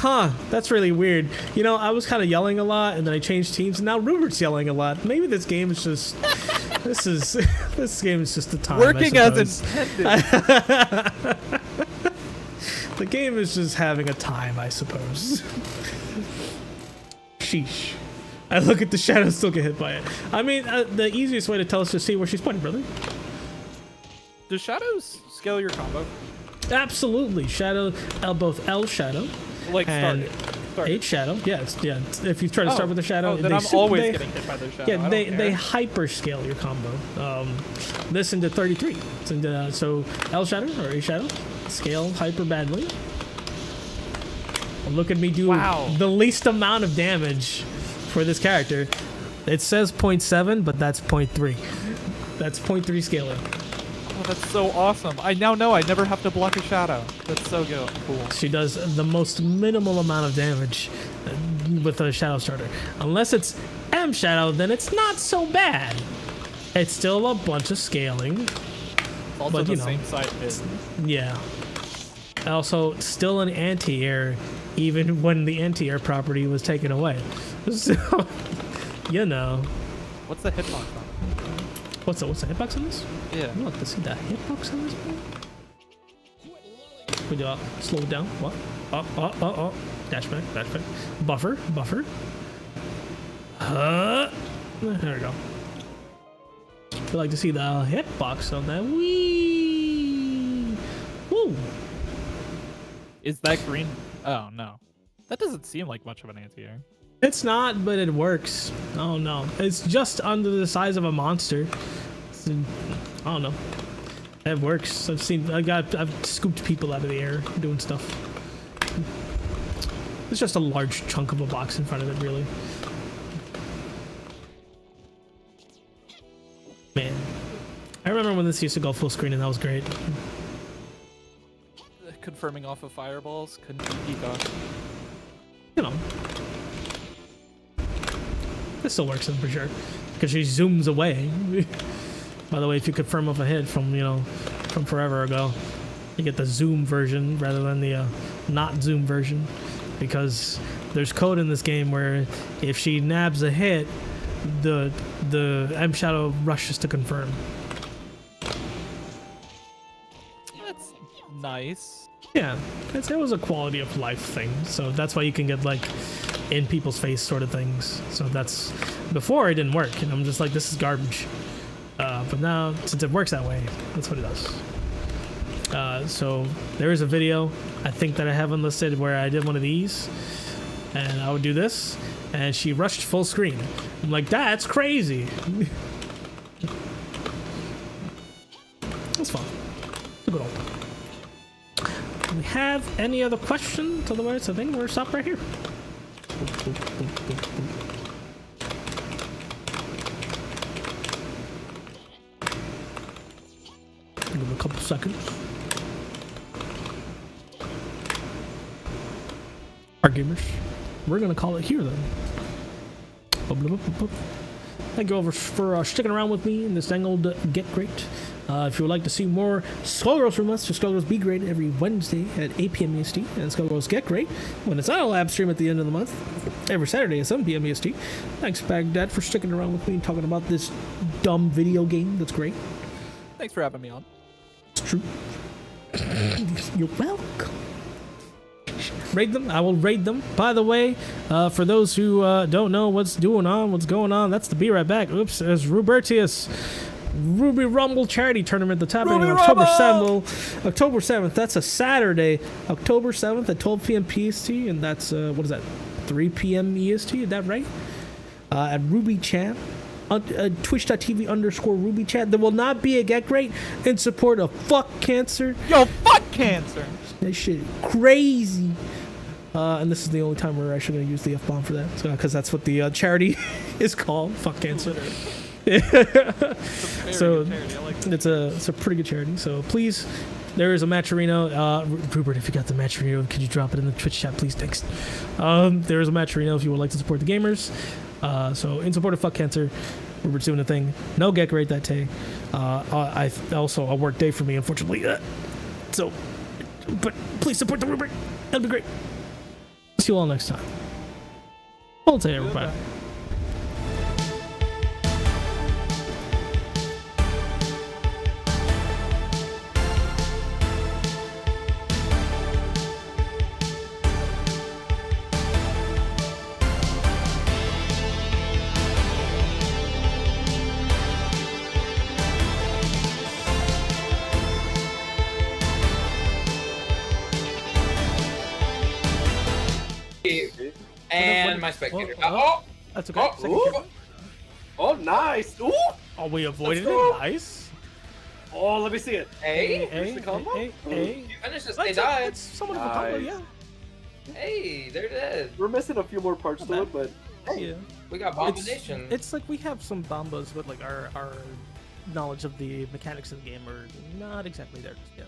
that's really weird. You know, I was kind of yelling a lot, and then I changed teams, and now Rupert's yelling a lot. Maybe this game is just this game is just a time. Working as intended. The game is just having a time, I suppose. Sheesh. I look at the shadow, still get hit by it. I mean, the easiest way to tell us to see where she's pointing, brother. Do shadows scale your combo? Absolutely. Shadow, both L shadow Like and start. H shadow. Yeah, if you try to start with the shadow, then I'm always getting hit by the shadow. Yeah, they hyper scale your combo. This into 33. It's into, so L shadow or A shadow scale hyper badly. Look at me do the least amount of damage for this character. It says 0.7, but that's 0.3. That's 0.3 scaling. Oh, that's so awesome. I now know I never have to block a shadow. That's so good. Cool. She does the most minimal amount of damage with a shadow starter. Unless it's M shadow, then it's not so bad. It's still a bunch of scaling. Also but, the you know, same side hit. Yeah. Also, still an anti-air, even when the anti-air property was taken away. So, you know. What's the hitbox on? What's the hitbox on this? Yeah. Look, to see the hitbox on this one. We do slow it down. What? Oh. Dash back. Buffer. There we go. I'd like to see the hitbox on that. Whee! Woo! Is that green? Oh, no. That doesn't seem like much of an anti-air. It's not, but it works. Oh no. It's just under the size of a monster. I don't know. It works. I've scooped people out of the air doing stuff. It's just a large chunk of a box in front of it, really. Man. I remember when this used to go full screen and that was great. Confirming off of fireballs couldn't be Peacock. You know. This still works, I'm pretty sure. Because she zooms away. By the way, if you confirm off a hit from, from forever ago, you get the zoom version rather than the not zoom version. Because there's code in this game where if she nabs a hit, the M Shadow rushes to confirm. That's nice. Yeah, it was a quality of life thing. So that's why you can get like in people's face sort of things. So that's before it didn't work, and I'm just like, this is garbage. But now since it works that way, that's what it does. So there is a video I think that I have unlisted where I did one of these, and I would do this, and she rushed full screen. I'm like, that's crazy. That's fun. It's a good old. Do we have any other questions? Otherwise, I think we're stopped right here. Give it a couple seconds. Our gamers, we're gonna call it here then. Thank you all for sticking around with me in this dang old Get Great. If you would like to see more Skullgirls from us, Skullgirls Be Great every Wednesday at 8 p.m. EST, and Skullgirls Get Great when it's not a live stream at the end of the month, every Saturday at 7 p.m. EST. Thanks, Baghdad, for sticking around with me and talking about this dumb video game that's great. Thanks for having me on. It's true. You're welcome. Raid them. I will raid them. By the way, for those who don't know what's going on, that's the Be Right Back. Oops, there's Rubertius. Ruby Rumble charity tournament that's happening on October 7th. October 7th. That's a Saturday. October 7th at 12 p.m. PST, and that's what is that? 3 p.m. EST. Is that right? At Ruby Champ. twitch.tv/Ruby chat. There will not be a Get Great in support of fuck cancer. Yo, fuck cancer. That shit crazy. And this is the only time we're actually going to use the F-bomb for that. Because that's what the charity is called. Fuck cancer. So it's a pretty good charity. So please, there is a Matcherino. Rupert, if you got the Matcherino, could you drop it in the Twitch chat, please? Thanks. There is a Matcherino if you would like to support the gamers. So in support of fuck cancer, Rupert's doing a thing. No Get Great that day. I also a work day for me, unfortunately. So, but please support the Rupert. That'd be great. See you all next time. Hold tight, everybody. And my spectator. That's okay. Oh, nice. Ooh. Oh, we avoided Let's go. it. Nice. Oh, let me see it. Hey, the combo? you finished this. They died. It's somewhat of a combo, Nice. yeah. Hey, they're dead. We're missing a few more parts to it, but Yeah. We got combination. It's like we have some bombas, but like our knowledge of the mechanics of the game are not exactly there just yet.